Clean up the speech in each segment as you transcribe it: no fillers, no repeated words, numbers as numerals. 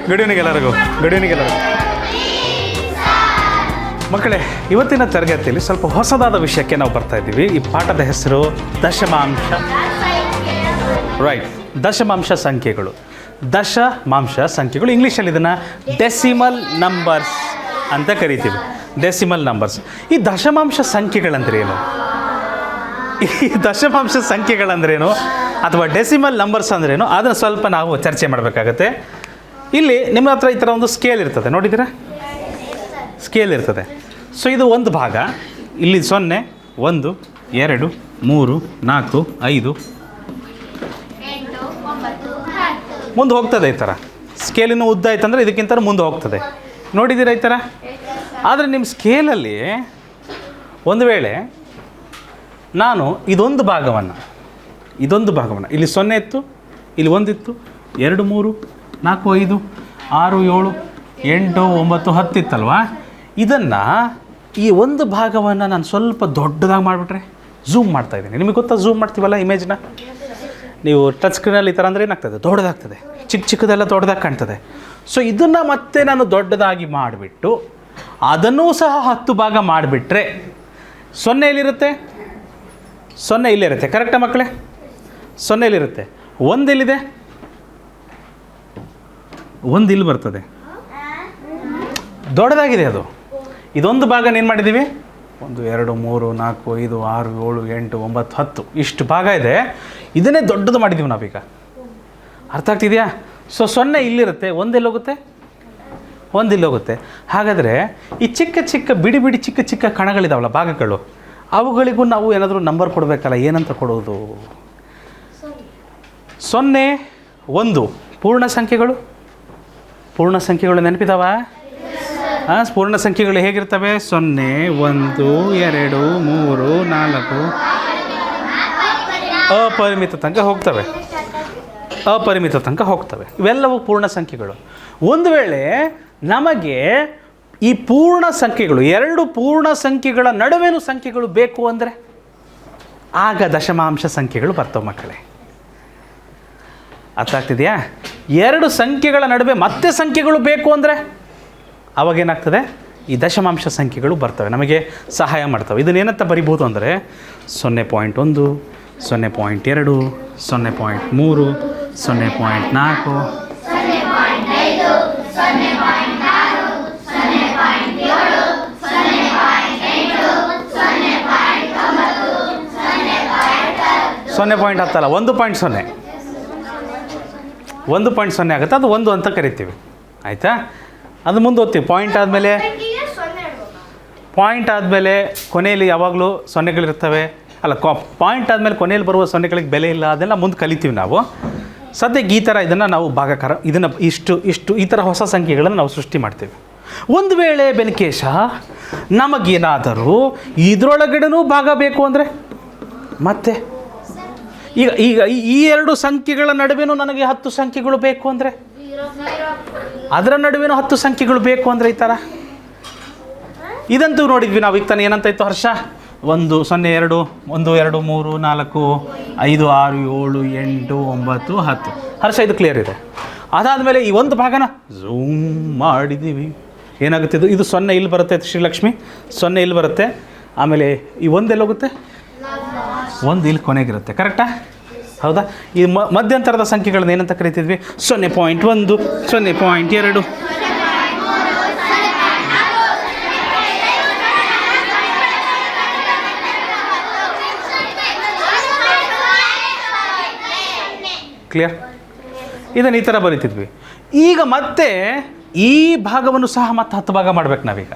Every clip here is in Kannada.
ಗುಡ್ ಈವ್ನಿಂಗ್ ಎಲ್ಲರಿಗೂ. ಗುಡ್ ಈವ್ನಿಂಗ್ ಎಲ್ಲರಿಗೂ. ಮಕ್ಕಳೇ, ಇವತ್ತಿನ ತರಗತಿಯಲ್ಲಿ ಸ್ವಲ್ಪ ಹೊಸದಾದ ವಿಷಯಕ್ಕೆ ನಾವು ಬರ್ತಾ ಇದ್ದೀವಿ. ಈ ಪಾಠದ ಹೆಸರು ದಶಮಾಂಶ. ರೈಟ್, ದಶಮಾಂಶ ಸಂಖ್ಯೆಗಳು. ದಶಮಾಂಶ ಸಂಖ್ಯೆಗಳು, ಇಂಗ್ಲೀಷಲ್ಲಿ ಇದನ್ನು ಡೆಸಿಮಲ್ ನಂಬರ್ಸ್ ಅಂತ ಕರಿತೀವಿ. Decimal numbers. ಈ ದಶಮಾಂಶ ಸಂಖ್ಯೆಗಳಂದ್ರೇನು, ಈ ದಶಮಾಂಶ ಸಂಖ್ಯೆಗಳಂದ್ರೇನು ಅಥವಾ ಡೆಸಿಮಲ್ ನಂಬರ್ಸ್ ಅಂದ್ರೇನು, ಅದನ್ನು ಸ್ವಲ್ಪ ನಾವು ಚರ್ಚೆ ಮಾಡಬೇಕಾಗತ್ತೆ. ಇಲ್ಲಿ ನಿಮ್ಮ ಹತ್ರ ಈ ಥರ ಒಂದು ಸ್ಕೇಲ್ ಇರ್ತದೆ, ನೋಡಿದ್ದೀರಾ? ಸ್ಕೇಲ್ ಇರ್ತದೆ. ಸೊ ಇದು ಒಂದು ಭಾಗ. ಇಲ್ಲಿ 0, 1, 2, 3, 4, 5 ಮುಂದೆ ಹೋಗ್ತದೆ. ಈ ಥರ ಸ್ಕೇಲಿನ ಉದ್ದ ಆಯ್ತಂದ್ರೆ ಇದಕ್ಕಿಂತ ಮುಂದೆ ಹೋಗ್ತದೆ. ನೋಡಿದ್ದೀರಾ ಈ ಥರ? ಆದರೆ ನಿಮ್ಮ ಸ್ಕೇಲಲ್ಲಿ ಒಂದು ವೇಳೆ ನಾನು ಇದೊಂದು ಭಾಗವನ್ನು ಇಲ್ಲಿ 0 ಇತ್ತು, ಇಲ್ಲಿ 1 ಇತ್ತು, 2, 3, 4, 5, 6, 7, 8, 9, 10 ಇತ್ತಲ್ವ, ಇದನ್ನು ಈ ಒಂದು ಭಾಗವನ್ನು ನಾನು ಸ್ವಲ್ಪ ದೊಡ್ಡದಾಗಿ ಮಾಡಿಬಿಟ್ರೆ, ಝೂಮ್ ಮಾಡ್ತಾಯಿದ್ದೀನಿ. ನಿಮಗೆ ಗೊತ್ತಾ ಝೂಮ್ ಮಾಡ್ತೀವಲ್ಲ ಇಮೇಜ್ನ? ನೀವು ಟಚ್ ಸ್ಕ್ರೀನಲ್ಲಿ ಈ ಥರ ಅಂದರೆ ಏನಾಗ್ತದೆ, ದೊಡ್ಡದಾಗ್ತದೆ, ಚಿಕ್ಕದೆಲ್ಲ ದೊಡ್ಡದಾಗಿ ಕಾಣ್ತದೆ. ಸೊ ಇದನ್ನು ಮತ್ತೆ ನಾನು ದೊಡ್ಡದಾಗಿ ಮಾಡಿಬಿಟ್ಟು ಅದನ್ನೂ ಸಹ 10 ಭಾಗ ಮಾಡಿಬಿಟ್ರೆ 0 ಎಲ್ಲಿರುತ್ತೆ? 0 ಇಲ್ಲಿರುತ್ತೆ. ಕರೆಕ್ಟಾ ಮಕ್ಕಳೇ? 0 ಇಲ್ಲಿರುತ್ತೆ. 1 ಎಲ್ಲಿದೆ? 1 ಇಲ್ಲಿ ಬರ್ತದೆ, ದೊಡ್ಡದಾಗಿದೆ ಅದು. ಇದೊಂದು ಭಾಗ ಏನು ಮಾಡಿದ್ದೀವಿ? 1, 2, 3, 4, 5, 6, 7, 8, 9, 10 ಇಷ್ಟು ಭಾಗ ಇದೆ. ಇದನ್ನೇ ದೊಡ್ಡದು ಮಾಡಿದ್ದೀವಿ ನಾವೀಗ. ಅರ್ಥ ಆಗ್ತಿದೆಯಾ? ಸೊ 0 ಇಲ್ಲಿರುತ್ತೆ, 1 ಎಲ್ಲಿ ಹೋಗುತ್ತೆ? 1 ಇಲ್ಲಿ ಹೋಗುತ್ತೆ. ಹಾಗಾದರೆ ಈ ಚಿಕ್ಕ ಬಿಡಿ ಚಿಕ್ಕ ಕಣಗಳಿದಾವಲ್ಲ, ಭಾಗಗಳು, ಅವುಗಳಿಗೂ ನಾವು ಏನಾದರೂ ನಂಬರ್ ಕೊಡಬೇಕಲ್ಲ. ಏನಂತ ಕೊಡೋದು? 0, 1 ಪೂರ್ಣ ಸಂಖ್ಯೆಗಳು ನೆನಪಿದಾವ? ಪೂರ್ಣ ಸಂಖ್ಯೆಗಳು ಹೇಗಿರ್ತವೆ? 0, 1, 2, 3, 4 ಅಪರಿಮಿತ ತನಕ ಹೋಗ್ತವೆ. ಇವೆಲ್ಲವೂ ಪೂರ್ಣ ಸಂಖ್ಯೆಗಳು. ಒಂದು ವೇಳೆ ನಮಗೆ ಈ ಪೂರ್ಣ ಸಂಖ್ಯೆಗಳು, 2 ಪೂರ್ಣ ಸಂಖ್ಯೆಗಳ ನಡುವೆನೂ ಸಂಖ್ಯೆಗಳು ಬೇಕು ಅಂದರೆ ಆಗ ದಶಮಾಂಶ ಸಂಖ್ಯೆಗಳು ಬರ್ತವೆ ಮಕ್ಕಳೇ. ಅರ್ಥ ಆಗ್ತಿದೆಯಾ? 2 ಸಂಖ್ಯೆಗಳ ನಡುವೆ ಮತ್ತೆ ಸಂಖ್ಯೆಗಳು ಬೇಕು ಅಂದರೆ ಅವಾಗೇನಾಗ್ತದೆ? ಈ ದಶಮಾಂಶ ಸಂಖ್ಯೆಗಳು ಬರ್ತವೆ, ನಮಗೆ ಸಹಾಯ ಮಾಡ್ತವೆ. ಇದನ್ನೇನಂತ ಬರಿಬೋದು ಅಂದರೆ 0.1, 0.2, 0.3, 0.4, 0.10 ಅಲ್ಲ, 1.0 ಆಗುತ್ತೆ. ಅದು 1 ಅಂತ ಕರಿತೀವಿ. ಆಯಿತಾ? ಅದು ಮುಂದೆ ಓದ್ತೀವಿ. ಪಾಯಿಂಟ್ ಆದಮೇಲೆ ಕೊನೆಯಲ್ಲಿ ಯಾವಾಗಲೂ ಸೊನ್ನೆಗಳಿರ್ತವೆ ಅಲ್ಲ. ಪಾಯಿಂಟ್ ಆದಮೇಲೆ ಕೊನೆಯಲ್ಲಿ ಬರುವ ಸೊನ್ನೆಗಳಿಗೆ ಬೆಲೆ ಇಲ್ಲ, ಅದೆಲ್ಲ ಮುಂದೆ ಕಲಿತೀವಿ ನಾವು. ಸದ್ಯಕ್ಕೆ ಈ ಥರ ಇದನ್ನು ನಾವು ಭಾಗಕಾರ, ಇದನ್ನು ಇಷ್ಟು ಈ ಥರ ಹೊಸ ಸಂಖ್ಯೆಗಳನ್ನು ನಾವು ಸೃಷ್ಟಿ ಮಾಡ್ತೀವಿ. ಒಂದು ವೇಳೆ ಬೆನಕೇಶ ನಮಗೇನಾದರೂ ಇದರೊಳಗಡೆನೂ ಭಾಗ ಬೇಕು ಅಂದರೆ ಮತ್ತೆ ಈಗ ಈ 2 ಸಂಖ್ಯೆಗಳ ನಡುವೆನೂ ನನಗೆ 10 ಸಂಖ್ಯೆಗಳು ಬೇಕು ಅಂದರೆ, ಅದರ ನಡುವೆನೂ 10 ಸಂಖ್ಯೆಗಳು ಬೇಕು ಅಂದರೆ ಈ ಥರ ಇದಂತೂ ನೋಡಿದ್ವಿ ನಾವು. ಈಗ ತಾನೇ ಏನಂತ ಇತ್ತು ಹರ್ಷ? 1, 0, 2, 1, 2, 3, 4, 5, 6, 7, 8, 9, 10. ಹರ್ಷ, ಇದು ಕ್ಲಿಯರ್ ಇದೆ. ಅದಾದಮೇಲೆ ಈ ಒಂದು ಭಾಗನ ಝೂಮ್ ಮಾಡಿದ್ದೀವಿ. ಏನಾಗುತ್ತೆ? ಇದು 0 ಇಲ್ಲಿ ಬರುತ್ತೆ ಶ್ರೀಲಕ್ಷ್ಮಿ, 0 ಇಲ್ಲಿ ಬರುತ್ತೆ. ಆಮೇಲೆ ಈ 1 ಎಲ್ಲೋಗುತ್ತೆ? 1 ಇಲ್ಲಿ ಕೊನೆಗಿರುತ್ತೆ. ಕರೆಕ್ಟಾ? ಹೌದಾ? ಈ ಮಧ್ಯಂತರದ ಸಂಖ್ಯೆಗಳನ್ನ ಏನಂತ ಕರಿತಿದ್ವಿ? 0.1, 0.2. ಕ್ಲಿಯರ್? ಇದನ್ನು ಈ ಥರ ಬರೀತಿದ್ವಿ. ಈಗ ಮತ್ತೆ ಈ ಭಾಗವನ್ನು ಸಹ ಮತ್ತೆ 10 ಭಾಗ ಮಾಡ್ಬೇಕು ನಾವೀಗ.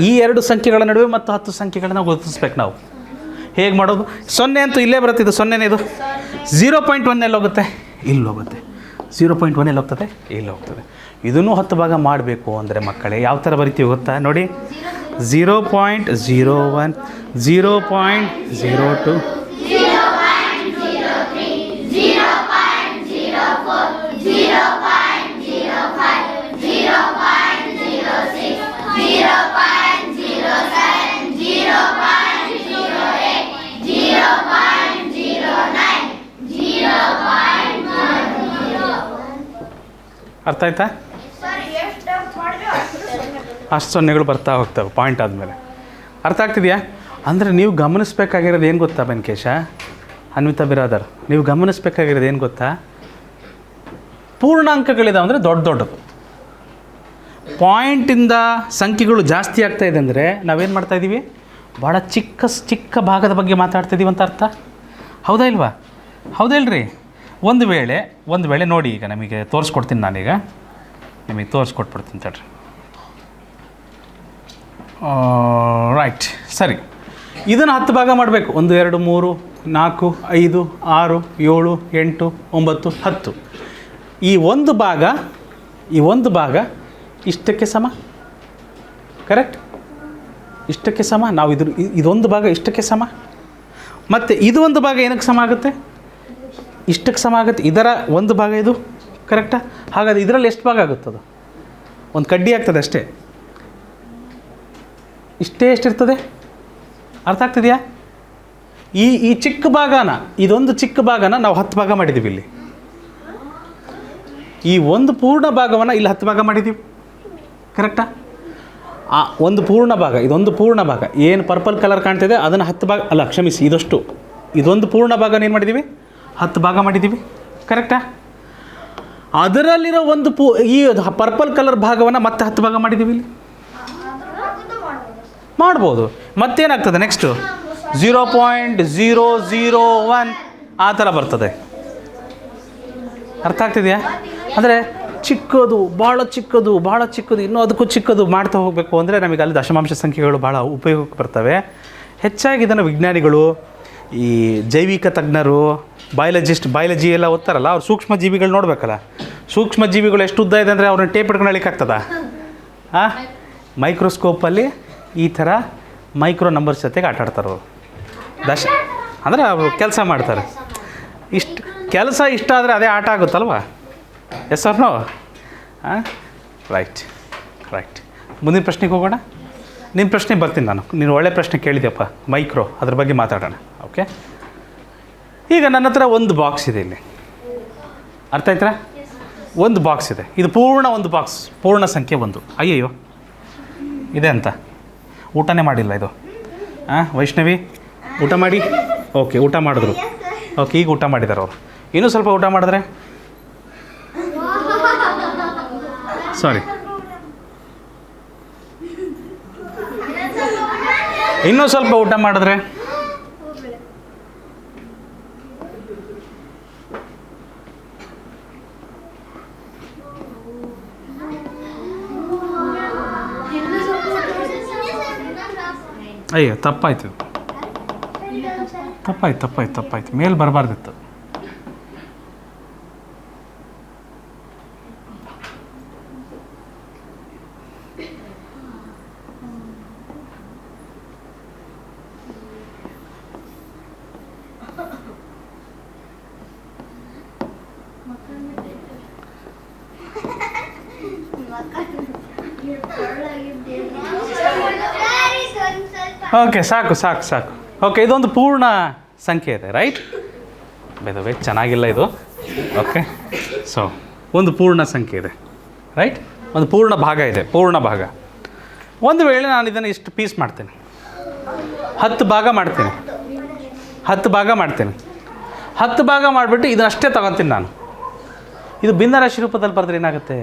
ಈ 2 ಸಂಖ್ಯೆಗಳ ನಡುವೆ ಮತ್ತು 10 ಸಂಖ್ಯೆಗಳನ್ನ ಗುರುತಿಸ್ಬೇಕು ನಾವು. ಹೇಗೆ ಮಾಡೋದು? 0 ಅಂತೂ ಇಲ್ಲೇ ಬರುತ್ತೆ, ಇದು 0 ಇದು. 0.1 ಎಲ್ಲಿ ಹೋಗುತ್ತೆ? ಇಲ್ಲಿ ಹೋಗುತ್ತೆ. 0.1 ಎಲ್ಲಿ ಹೋಗ್ತದೆ? ಇಲ್ಲಿ ಹೋಗ್ತದೆ. ಇದನ್ನು 10 ಭಾಗ ಮಾಡಬೇಕು ಅಂದರೆ ಮಕ್ಕಳೇ ಯಾವ ಥರ ಬರಿತೀವಿ ಗೊತ್ತಾ? ನೋಡಿ, 0.01, 0.02, 0.09. ಅರ್ಥ ಆಯ್ತಾ? ಅಷ್ಟು ಸೊನ್ನೆಗಳು ಬರ್ತಾ ಹೋಗ್ತವೆ ಪಾಯಿಂಟ್ ಆದಮೇಲೆ. ಅರ್ಥ ಆಗ್ತಿದೆಯಾ? ಅಂದರೆ ನೀವು ಗಮನಿಸ್ಬೇಕಾಗಿರೋದು ಏನು ಗೊತ್ತಾ ಬೆಂಕೇಶ, ಅನ್ವಿತಾ ಬಿರಾದರ್, ನೀವು ಗಮನಿಸ್ಬೇಕಾಗಿರೋದು ಏನು ಗೊತ್ತಾ, ಪೂರ್ಣಾಂಕಗಳಿದಾವೆ ಅಂದರೆ ದೊಡ್ಡ ದೊಡ್ಡದು. ಪಾಯಿಂಟಿಂದ ಸಂಖ್ಯೆಗಳು ಜಾಸ್ತಿ ಆಗ್ತಾಯಿದೆ ಅಂದರೆ ನಾವೇನು ಮಾಡ್ತಾಯಿದ್ದೀವಿ, ಭಾಳ ಚಿಕ್ಕ ಭಾಗದ ಬಗ್ಗೆ ಮಾತಾಡ್ತಾಯಿದ್ದೀವಿ ಅಂತ ಅರ್ಥ. ಹೌದಾ ಇಲ್ವಾ? ಹೌದಾ ಇಲ್ರಿ? ಒಂದು ವೇಳೆ ನೋಡಿ, ಈಗ ನಮಗೆ ತೋರಿಸ್ಕೊಡ್ತೀನಿ, ನಾನೀಗ ನಿಮಗೆ ತೋರಿಸ್ಕೊಟ್ಬಿಡ್ತೀನಿ ತಡ್ರಿ. ರೈಟ್, ಸರಿ. ಇದನ್ನು 10 ಭಾಗ ಮಾಡಬೇಕು. 1 2 3 4 5 6 7 8 9 10. ಈ ಒಂದು ಭಾಗ ಇಷ್ಟಕ್ಕೆ ಸಮ. ಕರೆಕ್ಟ್? ಇಷ್ಟಕ್ಕೆ ಸಮ. ನಾವು ಇದೊಂದು ಭಾಗ ಇಷ್ಟಕ್ಕೆ ಸಮ. ಮತ್ತು ಇದು ಒಂದು ಭಾಗ ಏನಕ್ಕೆ ಸಮ ಆಗುತ್ತೆ? ಇಷ್ಟಕ್ಕೆ ಸಮ ಆಗುತ್ತೆ. ಇದರ ಒಂದು ಭಾಗ ಇದು. ಕರೆಕ್ಟಾ? ಹಾಗಾದರೆ ಇದರಲ್ಲಿ ಎಷ್ಟು ಭಾಗ ಆಗುತ್ತದು? ಒಂದು ಕಡ್ಡಿ ಆಗ್ತದೆ ಅಷ್ಟೇ. ಎಷ್ಟಿರ್ತದೆ? ಅರ್ಥ ಆಗ್ತಿದೆಯಾ? ಈ ಚಿಕ್ಕ ಭಾಗನ, ಇದೊಂದು ಚಿಕ್ಕ ಭಾಗನ ನಾವು 10 ಭಾಗ ಮಾಡಿದ್ದೀವಿ ಇಲ್ಲಿ. ಈ ಒಂದು ಪೂರ್ಣ ಭಾಗವನ್ನು ಇಲ್ಲಿ 10 ಭಾಗ ಮಾಡಿದ್ದೀವಿ. ಕರೆಕ್ಟಾ? ಒಂದು ಪೂರ್ಣ ಭಾಗ, ಇದೊಂದು ಪೂರ್ಣ ಭಾಗ ಏನು ಪರ್ಪಲ್ ಕಲರ್ ಕಾಣ್ತಿದೆ ಅದನ್ನು 10 ಭಾಗ, ಅಲ್ಲ ಕ್ಷಮಿಸಿ, ಇದೊಂದು ಪೂರ್ಣ ಭಾಗನ ಏನು ಮಾಡಿದ್ದೀವಿ? 10 ಭಾಗ ಮಾಡಿದ್ದೀವಿ. ಕರೆಕ್ಟಾ? ಅದರಲ್ಲಿರೋ ಈ ಪರ್ಪಲ್ ಕಲರ್ ಭಾಗವನ್ನು ಮತ್ತೆ 10 ಭಾಗ ಮಾಡಿದ್ದೀವಿ ಇಲ್ಲಿ. ಮಾಡ್ಬೋದು. ಮತ್ತೇನಾಗ್ತದೆ ನೆಕ್ಸ್ಟು? 0.001 ಆ ಥರ ಬರ್ತದೆ. ಅರ್ಥ ಆಗ್ತಿದೆಯಾ? ಅಂದರೆ ಚಿಕ್ಕದು, ಭಾಳ ಚಿಕ್ಕದು, ಇನ್ನೂ ಅದಕ್ಕೂ ಚಿಕ್ಕದು ಮಾಡ್ತಾ ಹೋಗಬೇಕು ಅಂದರೆ ನಮಗೆ ಅಲ್ಲಿ ದಶಮಾಂಶ ಸಂಖ್ಯೆಗಳು ಭಾಳ ಉಪಯೋಗಕ್ಕೆ ಬರ್ತವೆ. ಹೆಚ್ಚಾಗಿ ಇದನ್ನು ವಿಜ್ಞಾನಿಗಳು, ಈ ಜೈವಿಕ ತಜ್ಞರು, ಬಯಾಲಜಿ ಎಲ್ಲ ಓದ್ತಾರಲ್ಲ, ಅವ್ರು ಸೂಕ್ಷ್ಮ ಜೀವಿಗಳು ನೋಡಬೇಕಲ್ಲ. ಸೂಕ್ಷ್ಮ ಜೀವಿಗಳು ಎಷ್ಟು ಉದ್ದ ಇದೆ ಅಂದರೆ ಅವ್ರನ್ನ ಟೇಪ್ ಹಿಡ್ಕೊಂಡು ಅಳಿಕಾಗ್ತದ? ಮೈಕ್ರೋಸ್ಕೋಪಲ್ಲಿ ಈ ಥರ ಮೈಕ್ರೋ ನಂಬರ್ಸ್ ಜೊತೆಗೆ ಆಟ ಆಡ್ತಾರೆ ಅವರು. ಅಂದರೆ ಅವರು ಕೆಲಸ ಮಾಡ್ತಾರೆ. ಕೆಲಸ ಇಷ್ಟ ಆದರೆ ಅದೇ ಆಟ ಆಗುತ್ತಲ್ವ? Yes or no? ರೈಟ್. ಮುಂದಿನ ಪ್ರಶ್ನೆಗೆ ಹೋಗೋಣ. ನಿಮ್ಮ ಪ್ರಶ್ನೆ ಬರ್ತೀನಿ ನಾನು. ನೀನು ಒಳ್ಳೆ ಪ್ರಶ್ನೆ ಕೇಳಿದೆಯಪ್ಪ, ಅದ್ರ ಬಗ್ಗೆ ಮಾತಾಡೋಣ. ಓಕೆ, ಈಗ ನನ್ನ ಹತ್ರ ಒಂದು ಬಾಕ್ಸ್ ಇದೆ ಇಲ್ಲಿ. ಅರ್ಥ ಆಯ್ತಾ? ಒಂದು ಬಾಕ್ಸ್ ಇದೆ. ಇದು ಒಂದು ಬಾಕ್ಸ್, ಪೂರ್ಣ ಸಂಖ್ಯೆ 1. ಅಯ್ಯಯ್ಯೋ ಇದೆ ಅಂತ ಊಟನೇ ಮಾಡಿಲ್ಲ ಇದು. ವೈಷ್ಣವಿ ಊಟ ಮಾಡಿ. ಓಕೆ, ಊಟ ಮಾಡಿದ್ರು. ಓಕೆ, ಈಗ ಊಟ ಮಾಡಿದ್ದಾರೆ ಅವರು. ಇನ್ನೂ ಸ್ವಲ್ಪ ಊಟ ಮಾಡಿದ್ರೆ, ಸಾರಿ, ಇನ್ನೂ ಸ್ವಲ್ಪ ಊಟ ಮಾಡಿದ್ರೆ, ಅಯ್ಯೋ ತಪ್ಪಾಯ್ತು, ಮೇಲೆ ಬರಬಾರ್ದಿತ್ತು. ಓಕೆ, ಸಾಕು. ಓಕೆ, ಇದೊಂದು ಪೂರ್ಣ ಸಂಖ್ಯೆ ಇದೆ, ರೈಟ್? ಬೈ ಚೆನ್ನಾಗಿಲ್ಲ ಇದು. ಓಕೆ, ಸೊ ಒಂದು ಪೂರ್ಣ ಸಂಖ್ಯೆ ಇದೆ, ರೈಟ್? ಒಂದು ಪೂರ್ಣ ಭಾಗ ಇದೆ, ಪೂರ್ಣ ಭಾಗ. ಒಂದು ವೇಳೆ ನಾನು ಇದನ್ನು ಇಷ್ಟು ಪೀಸ್ ಮಾಡ್ತೇನೆ, 10 ಭಾಗ ಮಾಡ್ತೀನಿ. 10 ಭಾಗ ಮಾಡಿಬಿಟ್ಟು ಇದನ್ನಷ್ಟೇ ತಗೊತೀನಿ ನಾನು. ಇದು ಭಿನ್ನರಾಶಿ ರೂಪದಲ್ಲಿ ಬರೆದ್ರೆ ಏನಾಗುತ್ತೆ?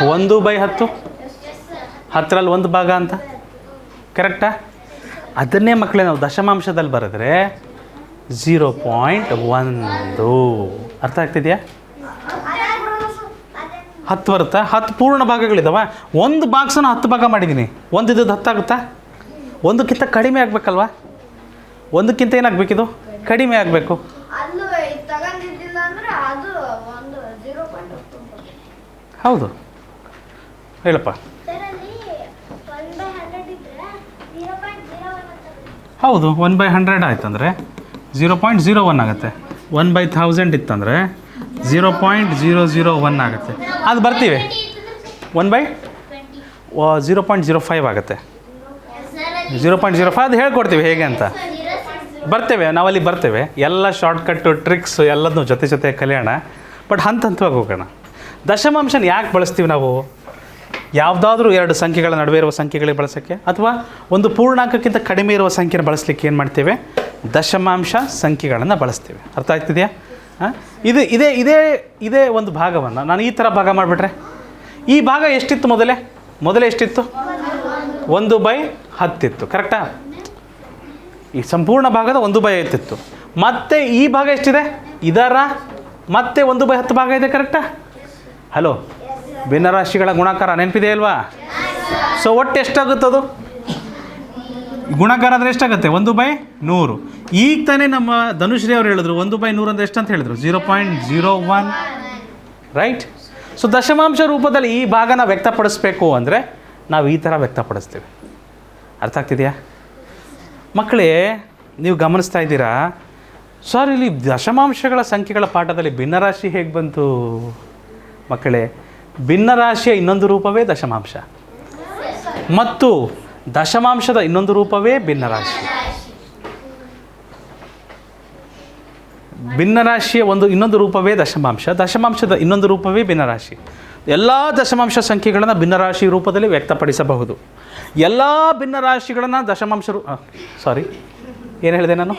1/10, 10ರಲ್ಲಿ 1 ಭಾಗ ಅಂತ. ಕರೆಕ್ಟಾ? ಅದನ್ನೇ ಮಕ್ಕಳೇ ನಾವು ದಶಮಾಂಶದಲ್ಲಿ ಬರೆದ್ರೆ 0.1. ಅರ್ಥ ಆಗ್ತಿದೆಯಾ? 10 ಬರುತ್ತಾ? 10 ಪೂರ್ಣ ಭಾಗಗಳಿದಾವ. ಒಂದು ಬಾಕ್ಸನ್ನು 10 ಭಾಗ ಮಾಡಿದ್ದೀನಿ. ಒಂದಿದ್ದು 10 ಆಗುತ್ತಾ? ಒಂದಕ್ಕಿಂತ ಕಡಿಮೆ ಆಗಬೇಕಲ್ವಾ? ಒಂದಕ್ಕಿಂತ ಏನಾಗಬೇಕಿದು? ಕಡಿಮೆ ಆಗಬೇಕು. ಹೌದು, ಹೇಳಪ್ಪ. ಹೌದು, 1/100 ಆಯ್ತಂದರೆ 0.01 ಆಗುತ್ತೆ. 1/1000 ಇತ್ತಂದರೆ 0.001 ಆಗುತ್ತೆ. ಅದು ಬರ್ತೀವಿ. 0.05 ಆಗುತ್ತೆ. 0.05 ಅದು ಹೇಳ್ಕೊಡ್ತೀವಿ ಹೇಗೆ ಅಂತ. ನಾವಲ್ಲಿ ಬರ್ತೇವೆ. ಎಲ್ಲ ಶಾರ್ಟ್ಕಟ್ಟು ಟ್ರಿಕ್ಸ್ ಎಲ್ಲದನ್ನೂ ಜೊತೆ ಕಲಿಯೋಣ. ಬಟ್ ಹಂತವಾಗಿ ಹೋಗೋಣ. ದಶಮಾಂಶನ ಯಾಕೆ ಬಳಸ್ತೀವಿ ನಾವು? ಯಾವುದಾದ್ರೂ ಎರಡು ಸಂಖ್ಯೆಗಳ ನಡುವೆ ಇರುವ ಸಂಖ್ಯೆಗಳಿಗೆ ಬಳಸೋಕ್ಕೆ, ಅಥವಾ ಒಂದು ಪೂರ್ಣಾಂಕಕ್ಕಿಂತ ಕಡಿಮೆ ಇರುವ ಸಂಖ್ಯೆನ ಬಳಸಲಿಕ್ಕೆ ಏನು ಮಾಡ್ತೇವೆ? ದಶಮಾಂಶ ಸಂಖ್ಯೆಗಳನ್ನು ಬಳಸ್ತೀವಿ. ಅರ್ಥ ಆಗ್ತಿದೆಯಾ? ಇದು ಇದೇ ಇದೇ ಇದೇ ಒಂದು ಭಾಗವನ್ನು ನಾನು ಈ ಥರ ಭಾಗ ಮಾಡಿಬಿಟ್ರೆ, ಈ ಭಾಗ ಎಷ್ಟಿತ್ತು ಮೊದಲೇ ಎಷ್ಟಿತ್ತು? 1/10 ಇತ್ತು. ಕರೆಕ್ಟಾ? ಈ ಸಂಪೂರ್ಣ ಭಾಗದ 1/10 ಇತ್ತು. ಮತ್ತು ಈ ಭಾಗ ಎಷ್ಟಿದೆ? ಇದರ ಮತ್ತೆ 1/10 ಭಾಗ ಇದೆ. ಕರೆಕ್ಟಾ? ಹಲೋ, ಭಿನ್ನರಾಶಿಗಳ ಗುಣಾಕಾರ ನೆನಪಿದೆ ಅಲ್ವಾ? ಸೊ ಒಟ್ಟು ಎಷ್ಟಾಗುತ್ತದು? ಗುಣಾಕಾರ ಅಂದರೆ ಎಷ್ಟಾಗುತ್ತೆ? 1/100. ಈಗ ತಾನೇ ನಮ್ಮ ಧನುಶ್ರೀ ಅವ್ರು ಹೇಳಿದ್ರು 1/100 ಅಂದರೆ ಎಷ್ಟು ಅಂತ ಹೇಳಿದ್ರು? 0.01. ರೈಟ್? ಸೊ ದಶಮಾಂಶ ರೂಪದಲ್ಲಿ ಈ ಭಾಗನ ವ್ಯಕ್ತಪಡಿಸ್ಬೇಕು ಅಂದರೆ ನಾವು ಈ ಥರ ವ್ಯಕ್ತಪಡಿಸ್ತೀವಿ. ಅರ್ಥ ಆಗ್ತಿದೆಯಾ ಮಕ್ಕಳೇ? ನೀವು ಗಮನಿಸ್ತಾ ಇದ್ದೀರಾ? ಸರ್, ಇಲ್ಲಿ ದಶಮಾಂಶಗಳ ಸಂಖ್ಯೆಗಳ ಪಾಠದಲ್ಲಿ ಭಿನ್ನರಾಶಿ ಹೇಗೆ ಬಂತು? ಮಕ್ಕಳೇ, ಭಿನ್ನರಾಶಿಯ ಇನ್ನೊಂದು ರೂಪವೇ ದಶಮಾಂಶ, ಮತ್ತು ದಶಮಾಂಶದ ಇನ್ನೊಂದು ರೂಪವೇ ಭಿನ್ನರಾಶಿ. ಭಿನ್ನರಾಶಿಯ ಇನ್ನೊಂದು ರೂಪವೇ ದಶಮಾಂಶ, ದಶಮಾಂಶದ ಇನ್ನೊಂದು ರೂಪವೇ ಭಿನ್ನರಾಶಿ. ಎಲ್ಲ ದಶಮಾಂಶ ಸಂಖ್ಯೆಗಳನ್ನು ಭಿನ್ನರಾಶಿ ರೂಪದಲ್ಲಿ ವ್ಯಕ್ತಪಡಿಸಬಹುದು. ಎಲ್ಲ ಭಿನ್ನರಾಶಿಗಳನ್ನು ಏನು ಹೇಳಿದೆ ನಾನು?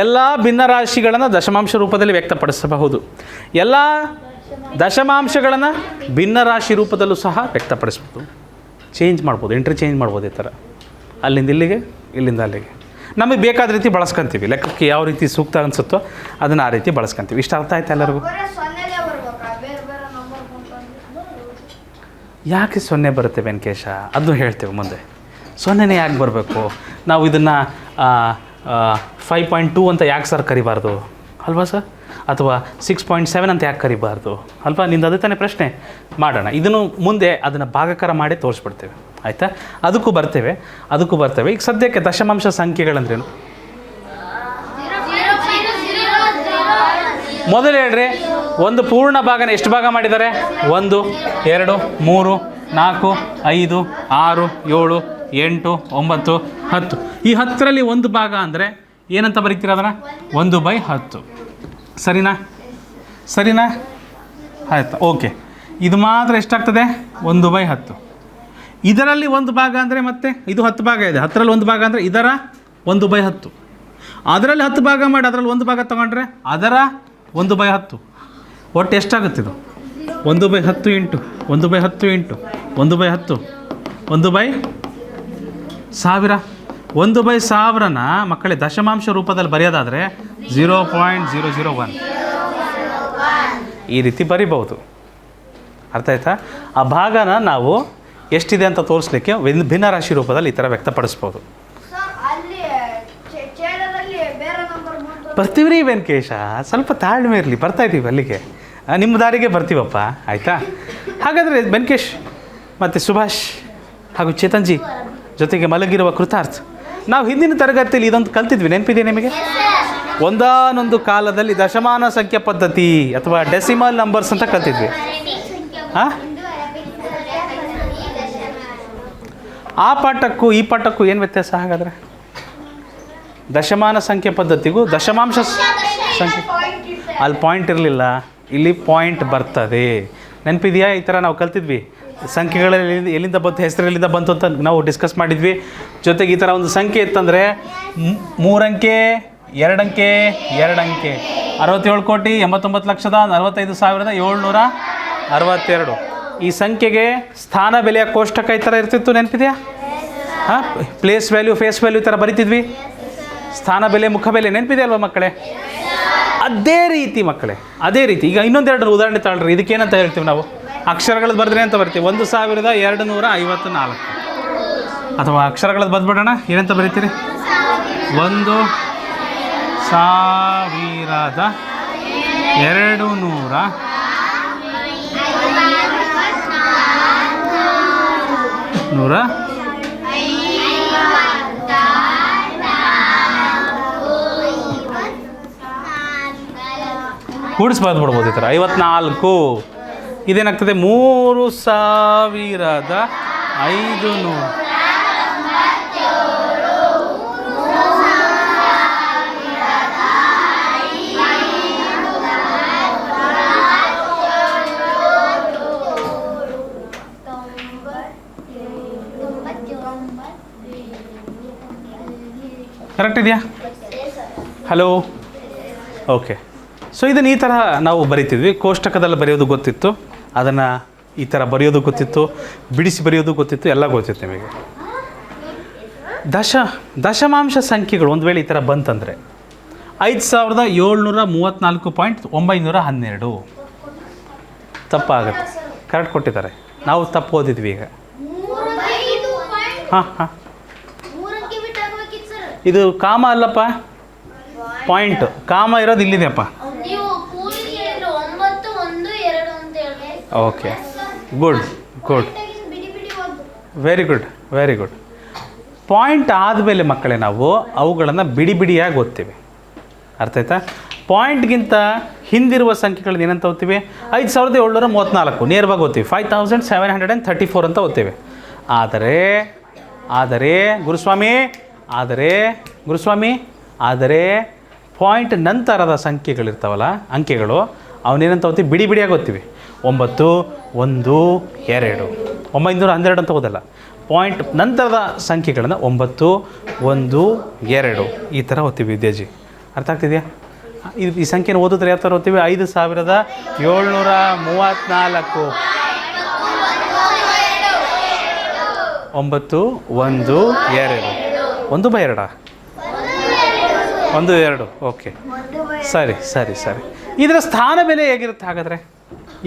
ಎಲ್ಲ ಭಿನ್ನರಾಶಿಗಳನ್ನು ದಶಮಾಂಶ ರೂಪದಲ್ಲಿ ವ್ಯಕ್ತಪಡಿಸಬಹುದು. ಎಲ್ಲ ದಶಮಾಂಶಗಳನ್ನು ಭಿನ್ನರಾಶಿ ರೂಪದಲ್ಲೂ ಸಹ ವ್ಯಕ್ತಪಡಿಸ್ಬೋದು. ಚೇಂಜ್ ಮಾಡ್ಬೋದು, ಇಂಟರ್ಚೇಂಜ್ ಮಾಡ್ಬೋದು. ಈ ಥರ ಅಲ್ಲಿಂದ ಇಲ್ಲಿಗೆ, ಇಲ್ಲಿಂದ ಅಲ್ಲಿಗೆ ನಮಗೆ ಬೇಕಾದ ರೀತಿ ಬಳಸ್ಕೊತೀವಿ. ಲೆಕ್ಕಕ್ಕೆ ಯಾವ ರೀತಿ ಸೂಕ್ತ ಅನಿಸುತ್ತೋ ಅದನ್ನು ಆ ರೀತಿ ಬಳಸ್ಕೊತೀವಿ. ಇಷ್ಟು ಅರ್ಥ ಆಯ್ತು ಎಲ್ಲರಿಗೂ? ಯಾಕೆ 0 ಬರುತ್ತೆ ವೆಂಕಟೇಶ? ಅದನ್ನು ಹೇಳ್ತೇವೆ ಮುಂದೆ. 0ನೇ ಯಾಕೆ ಬರಬೇಕು? ನಾವು ಇದನ್ನು 5.2 ಅಂತ ಯಾಕೆ ಸರ್ ಕರಿಬಾರ್ದು ಅಲ್ವಾ ಸರ್? ಅಥವಾ 6.7 ಅಂತ ಯಾಕೆ ಕರಿಬಾರ್ದು ಅಲ್ವಾ? ನಿಂದು ಅದೇ ತಾನೇ ಪ್ರಶ್ನೆ. ಮಾಡೋಣ, ಇದನ್ನು ಮುಂದೆ ಅದನ್ನು ಭಾಗಕಾರ ಮಾಡಿ ತೋರಿಸ್ಬಿಡ್ತೇವೆ. ಆಯಿತಾ? ಅದಕ್ಕೂ ಬರ್ತೇವೆ. ಈಗ ಸದ್ಯಕ್ಕೆ ದಶಮಾಂಶ ಸಂಖ್ಯೆಗಳಂದ್ರೇನು ಮೊದಲು ಹೇಳ್ರಿ. ಒಂದು ಪೂರ್ಣ ಭಾಗನ ಎಷ್ಟು ಭಾಗ ಮಾಡಿದ್ದಾರೆ? 1, 2, 3, 4, 5, 6, 7, 8, 9, 10. ಈ 10ರಲ್ಲಿ ಒಂದು ಭಾಗ ಅಂದರೆ ಏನಂತ ಬರೀತೀರ ಅದನ್ನು? 1/10. ಸರಿನಾ? ಆಯ್ತು, ಓಕೆ. ಇದು ಮಾತ್ರ ಎಷ್ಟಾಗ್ತದೆ? 1/10. ಇದರಲ್ಲಿ ಒಂದು ಭಾಗ ಅಂದರೆ ಮತ್ತೆ ಇದು 10 ಭಾಗ ಇದೆ. 10ರಲ್ಲಿ ಒಂದು ಭಾಗ ಅಂದರೆ ಇದರ 1/10. ಅದರಲ್ಲಿ 10 ಭಾಗ ಮಾಡಿ ಅದರಲ್ಲಿ ಒಂದು ಭಾಗ ತೊಗೊಂಡ್ರೆ ಅದರ 1/10. ಒಟ್ಟು ಎಷ್ಟಾಗುತ್ತೆ ಇದು? 1/10 ಇಂಟು 1/10 ಇಂಟು 1/10 1/1000. 1/1000ನ ಮಕ್ಕಳೇ ದಶಮಾಂಶ ರೂಪದಲ್ಲಿ ಬರೆಯೋದಾದರೆ 0.001 ಈ ರೀತಿ ಬರಿಬಹುದು. ಅರ್ಥ ಆಯ್ತಾ? ಆ ಭಾಗನ ನಾವು ಎಷ್ಟಿದೆ ಅಂತ ತೋರಿಸ್ಲಿಕ್ಕೆ ಭಿನ್ನರಾಶಿ ರೂಪದಲ್ಲಿ ಈ ಥರ ವ್ಯಕ್ತಪಡಿಸ್ಬೋದು. ಬರ್ತೀವಿ ರೀ ವೆಂಕಟೇಶ, ಸ್ವಲ್ಪ ತಾಳ್ಮೆ ಇರಲಿ. ಬರ್ತಾಯಿದ್ದೀವಿ ಅಲ್ಲಿಗೆ, ನಿಮ್ಮ ದಾರಿಗೆ ಬರ್ತೀವಪ್ಪ. ಆಯಿತಾ? ಹಾಗಾದರೆ ವೆಂಕಟೇಶ್ ಮತ್ತು ಸುಭಾಷ್ ಹಾಗೂ ಚೇತನ್ಜಿ ಜೊತೆಗೆ ಮಲಗಿರುವ ಕೃತಾರ್ಥ, ನಾವು ಹಿಂದಿನ ತರಗತಿಯಲ್ಲಿ ಇದೊಂದು ಕಲ್ತಿದ್ವಿ, ನೆನಪಿದೆ ನಿಮಗೆ? ಒಂದಾನೊಂದು ಕಾಲದಲ್ಲಿ ದಶಮಾನ ಸಂಖ್ಯೆ ಪದ್ಧತಿ ಅಥವಾ ಡೆಸಿಮಲ್ ನಂಬರ್ಸ್ ಅಂತ ಕಲ್ತಿದ್ವಿ. ಆ ಪಾಠಕ್ಕೂ ಈ ಪಾಠಕ್ಕೂ ಏನು ವ್ಯತ್ಯಾಸ ಹಾಗಾದರೆ? ದಶಮಾನ ಸಂಖ್ಯೆ ಪದ್ಧತಿಗೂ ದಶಮಾಂಶ ಸಂಖ್ಯೆ ಅಲ್ಲಿ ಪಾಯಿಂಟ್ ಇರಲಿಲ್ಲ, ಇಲ್ಲಿ ಪಾಯಿಂಟ್ ಬರ್ತದೆ. ನೆನಪಿದೆಯಾ? ಈ ಥರ ನಾವು ಕಲ್ತಿದ್ವಿ. ಸಂಖ್ಯೆಗಳಲ್ಲಿ ಎಲ್ಲಿಂದ ಬಂತು, ಹೆಸರು ಎಲ್ಲಿಂದ ಬಂತು ಅಂತ ನಾವು ಡಿಸ್ಕಸ್ ಮಾಡಿದ್ವಿ. ಜೊತೆಗೆ ಈ ಥರ ಒಂದು ಸಂಖ್ಯೆ ಇತ್ತಂದರೆ 3 ಅಂಕೆ 2 ಅಂಕೆ 2 ಅಂಕೆ 67,89,45,762. ಈ ಸಂಖ್ಯೆಗೆ ಸ್ಥಾನ ಬೆಲೆಯ ಕೋಷ್ಟಕ ಈ ಥರ ಇರ್ತಿತ್ತು. ನೆನಪಿದೆಯಾ? ಪ್ಲೇಸ್ ವ್ಯಾಲ್ಯೂ, ಫೇಸ್ ವ್ಯಾಲ್ಯೂ ಈ ಥರ ಬರಿತಿದ್ವಿ. ಸ್ಥಾನ ಬೆಲೆ, ಮುಖ ಬೆಲೆ ನೆನಪಿದೆ ಅಲ್ವಾ ಮಕ್ಕಳೇ? ಅದೇ ರೀತಿ ಮಕ್ಕಳೇ, ಅದೇ ರೀತಿ ಈಗ ಇನ್ನೊಂದೆರಡು ಉದಾಹರಣೆ ತಗೊಳ್ರಿ. ಇದಕ್ಕೇನಂತ ಹೇಳ್ತೀವಿ ನಾವು? ಅಕ್ಷರಗಳದ್ದು ಬರೆದ್ರೆ ಅಂತ ಬರ್ತೀವಿ 1254. ಅಥವಾ ಅಕ್ಷರಗಳದ್ದು ಬಂದ್ಬಿಡೋಣ, ಏನಂತ ಬರೀತೀರಿ? 1254 ಕೂಡಿಸಿ ಬರೆದ್ಬಿಡ್ಬೋದು ಈ ಥರ. 54 ಇದೇನಾಗ್ತದೆ? 3500. ಕರೆಕ್ಟ್ ಇದೆಯಾ? Hello, okay. ಸೊ ಇದನ್ನು ಈ ಥರ ನಾವು ಬರಿತಿದ್ವಿ. ಕೋಷ್ಟಕದಲ್ಲಿ ಬರೆಯೋದು ಗೊತ್ತಿತ್ತು, ಅದನ್ನು ಈ ಥರ ಬರೆಯೋದು ಗೊತ್ತಿತ್ತು, ಬಿಡಿಸಿ ಬರೆಯೋದು ಗೊತ್ತಿತ್ತು, ಎಲ್ಲ ಗೊತ್ತಿತ್ತು ನಿಮಗೆ. ದಶಮಾಂಶ ಸಂಖ್ಯೆಗಳು ಒಂದು ವೇಳೆ ಈ ಥರ ಬಂತಂದರೆ 5734.912 ತಪ್ಪಾಗುತ್ತೆ. ಕರೆಕ್ಟ್ ಕೊಟ್ಟಿದ್ದಾರೆ, ನಾವು ತಪ್ಪು ಓದಿದ್ವಿ ಈಗ. ಹಾಂ ಹಾಂ, ಇದು ಕಾಮ ಅಲ್ಲಪ್ಪ, ಪಾಯಿಂಟ್. ಕಾಮ ಇರೋದು ಇಲ್ಲಿದೆಯಪ್ಪ. Okay, good good, very good very good. Point ಆದಮೇಲೆ ಮಕ್ಕಳೇ ನಾವು ಅವುಗಳನ್ನು ಬಿಡಿ ಬಿಡಿಯಾಗಿ ಓದ್ತೀವಿ. ಅರ್ಥ ಆಯ್ತಾ? ಪಾಯಿಂಟ್ಗಿಂತ ಹಿಂದಿರುವ ಸಂಖ್ಯೆಗಳನ್ನ ಏನಂತ ಓದ್ತೀವಿ? 5734 ನೇರವಾಗಿ ಓದ್ತೀವಿ. 5734 ಅಂತ ಓದ್ತೀವಿ. ಆದರೆ ಗುರುಸ್ವಾಮಿ ಪಾಯಿಂಟ್ ನಂತರದ ಸಂಖ್ಯೆಗಳಿರ್ತಾವಲ್ಲ, ಅಂಕೆಗಳು, ಅವನೇನಂತ ಓದ್ತೀವಿ? ಬಿಡಿ ಬಿಡಿಯಾಗಿ ಓದ್ತೀವಿ. 9, 1, 2, 912 ಅಂತ ಓದಲ್ಲ. ಪಾಯಿಂಟ್ ನಂತರದ ಸಂಖ್ಯೆಗಳನ್ನು 9, 1, 2 ಈ ಥರ ಓದ್ತೀವಿ ವಿದ್ಯಾಜಿ. ಅರ್ಥ ಆಗ್ತಿದೆಯಾ? ಈ ಸಂಖ್ಯೆನ ಓದಿದ್ರೆ ಯಾವ ಥರ ಓದ್ತೀವಿ? 5734 9, 1, 2 1/2 1, 2. ಓಕೆ, ಸರಿ. ಇದರ ಸ್ಥಾನ ಬೆಲೆ ಹೇಗಿರುತ್ತೆ ಹಾಗಾದರೆ?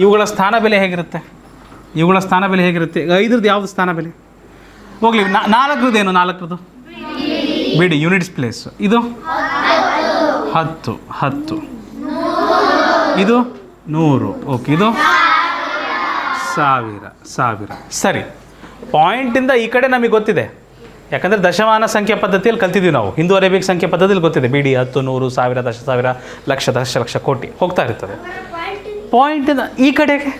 ಇವುಗಳ ಸ್ಥಾನ ಬೆಲೆ ಹೇಗಿರುತ್ತೆ? 5ರದ್ದು ಯಾವುದು ಸ್ಥಾನ ಬೆಲೆ? ಹೋಗಲಿ, 4ರದ್ದು ಏನು? 4ರದ್ದು ಬಿಡಿ, ಯೂನಿಟ್ಸ್ ಪ್ಲೇಸ್. ಇದು 10, ಇದು 100. ಓಕೆ, ಇದು 1000. ಸರಿ, ಪಾಯಿಂಟಿಂದ ಈ ಕಡೆ ನಮಗೆ ಗೊತ್ತಿದೆ, ಯಾಕಂದರೆ ದಶಮಾನ ಸಂಖ್ಯೆ ಪದ್ಧತಿಯಲ್ಲಿ ಕಲ್ತಿದ್ದೀವಿ ನಾವು. ಹಿಂದೂ ಅರೇಬಿಕ್ ಸಂಖ್ಯೆ ಪದ್ಧತಿಯಲ್ಲಿ ಗೊತ್ತಿದೆ. ಬಿಡಿ 10, 100, 1000, 10,000, ಲಕ್ಷ, ದಶಲಕ್ಷ, ಕೋಟಿ ಹೋಗ್ತಾ ಇರ್ತದೆ. ಪಾಯಿಂಟಿಂದ ಈ ಕಡೆಗೆ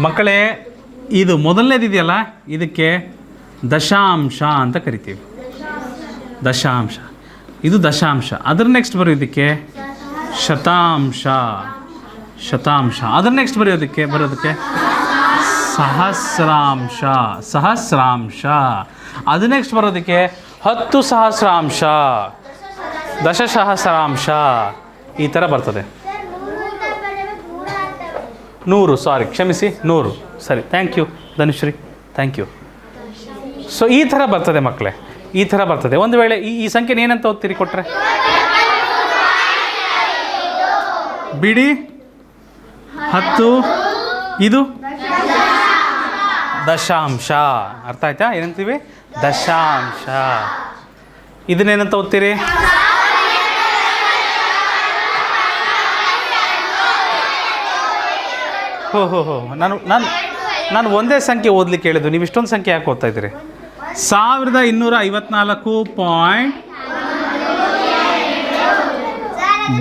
ಮಕ್ಕಳೇ, ಇದು ಮೊದಲನೇದಿದೆಯಲ್ಲ, ಇದಕ್ಕೆ ದಶಾಂಶ ಅಂತ ಕರಿತೀವಿ. ದಶಾಂಶ, ಇದು ದಶಾಂಶ. ಅದರ ನೆಕ್ಸ್ಟ್ ಬರೆಯೋದಕ್ಕೆ ಶತಾಂಶ. ಅದರ ನೆಕ್ಸ್ಟ್ ಬರೋದಕ್ಕೆ ಸಹಸ್ರಾಂಶ. ಅದು ನೆಕ್ಸ್ಟ್ ಬರೋದಕ್ಕೆ 10 ಸಹಸ್ರಾಂಶ, ದಶಸಹಸ್ರಾಂಶ ಈ ಥರ ಬರ್ತದೆ. 100, ಸಾರಿ ಕ್ಷಮಿಸಿ, 100. ಸರಿ, thank you Dhanushree, thank you. So ಈ ಥರ ಬರ್ತದೆ ಮಕ್ಕಳೇ, ಈ ಥರ ಬರ್ತದೆ. ಒಂದು ವೇಳೆ ಈ ಸಂಖ್ಯೆನ ಏನಂತ ಓದ್ತೀರಿ ಕೊಟ್ಟರೆ? ಬಿಡಿ 10, ಇದು ದಶಾಂಶ. ಅರ್ಥ ಆಯ್ತಾ? ಏನಂತೀವಿ? ದಶಾಂಶ. ಇದನ್ನೇನಂತ ಓದ್ತೀರಿ? ಹೋ ನಾನು ಒಂದೇ ಸಂಖ್ಯೆ ಓದ್ಲಿಕ್ಕೆ ಹೇಳಿದ್ದು, ನೀವು ಇಷ್ಟೊಂದು ಸಂಖ್ಯೆ ಯಾಕೆ ಓದ್ತಾ ಇದ್ದೀರಿ? 1254.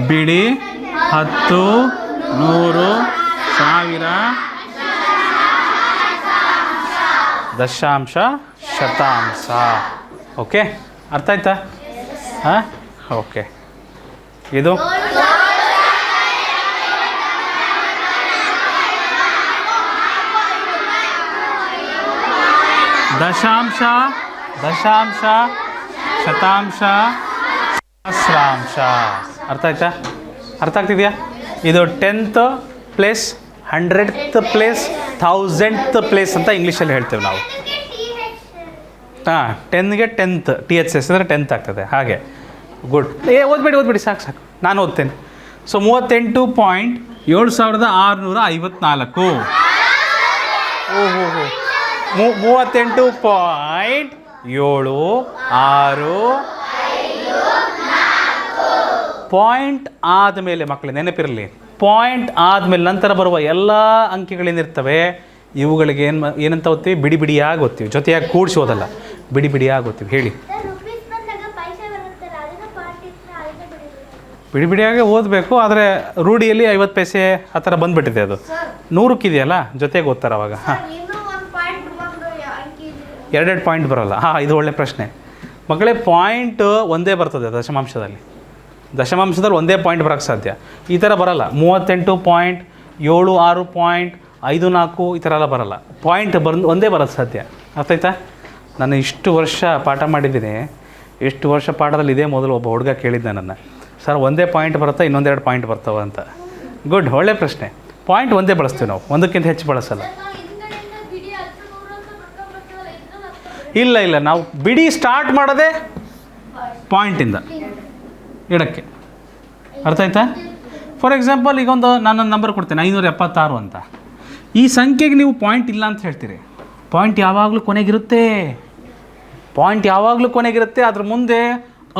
ಬಿಡಿ 10, 100, 1000, ದಶಾಂಶ, ಶತಾಂಶ. ಓಕೆ, ಅರ್ಥ ಆಯ್ತಾ? ಹಾಂ, ಓಕೆ. ಇದು ದಶಾಂಶ, ಶತಾಂಶ, ಸಹಸ್ರಾಂಶ. ಅರ್ಥ ಆಯ್ತಾ? ಅರ್ಥ ಆಗ್ತಿದೆಯಾ? ಇದು 10th place, 100th place, 1000th place ಅಂತ ಇಂಗ್ಲೀಷಲ್ಲಿ ಹೇಳ್ತೇವೆ ನಾವು. ಹಾಂ, 10ಗೆ 10th, THS ಅಂದರೆ 10th ಆಗ್ತದೆ. ಹಾಗೆ ಗುಡ್. ಓದ್ಬೇಡಿ, ಸಾಕು, ನಾನು ಓದ್ತೇನೆ. ಸೊ 38.7654. ಓಹೋ, 38.76. ಪಾಯಿಂಟ್ ಆದಮೇಲೆ ಮಕ್ಕಳು ನೆನಪಿರಲಿ, ಪಾಯಿಂಟ್ ಆದಮೇಲೆ ನಂತರ ಬರುವ ಎಲ್ಲ ಅಂಕೆಗಳೇನಿರ್ತವೆ ಇವುಗಳಿಗೆ ಏನಂತ ಓದ್ತೀವಿ? ಬಿಡಿ ಬಿಡಿಯಾಗಿ ಓದ್ತೀವಿ, ಜೊತೆಯಾಗಿ ಕೂಡಿಸಿ ಓದಲ್ಲ, ಬಿಡಿ ಬಿಡಿಯಾಗಿ ಓದ್ತೀವಿ. ಹೇಳಿ, ಬಿಡಿ ಬಿಡಿಯಾಗಿ ಓದಬೇಕು. ಆದರೆ ರೂಢಿಯಲ್ಲಿ 50 ಪೈಸೆ ಆ ಥರ ಬಂದುಬಿಟ್ಟಿದೆ. ಅದು 100ಕ್ಕಿದೆಯಲ್ಲ, ಜೊತೆಗೆ ಓದ್ತಾರೆ ಅವಾಗ. ಹಾಂ, 2 ಪಾಯಿಂಟ್ ಬರೋಲ್ಲ. ಹಾಂ, ಇದು ಒಳ್ಳೆ ಪ್ರಶ್ನೆ ಮಕ್ಕಳೇ. ಪಾಯಿಂಟ್ ಒಂದೇ ಬರ್ತದೆ ದಶಮಾಂಶದಲ್ಲಿ ಒಂದೇ ಪಾಯಿಂಟ್ ಬರೋಕ್ಕೆ ಸಾಧ್ಯ. ಈ ಥರ ಬರಲ್ಲ. 38.76.54 ಈ ಥರ ಎಲ್ಲ ಬರಲ್ಲ. ಪಾಯಿಂಟ್ ಒಂದೇ ಬರೋದು ಸಾಧ್ಯ. ಅರ್ಥ ಆಯ್ತಾ? ನಾನು ಇಷ್ಟು ವರ್ಷ ಪಾಠ ಮಾಡಿದ್ದೀನಿ, ಇಷ್ಟು ವರ್ಷ ಪಾಠದಲ್ಲಿ ಇದೇ ಮೊದಲು ಒಬ್ಬ ಹುಡುಗ ಕೇಳಿದ್ದೆ ನನ್ನ, ಸರ್ ಒಂದೇ ಪಾಯಿಂಟ್ ಬರುತ್ತಾ ಇನ್ನೊಂದೆರಡು ಪಾಯಿಂಟ್ ಬರ್ತಾವ ಅಂತ. ಗುಡ್, ಒಳ್ಳೆ ಪ್ರಶ್ನೆ. ಪಾಯಿಂಟ್ ಒಂದೇ ಬಳಸ್ತೀವಿ ನಾವು, ಒಂದಕ್ಕಿಂತ ಹೆಚ್ಚು ಬಳಸಲ್ಲ. ಇಲ್ಲ, ನಾವು ಬಿಡಿ ಸ್ಟಾರ್ಟ್ ಮಾಡೋದೇ ಪಾಯಿಂಟಿಂದ ಇಡಕ್ಕೆ. ಅರ್ಥ ಆಯ್ತಾ? ಫಾರ್ ಎಕ್ಸಾಂಪಲ್, ಈಗ ನಾನೊಂದು ನಂಬರ್ ಕೊಡ್ತೇನೆ 576 ಅಂತ. ಈ ಸಂಖ್ಯೆಗೆ ನೀವು ಪಾಯಿಂಟ್ ಇಲ್ಲ ಅಂತ ಹೇಳ್ತೀರಿ. ಪಾಯಿಂಟ್ ಯಾವಾಗಲೂ ಕೊನೆಗಿರುತ್ತೆ. ಅದ್ರ ಮುಂದೆ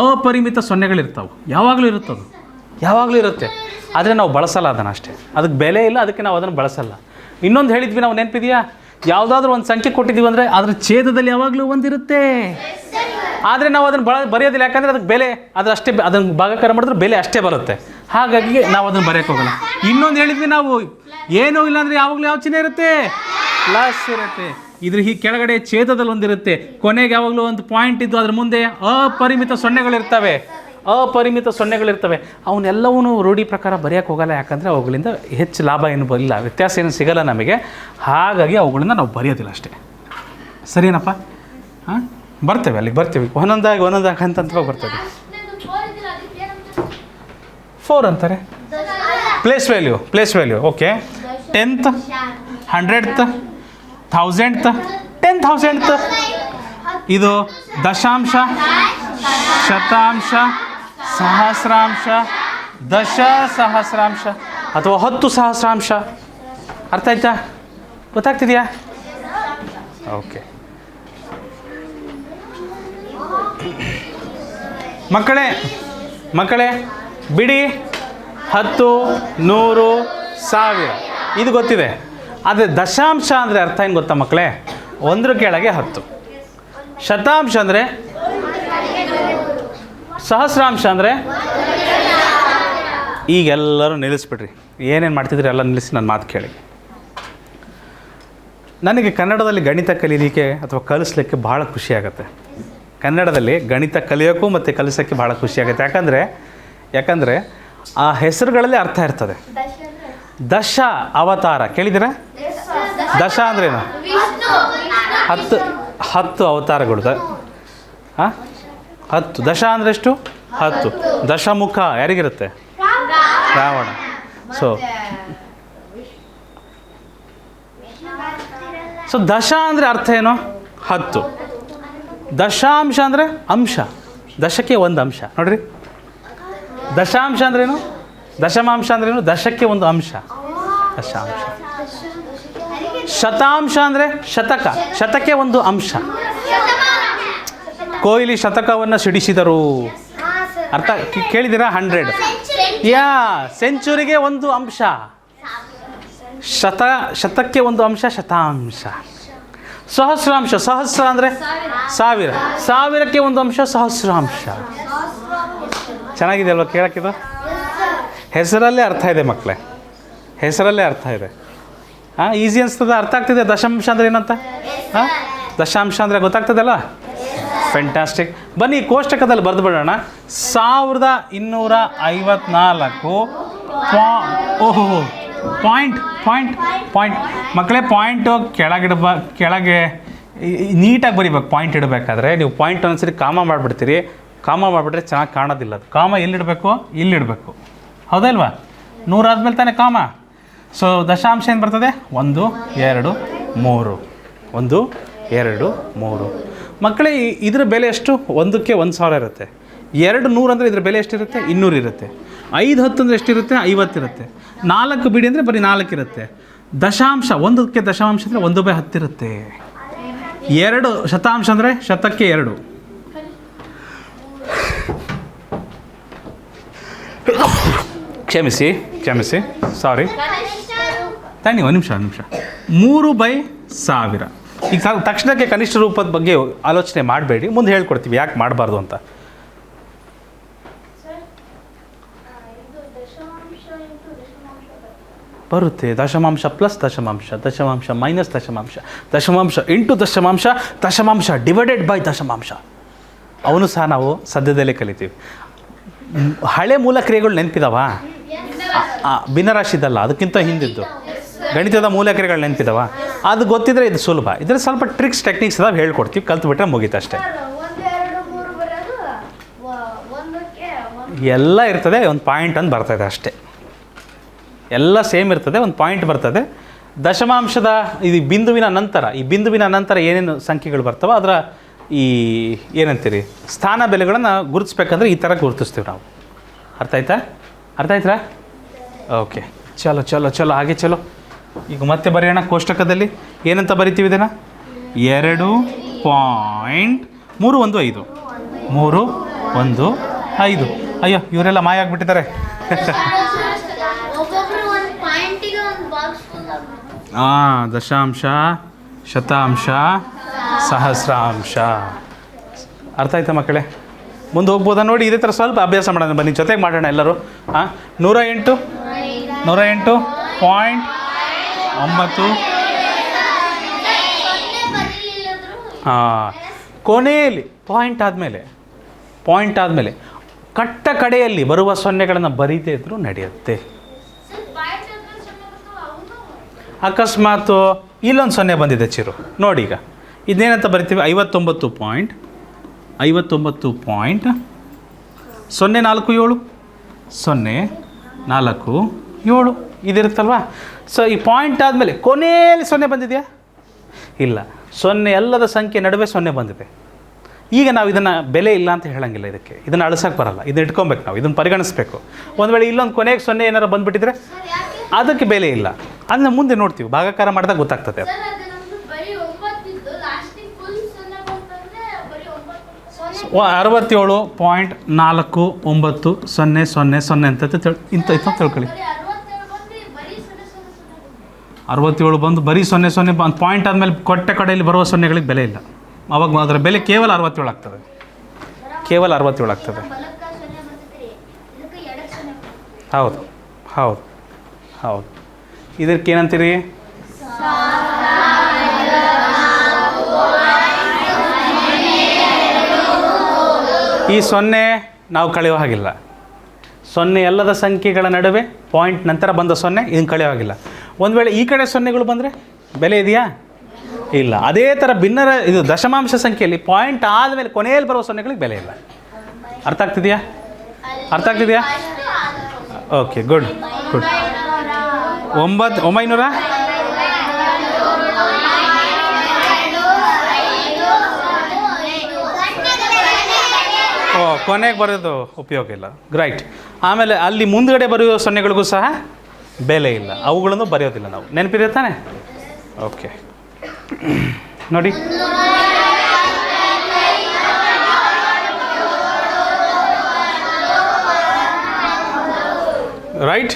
ಅಪರಿಮಿತ ಸೊನ್ನೆಗಳಿರ್ತಾವೆ. ಯಾವಾಗಲೂ ಇರುತ್ತೆ. ಆದರೆ ನಾವು ಬಳಸಲ್ಲ ಅದನ್ನು ಅಷ್ಟೇ. ಅದಕ್ಕೆ ಬೆಲೆ ಇಲ್ಲ, ಅದಕ್ಕೆ ನಾವು ಅದನ್ನು ಬಳಸಲ್ಲ. ಇನ್ನೊಂದು ಹೇಳಿದ್ವಿ ನಾವು, ನೆನಪಿದೆಯಾ? ಯಾವುದಾದ್ರೂ ಒಂದು ಸಂಖ್ಯೆ ಕೊಟ್ಟಿದ್ದೀವಿ ಅಂದರೆ ಅದರ ಛೇದದಲ್ಲಿ ಯಾವಾಗಲೂ ಒಂದಿರುತ್ತೆ. ಆದರೆ ನಾವು ಅದನ್ನು ಬರೆಯೋದಿಲ್ಲ, ಯಾಕಂದರೆ ಅದಕ್ಕೆ ಬೆಲೆ ಅದನ್ನು ಭಾಗಾಕಾರ ಮಾಡಿದ್ರೆ ಬೆಲೆ ಅಷ್ಟೇ ಬರುತ್ತೆ. ಹಾಗಾಗಿ ನಾವು ಅದನ್ನು ಬರೆಯೋಕ್ಕೆ ಹೋಗಲ್ಲ. ಇನ್ನೊಂದು ಹೇಳಿದ್ವಿ ನಾವು, ಏನೂ ಇಲ್ಲ ಅಂದರೆ ಯಾವಾಗಲೂ ಯಾವ ಚಿಹ್ನೆ ಇರುತ್ತೆ? ಪ್ಲಸ್ ಇರುತ್ತೆ. ಇದ್ರ ಈ ಕೆಳಗಡೆ ಛೇದದಲ್ಲಿ ಒಂದಿರುತ್ತೆ, ಕೊನೆಗೆ ಯಾವಾಗಲೂ ಒಂದು ಪಾಯಿಂಟ್ ಇದ್ದು ಅದ್ರ ಮುಂದೆ ಅಪರಿಮಿತ ಸೊನ್ನೆಗಳಿರ್ತವೆ. ಅವನ್ನೆಲ್ಲವೂ ರೂಢಿ ಪ್ರಕಾರ ಬರೆಯೋಕ್ಕೆ ಹೋಗಲ್ಲ, ಯಾಕಂದರೆ ಅವುಗಳಿಂದ ಹೆಚ್ಚು ಲಾಭ ಏನು ಇಲ್ಲ, ವ್ಯತ್ಯಾಸ ಏನು ಸಿಗಲ್ಲ ನಮಗೆ. ಹಾಗಾಗಿ ಅವುಗಳಿಂದ ನಾವು ಬರೆಯೋದಿಲ್ಲ ಅಷ್ಟೇ. ಸರಿನಪ್ಪ? ಹಾಂ, ಅಲ್ಲಿಗೆ ಬರ್ತೀವಿ. ಒಂದೊಂದಾಗಿ ಹಂತವಾಗಿ ಬರ್ತದೆ. 4 ಅಂತಾರೆ. Place value. Okay. 10th, 100th, 1000th, 10,000th. ಇದು ದಶಾಂಶ, ಶತಾಂಶ, ಸಹಸ್ರಾಂಶ, ದಶ ಸಹಸ್ರಾಂಶ ಅಥವಾ 10 ಸಹಸ್ರಾಂಶ. ಅರ್ಥ ಆಯ್ತಾ? ಗೊತ್ತಾಗ್ತಿದೆಯಾ? ಓಕೆ ಮಕ್ಕಳೇ, ಬಿಡಿ 10, 100, 1000 ಇದು ಗೊತ್ತಿದೆ. ಆದರೆ ದಶಾಂಶ ಅಂದರೆ ಅರ್ಥ ಏನು ಗೊತ್ತಾ ಮಕ್ಕಳೇ? 1 ಕೆಳಗೆ 10. ಶತಾಂಶ ಅಂದರೆ, ಸಹಸ್ರಾಂಶ ಅಂದರೆ, ಈಗೆಲ್ಲರೂ ನಿಲ್ಲಿಸ್ಬಿಡ್ರಿ, ಏನೇನು ಮಾಡ್ತಿದ್ರಿ ಎಲ್ಲ ನಿಲ್ಲಿಸಿ ನನ್ನ ಮಾತು ಕೇಳಿ. ನನಗೆ ಕನ್ನಡದಲ್ಲಿ ಗಣಿತ ಕಲೀಲಿಕ್ಕೆ ಅಥವಾ ಕಲಿಸ್ಲಿಕ್ಕೆ ಭಾಳ ಖುಷಿಯಾಗತ್ತೆ. ಕನ್ನಡದಲ್ಲಿ ಗಣಿತ ಕಲಿಯೋಕ್ಕೂ ಮತ್ತು ಕಲಿಸೋಕ್ಕೆ ಭಾಳ ಖುಷಿಯಾಗುತ್ತೆ. ಯಾಕಂದರೆ ಆ ಹೆಸರುಗಳಲ್ಲಿ ಅರ್ಥ ಇರ್ತದೆ. ದಶ ಅವತಾರ ಕೇಳಿದ್ದೀರಾ? ದಶ ಅಂದ್ರೇನು? 10 ಅವತಾರಗಳು. 10 ದಶ ಅಂದರೆ ಎಷ್ಟು? 10. ದಶಮುಖ ಯಾರಿಗಿರುತ್ತೆ? ರಾವಣ. ಸೊ ದಶ ಅಂದರೆ ಅರ್ಥ ಏನು? 10. ದಶಾಂಶ ಅಂದರೆ ಅಂಶ, ದಶಕ್ಕೆ ಒಂದು ಅಂಶ. ನೋಡ್ರಿ, ದಶಾಂಶ ಅಂದ್ರೇನು? ದಶಮಾಂಶ ಅಂದ್ರೇನು? ದಶಕ್ಕೆ ಒಂದು ಅಂಶ, ದಶಾಂಶ. ಶತಾಂಶ ಅಂದರೆ ಶತಕ, ಶತಕ್ಕೆ ಒಂದು ಅಂಶ. ಕೊಹ್ಲಿ ಶತಕವನ್ನು ಸಿಡಿಸಿದರು. ಅರ್ಥ ಕೇಳಿದ್ದೀರಾ? 100. ಸೆಂಚುರಿಗೆ ಒಂದು ಅಂಶ. ಶತಕ್ಕೆ ಒಂದು ಅಂಶ, ಶತಾಂಶ. ಸಹಸ್ರಾಂಶ, ಸಹಸ್ರ ಅಂದರೆ 1000, 1000ಕ್ಕೆ ಒಂದು ಅಂಶ, ಸಹಸ್ರಾಂಶ. ಚೆನ್ನಾಗಿದೆ ಅಲ್ವಾ ಕೇಳೋಕ್ಕಿದು? ಹೆಸರಲ್ಲೇ ಅರ್ಥ ಇದೆ ಮಕ್ಕಳೇ, ಹೆಸರಲ್ಲೇ ಅರ್ಥ ಇದೆ. ಈಸಿ ಅನಿಸ್ತದೆ? ಅರ್ಥ ಆಗ್ತಿದೆ? ದಶಾಂಶ ಅಂದರೆ ಏನಂತ? ದಶಾಂಶ ಅಂದರೆ ಗೊತ್ತಾಗ್ತದಲ್ಲ? ಫ್ಯಾಂಟಾಸ್ಟಿಕ್. ಬನ್ನಿ ಕೋಷ್ಟಕದಲ್ಲಿ ಬರೆದು ಬಿಡೋಣ. 1254. ಓಹೋ, ಪಾಯಿಂಟ್ ಮಕ್ಕಳೇ, ಪಾಯಿಂಟು ಕೆಳಗೆ ನೀಟಾಗಿ ಬರಿಬೇಕು. ಪಾಯಿಂಟ್ ಇಡಬೇಕಾದ್ರೆ ನೀವು ಪಾಯಿಂಟ್ ಒಂದ್ಸರಿ ಕಾಮ ಮಾಡಿಬಿಡ್ತೀರಿ. ಕಾಮ ಮಾಡಿಬಿಟ್ರೆ ಚೆನ್ನಾಗಿ ಕಾಣೋದಿಲ್ಲ. ಅದು ಕಾಮ ಎಲ್ಲಿಡಬೇಕು? ಇಲ್ಲಿಡಬೇಕು, ಹೌದಲ್ವಾ? 100 ಆದಮೇಲೆ ತಾನೇ ಕಾಮ. ಸೊ ದಶಾಂಶ ಏನು ಬರ್ತದೆ? 1, 2, 3. 1, 2, 3. ಮಕ್ಕಳೇ, ಇದರ ಬೆಲೆ ಎಷ್ಟು? 1ಕ್ಕೆ 1000 ಇರುತ್ತೆ. 2 100 ಅಂದರೆ ಇದ್ರ ಬೆಲೆ ಎಷ್ಟಿರುತ್ತೆ? 200 ಇರುತ್ತೆ. 5 10 ಅಂದರೆ ಎಷ್ಟಿರುತ್ತೆ? 50 ಇರುತ್ತೆ. 4 ಬಿಡಿ ಅಂದರೆ ಬರೀ 4 ಇರುತ್ತೆ. ದಶಾಂಶ 1ಕ್ಕೆ ದಶಾಂಶ ಅಂದರೆ 1/10 ಇರುತ್ತೆ. 2 ಶತಾಂಶ ಅಂದರೆ ಶತಕ್ಕೆ 2. ಕ್ಷಮಿಸಿ, ಸಾರಿ, ತಣ್ಣಿ ಒಂದು ನಿಮಿಷ. 3/1000. ಈಗ ತಕ್ಷಣಕ್ಕೆ ಕನಿಷ್ಠ ರೂಪದ ಬಗ್ಗೆ ಆಲೋಚನೆ ಮಾಡಬೇಡಿ, ಮುಂದೆ ಹೇಳ್ಕೊಡ್ತೀವಿ ಯಾಕೆ ಮಾಡಬಾರ್ದು ಅಂತ. ಬರುತ್ತೆ. ದಶಮಾಂಶ ಪ್ಲಸ್ ದಶಮಾಂಶ, ದಶಮಾಂಶ ಮೈನಸ್ ದಶಮಾಂಶ, ದಶಮಾಂಶ ಇಂಟು ದಶಮಾಂಶ, ದಶಮಾಂಶ ಡಿವೈಡೆಡ್ ಬೈ ದಶಮಾಂಶ. ಅವನು ಸಹ ನಾವು ಸದ್ಯದಲ್ಲೇ ಕಲಿತೀವಿ. ಹಳೆ ಮೂಲ ಕ್ರಿಯೆಗಳು ನೆನಪಿದಾವ? ಭಿನ್ನರಾಶಿದಲ್ಲ, ಅದಕ್ಕಿಂತ ಹಿಂದಿದ್ದು ಗಣಿತದ ಮೂಲ ಕ್ರಿಯೆಗಳು ನೆನಪಿದಾವ? ಅದು ಗೊತ್ತಿದ್ರೆ ಇದು ಸುಲಭ. ಇದ್ರಲ್ಲಿ ಸ್ವಲ್ಪ ಟ್ರಿಕ್ಸ್ ಟೆಕ್ನಿಕ್ಸ್ ಅದಾವೆ, ಹೇಳ್ಕೊಡ್ತೀವಿ, ಕಲ್ತ್ಬಿಟ್ರೆ ಮುಗೀತು ಅಷ್ಟೇ. ಎಲ್ಲ ಇರ್ತದೆ, ಒಂದು ಪಾಯಿಂಟ್ ಅಂತ ಬರ್ತದೆ ಅಷ್ಟೇ. ಎಲ್ಲ ಸೇಮ್ ಇರ್ತದೆ, ಒಂದು ಪಾಯಿಂಟ್ ಬರ್ತದೆ. ದಶಮಾಂಶದ ಇದು ಬಿಂದುವಿನ ನಂತರ ಏನೇನು ಸಂಖ್ಯೆಗಳು ಬರ್ತವೆ ಅದರ ಈ ಏನಂತೀರಿ ಸ್ಥಾನ ಬೆಲೆಗಳನ್ನು ಗುರುತಿಸ್ಬೇಕಂದ್ರೆ ಈ ಥರ ಗುರುತಿಸ್ತೀವಿ ನಾವು. ಅರ್ಥ ಆಯ್ತಾ? ಓಕೆ, ಚಲೋ ಹಾಗೆ ಚಲೋ. ಈಗ ಮತ್ತೆ ಬರೆಯೋಣ. ಕೋಷ್ಟಕದಲ್ಲಿ ಏನಂತ ಬರಿತೀವಿ ಇದನ್ನು? 2.315 315. ಅಯ್ಯೋ, ಇವರೆಲ್ಲ ಮಾಯ ಆಗಿಬಿಟ್ಟಿದ್ದಾರೆ. ದಶಾಂಶ, ಶತಾಂಶ, ಸಹಸ್ರಾಂಶ. ಅರ್ಥ ಆಯ್ತಾ ಮಕ್ಕಳೇ? ಮುಂದೆ ಹೋಗ್ಬೋದಾ ನೋಡಿ. ಇದೇ ಥರ ಸ್ವಲ್ಪ ಅಭ್ಯಾಸ ಮಾಡೋಣ ಬನ್ನಿ, ಜೊತೆಗೆ ಮಾಡೋಣ ಎಲ್ಲರೂ. 108.9. ಕೊನೆಯಲ್ಲಿ ಪಾಯಿಂಟ್ ಆದಮೇಲೆ ಕಟ್ಟ ಕಡೆಯಲ್ಲಿ ಬರುವ ಸೊನ್ನೆಗಳನ್ನು ಬರೀದೇ ಇದ್ರೂ ನಡೆಯುತ್ತೆ. ಅಕಸ್ಮಾತ್ ಇಲ್ಲೊಂದು ಸೊನ್ನೆ ಬಂದಿದೆ ಚಿರು ನೋಡಿ. ಈಗ ಇದೇನಂತ ಬರಿತೀವಿ? 59.047 ಇದಿರುತ್ತಲ್ವಾ. ಸೊ ಈ ಪಾಯಿಂಟ್ ಆದಮೇಲೆ ಕೊನೆಯಲ್ಲಿ ಸೊನ್ನೆ ಬಂದಿದೆಯಾ? ಇಲ್ಲ. ಸೊನ್ನೆ ಅಲ್ಲದ ಸಂಖ್ಯೆ ನಡುವೆ ಸೊನ್ನೆ ಬಂದಿದೆ. ಈಗ ನಾವು ಇದನ್ನು ಬೆಲೆ ಇಲ್ಲ ಅಂತ ಹೇಳೋಂಗಿಲ್ಲ. ಇದನ್ನು ಅಳಿಸೋಕ್ಕೆ ಬರಲ್ಲ. ಇದನ್ನು ಇಟ್ಕೊಬೇಕು, ನಾವು ಇದನ್ನು ಪರಿಗಣಿಸ್ಬೇಕು. ಒಂದು ವೇಳೆ ಇಲ್ಲೊಂದು ಕೊನೆಗೆ ಸೊನ್ನೆ ಏನಾರು ಬಂದುಬಿಟ್ಟಿದ್ರೆ ಅದಕ್ಕೆ ಬೆಲೆ ಇಲ್ಲ. ಅದನ್ನ ಮುಂದೆ ನೋಡ್ತೀವಿ, ಭಾಗಾಕಾರ ಮಾಡಿದಾಗ ಗೊತ್ತಾಗ್ತದೆ. 67.4900 ಅಂತ ತಿಳ್ಕೊಳ್ಳಿ. 67 ಬಂದು ಬರೀ 00 ಪಾಯಿಂಟ್ ಆದಮೇಲೆ ಕೊಟ್ಟ ಕಡೆಯಲ್ಲಿ ಬರುವ ಸೊನ್ನೆಗಳಿಗೆ ಬೆಲೆ ಇಲ್ಲ. ಅವಾಗ ಅದರ ಬೆಲೆ ಕೇವಲ 67 ಆಗ್ತದೆ. ಹೌದು. ಇದಕ್ಕೇನಂತೀರಿ? ಈ ಸೊನ್ನೆ ನಾವು ಕಳೆಯೋ ಹಾಗಿಲ್ಲ. ಸೊನ್ನೆ ಅಲ್ಲದ ಸಂಖ್ಯೆಗಳ ನಡುವೆ ಪಾಯಿಂಟ್ ನಂತರ ಬಂದ ಸೊನ್ನೆ ಇದನ್ನು ಕಳೆಯೋ ಹಾಗಿಲ್ಲ. ಒಂದು ವೇಳೆ ಈ ಕಡೆ ಸೊನ್ನೆಗಳು ಬಂದರೆ ಬೆಲೆ ಇದೆಯಾ? ಇಲ್ಲ. ಅದೇ ಥರ ಇದು ದಶಮಾಂಶ ಸಂಖ್ಯೆಯಲ್ಲಿ ಪಾಯಿಂಟ್ ಆದಮೇಲೆ ಕೊನೆಯಲ್ಲಿ ಬರುವ ಸೊನ್ನೆಗಳಿಗೆ ಬೆಲೆ ಇಲ್ಲ. ಅರ್ಥ ಆಗ್ತಿದೆಯಾ? Okay, good. 900 ಕೊನೆಗೆ ಬರೋದು ಉಪಯೋಗ ಇಲ್ಲ. ರೈಟ್. ಆಮೇಲೆ ಅಲ್ಲಿ ಮುಂದ್ಗಡೆ ಬರೆಯೋ ಸೊನ್ನೆಗಳಿಗೂ ಸಹ ಬೆಲೆ ಇಲ್ಲ. ಅವುಗಳನ್ನು ಬರೆಯೋದಿಲ್ಲ ನಾವು. ನೆನಪಿದೆ ತಾನೆ? ಓಕೆ, ನೋಡಿ. ರೈಟ್.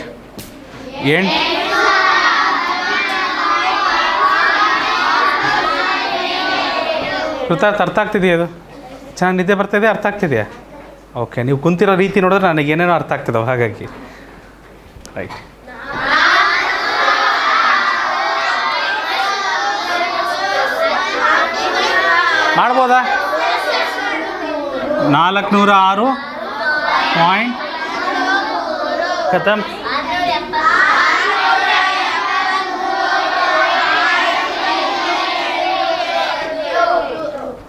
ಕೃತಾರ್ಥ ಅರ್ಥ ಆಗ್ತಿದೆಯಾ? ಅದು ಚೆನ್ನಾಗಿ ನಿದ್ದೆ ಬರ್ತಾಯಿದೆ? ಅರ್ಥ ಆಗ್ತಿದೆಯಾ? ಓಕೆ, ನೀವು ಕುಂತಿರೋ ರೀತಿ ನೋಡಿದ್ರೆ ನನಗೆ ಏನೇನೋ ಅರ್ಥ ಆಗ್ತಿದ್ದಾವೆ. ಹಾಗಾಗಿ ರೈಟ್. ಮಾಡ್ಬೋದಾ? 406 ಪಾಯಿಂಟ್ ಖತಮ್.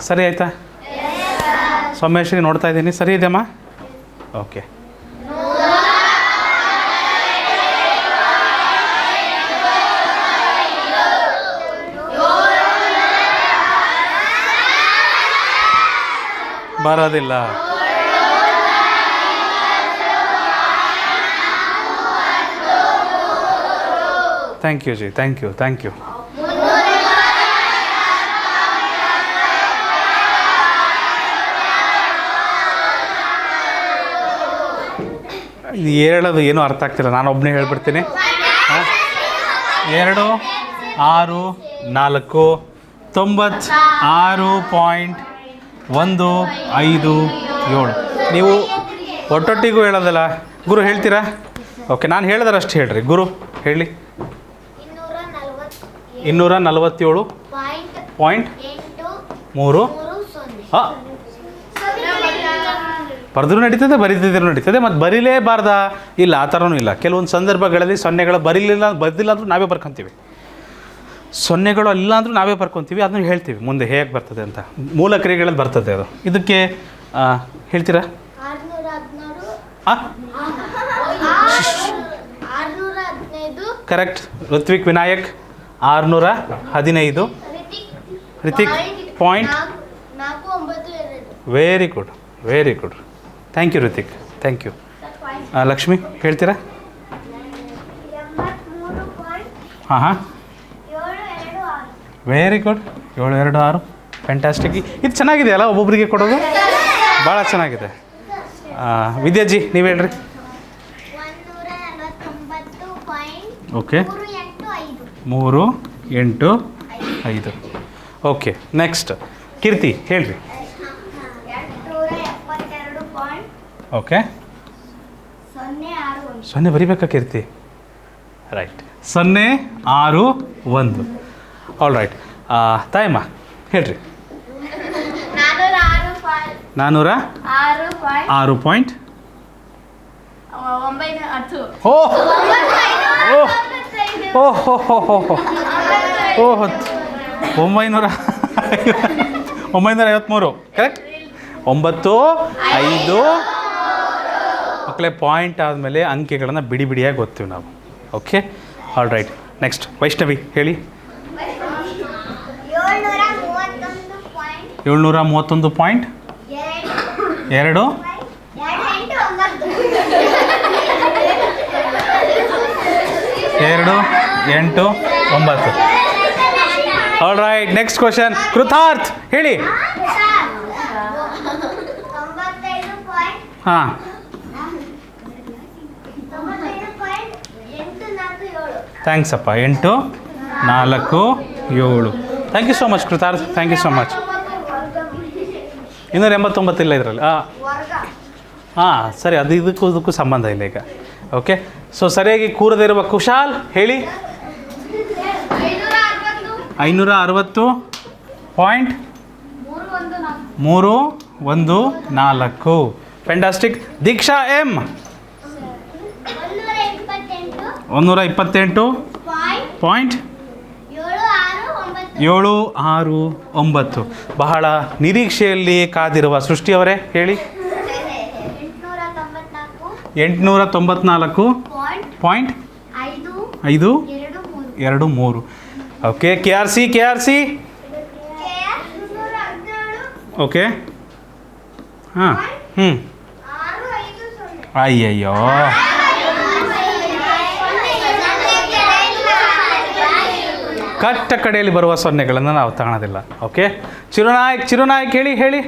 ಸರಿ ಆಯಿತಾ? ಸೌಮ್ಯಶ್ರೀ ನೋಡ್ತಾ ಇದ್ದೀನಿ. ಸರಿ ಇದೆಯಮ್ಮ? ಓಕೆ. ಬರೋದಿಲ್ಲ. Thank you ji, thank you. ಹೇಳೋದು ಏನೂ ಅರ್ಥ ಆಗ್ತಿಲ್ಲ, ನಾನು ಒಬ್ಬನೇ ಹೇಳ್ಬಿಡ್ತೀನಿ. 2 6 4 96.157. ನೀವು ಒಟ್ಟೊಟ್ಟಿಗೂ ಹೇಳೋದಲ್ಲ. ಗುರು ಹೇಳ್ತೀರಾ? ಓಕೆ, ನಾನು ಹೇಳಿದ್ರೆ ಅಷ್ಟು ಹೇಳ್ರಿ. ಗುರು ಹೇಳಿ. 247.3. ಹಾಂ, ಬರೆದ್ರೂ ನಡೀತದೆ, ಬರೀತಿದ್ರು ನಡೀತದೆ. ಮತ್ತು ಬರೀಲೇಬಾರ್ದ? ಇಲ್ಲ, ಆ ಥರನೂ ಇಲ್ಲ. ಕೆಲವೊಂದು ಸಂದರ್ಭಗಳಲ್ಲಿ ಸೊನ್ನೆಗಳು ಬರೆದಿಲ್ಲ ಅಂದರೂ ನಾವೇ ಬರ್ಕೊತೀವಿ. ಸೊನ್ನೆಗಳು ಇಲ್ಲ ಅಂದರೂ ನಾವೇ ಬರ್ಕೊತೀವಿ, ಅದನ್ನು ಹೇಳ್ತೀವಿ ಮುಂದೆ ಹೇಗೆ ಬರ್ತದೆ ಅಂತ. ಮೂಲ ಕ್ರಿಯೆಗಳಲ್ಲಿ ಬರ್ತದೆ ಅದು. ಇದಕ್ಕೆ ಹೇಳ್ತೀರಾ? Correct. Rithvik Vinayak 615. Rithik point. Very good, very good. Thank you Rithik, thank you. Lakshmi ಹೇಳ್ತೀರಾ? ಹಾಂ ಹಾಂ, ವೆರಿ ಗುಡ್. 726 ಫ್ಯಾಂಟಾಸ್ಟಿಕ್. ಇದು ಚೆನ್ನಾಗಿದೆ ಅಲ್ಲ ಒಬ್ಬೊಬ್ಬರಿಗೆ ಕೊಡೋದು, ಭಾಳ ಚೆನ್ನಾಗಿದೆ. ವಿದ್ಯಾಜಿ ನೀವು ಹೇಳ್ರಿ. ಓಕೆ, 385. ಓಕೆ, ನೆಕ್ಸ್ಟ್ ಕೀರ್ತಿ ಹೇಳ್ರಿ. ಓಕೆ, 0 ಬರಿಬೇಕಾ Keerthi? Right, 061. All right. Thayamma ಹೇಳ್ರಿ. 406 ಪಾಯಿಂಟ್. ಓಹ್ ಓಹ್ ಓಹ್ 953. ಕರೆಕ್ಟ್. 95 ಮಕ್ಕಳೇ. ಪಾಯಿಂಟ್ ಆದಮೇಲೆ ಅಂಕೆಗಳನ್ನು ಬಿಡಿ ಬಿಡಿಯಾಗಿ ಓದ್ತೀವಿ ನಾವು. Okay, all right. Next Vaishnavi ಹೇಳಿ. 731 point 2. 289. All right. Next question Kritarth ಹೇಳಿ. ಹಾಂ, ಥ್ಯಾಂಕ್ಸ್ ಅಪ್ಪ. 847. Thank you so much Kritarth, thank you so much. 289 ಇಲ್ಲ ಇದರಲ್ಲಿ. ಹಾಂ ಸರಿ, ಅದು ಇದಕ್ಕೂ ಸಂಬಂಧ ಇಲ್ಲ ಈಗ. ಓಕೆ, ಸೊ ಸರಿಯಾಗಿ ಕೂರದೇ ಇರುವ ಕುಶಾಲ್ ಹೇಳಿ. 560 point 314. Fantastic. Diksha M 128 point 769. ಬಹಳ ನಿರೀಕ್ಷೆಯಲ್ಲಿ ಕಾದಿರುವ ಸೃಷ್ಟಿಯವರೇ ಹೇಳಿ. 894 point 523. Okay, K R C okay. ಹಾಂ, ಅಯ್ಯಯ್ಯೋ, ಕಟ್ಟ ಕಡೆಯಲ್ಲಿ ಬರುವ ಸೊನ್ನೆಗಳನ್ನು ನಾವು ತಗೊಳ್ಳೋದಿಲ್ಲ. ಓಕೆ, ಚಿರುನಾಯಕ್ ಹೇಳಿ.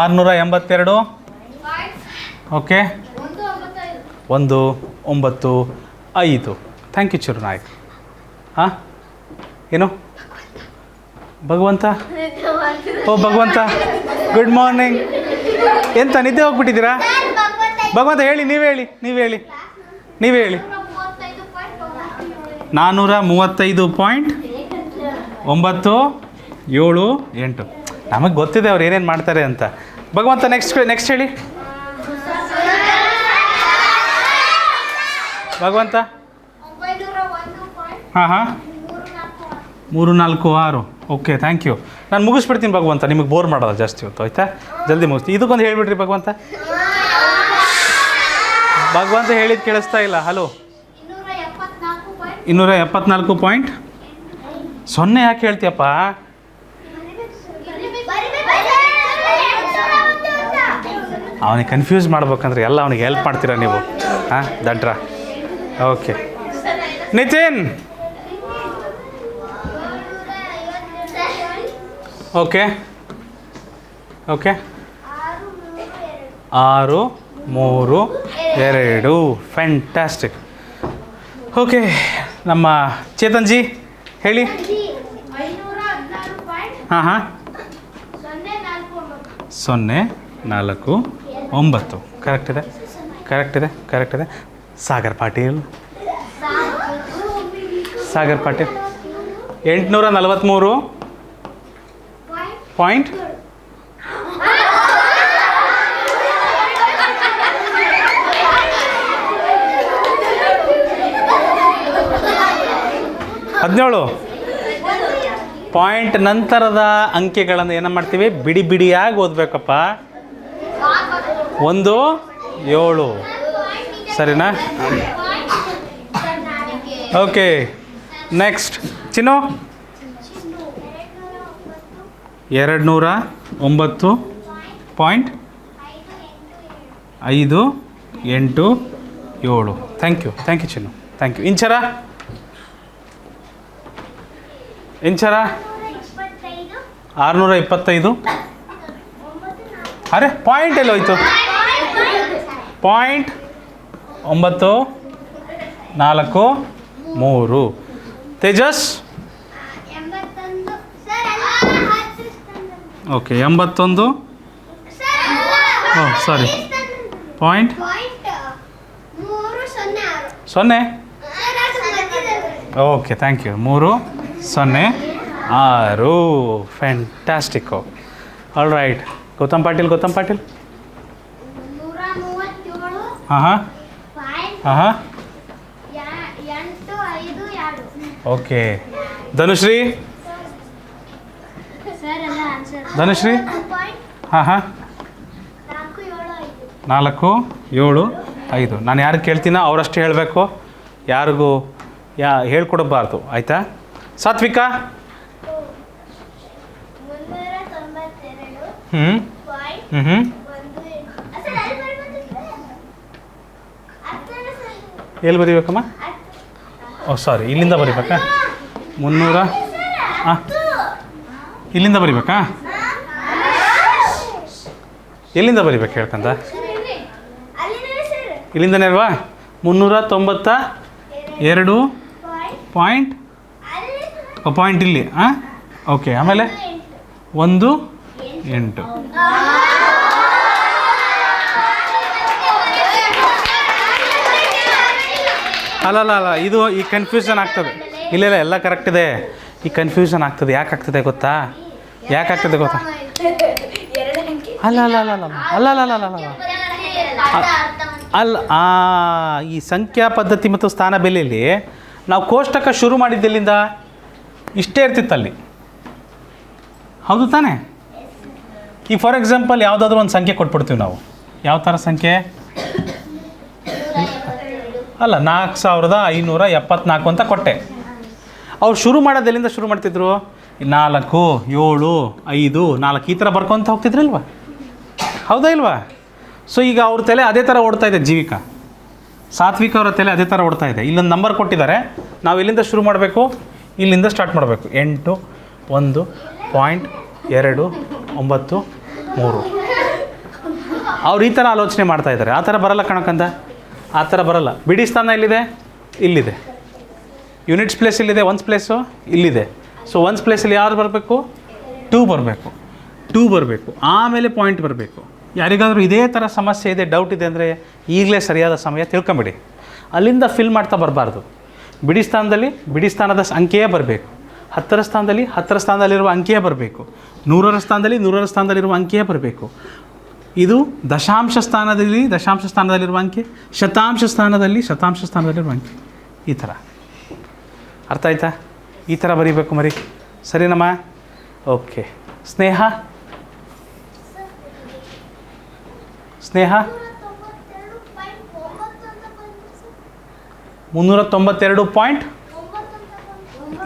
682. ಓಕೆ, 195. Thank you Chirunayak. ಹಾಂ, ಏನು ಭಗವಂತ? ಓ ಭಗವಂತ, ಗುಡ್ ಮಾರ್ನಿಂಗ್. ಎಂತ ನಿದ್ದೆ ಹೋಗ್ಬಿಟ್ಟಿದ್ದೀರಾ? ಭಗವಂತ ಹೇಳಿ, ನೀವೇ ಹೇಳಿ. 435.978. ನಮಗೆ ಗೊತ್ತಿದೆ ಅವ್ರು ಏನೇನು ಮಾಡ್ತಾರೆ ಅಂತ. ಭಗವಂತ ನೆಕ್ಸ್ಟ್ ಹೇಳಿ. ಭಗವಂತ. ಹಾಂ 346. Okay, thank you. ನಾನು ಮುಗಿಸ್ಬಿಡ್ತೀನಿ ಭಗವಂತ, ನಿಮಗೆ ಬೋರ್ ಮಾಡೋಲ್ಲ ಜಾಸ್ತಿ ಹೊತ್ತು, ಆಯಿತಾ? ಜಲ್ದಿ ಮುಗಿಸ್ತೀನಿ. ಇದಕ್ಕೊಂದು ಹೇಳಿಬಿಡ್ರಿ ಭಗವಂತ. ಭಗವಂತ ಹೇಳಿದ್ದು ಕೇಳಿಸ್ತಾ ಇಲ್ಲ. Hello, 274 point 0. ಯಾಕೆ ಹೇಳ್ತೀಯಪ್ಪ? ಅವನಿಗೆ ಕನ್ಫ್ಯೂಸ್ ಮಾಡ್ಬೇಕಂದ್ರೆ ಎಲ್ಲ ಅವನಿಗೆ ಹೆಲ್ಪ್ ಮಾಡ್ತೀರಾ ನೀವು? ಹಾಂ, ದಡ್ರ. Okay, Nitin. Okay 632. Fantastic. Okay, ನಮ್ಮ ಚೇತನ್ ಜಿ ಹೇಳಿ. ಹಾಂ 049. ಕರೆಕ್ಟ್ ಇದೆ. ಸಾಗರ್ ಪಾಟೀಲ್ 843 ಪಾಯಿಂಟ್. 17 ಪಾಯಿಂಟ್ ನಂತರದ ಅಂಕೆಗಳನ್ನು ಏನು ಮಾಡ್ತೀವಿ, ಬಿಡಿ ಬಿಡಿಯಾಗಿ ಓದಬೇಕಪ್ಪ. 1 7 ಸರಿನಾ? Okay, next Chinnu. 209.587. Thank you Chinnu, thank you. Inchara Inchara 625. ಅರೆ ಪಾಯಿಂಟ್ ಎಲ್ಲ ಹೋಯ್ತು. Point 943. Tejas okay 81. Oh sorry, point 0. Okay thank you. 306. Fantastic. All right. Gautam Patil ಹಾಂ ಹಾಂ ಹಾಂ ಹಾಂ ಓಕೆ. ಧನುಶ್ರೀ ಹಾಂ ಹಾಂ 4 7 5. ನಾನು ಯಾರಿಗೆ ಕೇಳ್ತೀನೋ ಅವರಷ್ಟು ಹೇಳಬೇಕು, ಯಾರಿಗೂ ಹೇಳ್ಕೊಡಬಾರ್ದು, ಆಯಿತಾ? ಸಾತ್ವಿಕಾ ಎಲ್ಲಿ ಬರೀಬೇಕಮ್ಮ? ಓ ಸಾರಿ, ಇಲ್ಲಿಂದ ಬರೀಬೇಕಾ? 300. ಹಾಂ ಇಲ್ಲಿಂದ ಬರೀಬೇಕಾ? ಎಲ್ಲಿಂದ ಬರೀಬೇಕು ಹೇಳ್ಕಂತ? ಇಲ್ಲಿಂದನೇ ಅಲ್ವಾ? 392 ಪಾಯಿಂಟ್ ಪಾಯಿಂಟ್ ಇಲ್ಲಿ. ಹಾಂ ಓಕೆ. ಆಮೇಲೆ 1 8. ಅಲ್ಲ ಇದು ಈ ಕನ್ಫ್ಯೂಷನ್ ಆಗ್ತದೆ. ಇಲ್ಲ ಎಲ್ಲ ಕರೆಕ್ಟ್ ಇದೆ. ಈ ಕನ್ಫ್ಯೂಷನ್ ಆಗ್ತದೆ. ಯಾಕೆ ಆಗ್ತದೆ ಗೊತ್ತಾ? ಅಲ್ಲ ಈ ಸಂಖ್ಯಾ ಪದ್ಧತಿ ಮತ್ತು ಸ್ಥಾನ ಬೆಲೆಯಲ್ಲಿ ನಾವು ಕೋಷ್ಟಕ ಶುರು ಮಾಡಿದ್ದೆಲ್ಲಿಂದ ಇಷ್ಟೇ ಇರ್ತಿತ್ತಲ್ಲಿ, ಹೌದು ತಾನೇ? ಈ ಫಾರ್ ಎಕ್ಸಾಂಪಲ್ ಯಾವುದಾದ್ರೂ ಒಂದು ಸಂಖ್ಯೆ ಕೊಟ್ಬಿಡ್ತೀವಿ ನಾವು. ಯಾವ ಥರ ಸಂಖ್ಯೆ? ಅಲ್ಲ 4574 ಅಂತ ಕೊಟ್ಟೆ. ಅವ್ರು ಶುರು ಮಾಡೋದೆಲ್ಲಿಂದ ಶುರು ಮಾಡ್ತಿದ್ರು? 4 7 5 4 ಈ ಥರ ಬರ್ಕೊತ ಹೋಗ್ತಿದ್ರಲ್ವ, ಹೌದಾ ಇಲ್ವಾ? ಸೊ ಈಗ ಅವ್ರ ತಲೆ ಅದೇ ಥರ ಓಡ್ತಾ ಇದೆ. ಜೀವಿಕಾ ಸಾತ್ವಿಕ ಅವರ ತಲೆ ಅದೇ ಥರ ಓಡ್ತಾ ಇದೆ. ಇಲ್ಲೊಂದು ನಂಬರ್ ಕೊಟ್ಟಿದ್ದಾರೆ, ನಾವು ಎಲ್ಲಿಂದ ಶುರು ಮಾಡಬೇಕು? ಇಲ್ಲಿಂದ ಸ್ಟಾರ್ಟ್ ಮಾಡಬೇಕು. 8 1.293. ಅವ್ರು ಈ ಥರ ಆಲೋಚನೆ ಮಾಡ್ತಾ ಇದ್ದಾರೆ. ಆ ಥರ ಬರಲ್ಲ ಕಣಕಂದ, ಆ ಥರ ಬರಲ್ಲ. ಬಿಡಿ ಸ್ಥಾನ ಎಲ್ಲಿದೆ? ಇಲ್ಲಿದೆ. ಯೂನಿಟ್ಸ್ ಪ್ಲೇಸ್ ಇಲ್ಲಿದೆ. ಒನ್ಸ್ ಪ್ಲೇಸು ಇಲ್ಲಿದೆ. ಸೊ ಒನ್ಸ್ ಪ್ಲೇಸಲ್ಲಿ ಯಾರು ಬರಬೇಕು? 2 ಬರಬೇಕು. ಆಮೇಲೆ ಪಾಯಿಂಟ್ ಬರಬೇಕು. ಯಾರಿಗಾದರೂ ಇದೇ ಥರ ಸಮಸ್ಯೆ ಇದೆ, ಡೌಟ್ ಇದೆ ಅಂದರೆ ಈಗಲೇ ಸರಿಯಾದ ಸಮಯ ತಿಳ್ಕೊಂಬಿಡಿ. ಅಲ್ಲಿಂದ ಫಿಲ್ ಮಾಡ್ತಾ ಬರಬಾರ್ದು. ಬಿಡಿ ಸ್ಥಾನದಲ್ಲಿ ಬಿಡಿ ಸ್ಥಾನದ ಅಂಕೆಯೇ ಬರಬೇಕು. 10ರ ಸ್ಥಾನದಲ್ಲಿ 10ರ ಸ್ಥಾನದಲ್ಲಿರುವ ಅಂಕೆಯೇ ಬರಬೇಕು. 100ರ ಸ್ಥಾನದಲ್ಲಿ 100ರ ಸ್ಥಾನದಲ್ಲಿರುವ ಅಂಕೆಯೇ ಬರಬೇಕು. ಇದು ದಶಾಂಶ ಸ್ಥಾನದಲ್ಲಿರುವ ಅಂಕೆ, ಶತಾಂಶ ಸ್ಥಾನದಲ್ಲಿರುವ ಅಂಕೆ. ಈ ಥರ ಅರ್ಥ ಆಯ್ತಾ? ಈ ಥರ ಬರೀಬೇಕು ಮರಿ. ಸರಿನಮ್ಮ? ಓಕೆ. ಸ್ನೇಹ 392 ಪಾಯಿಂಟ್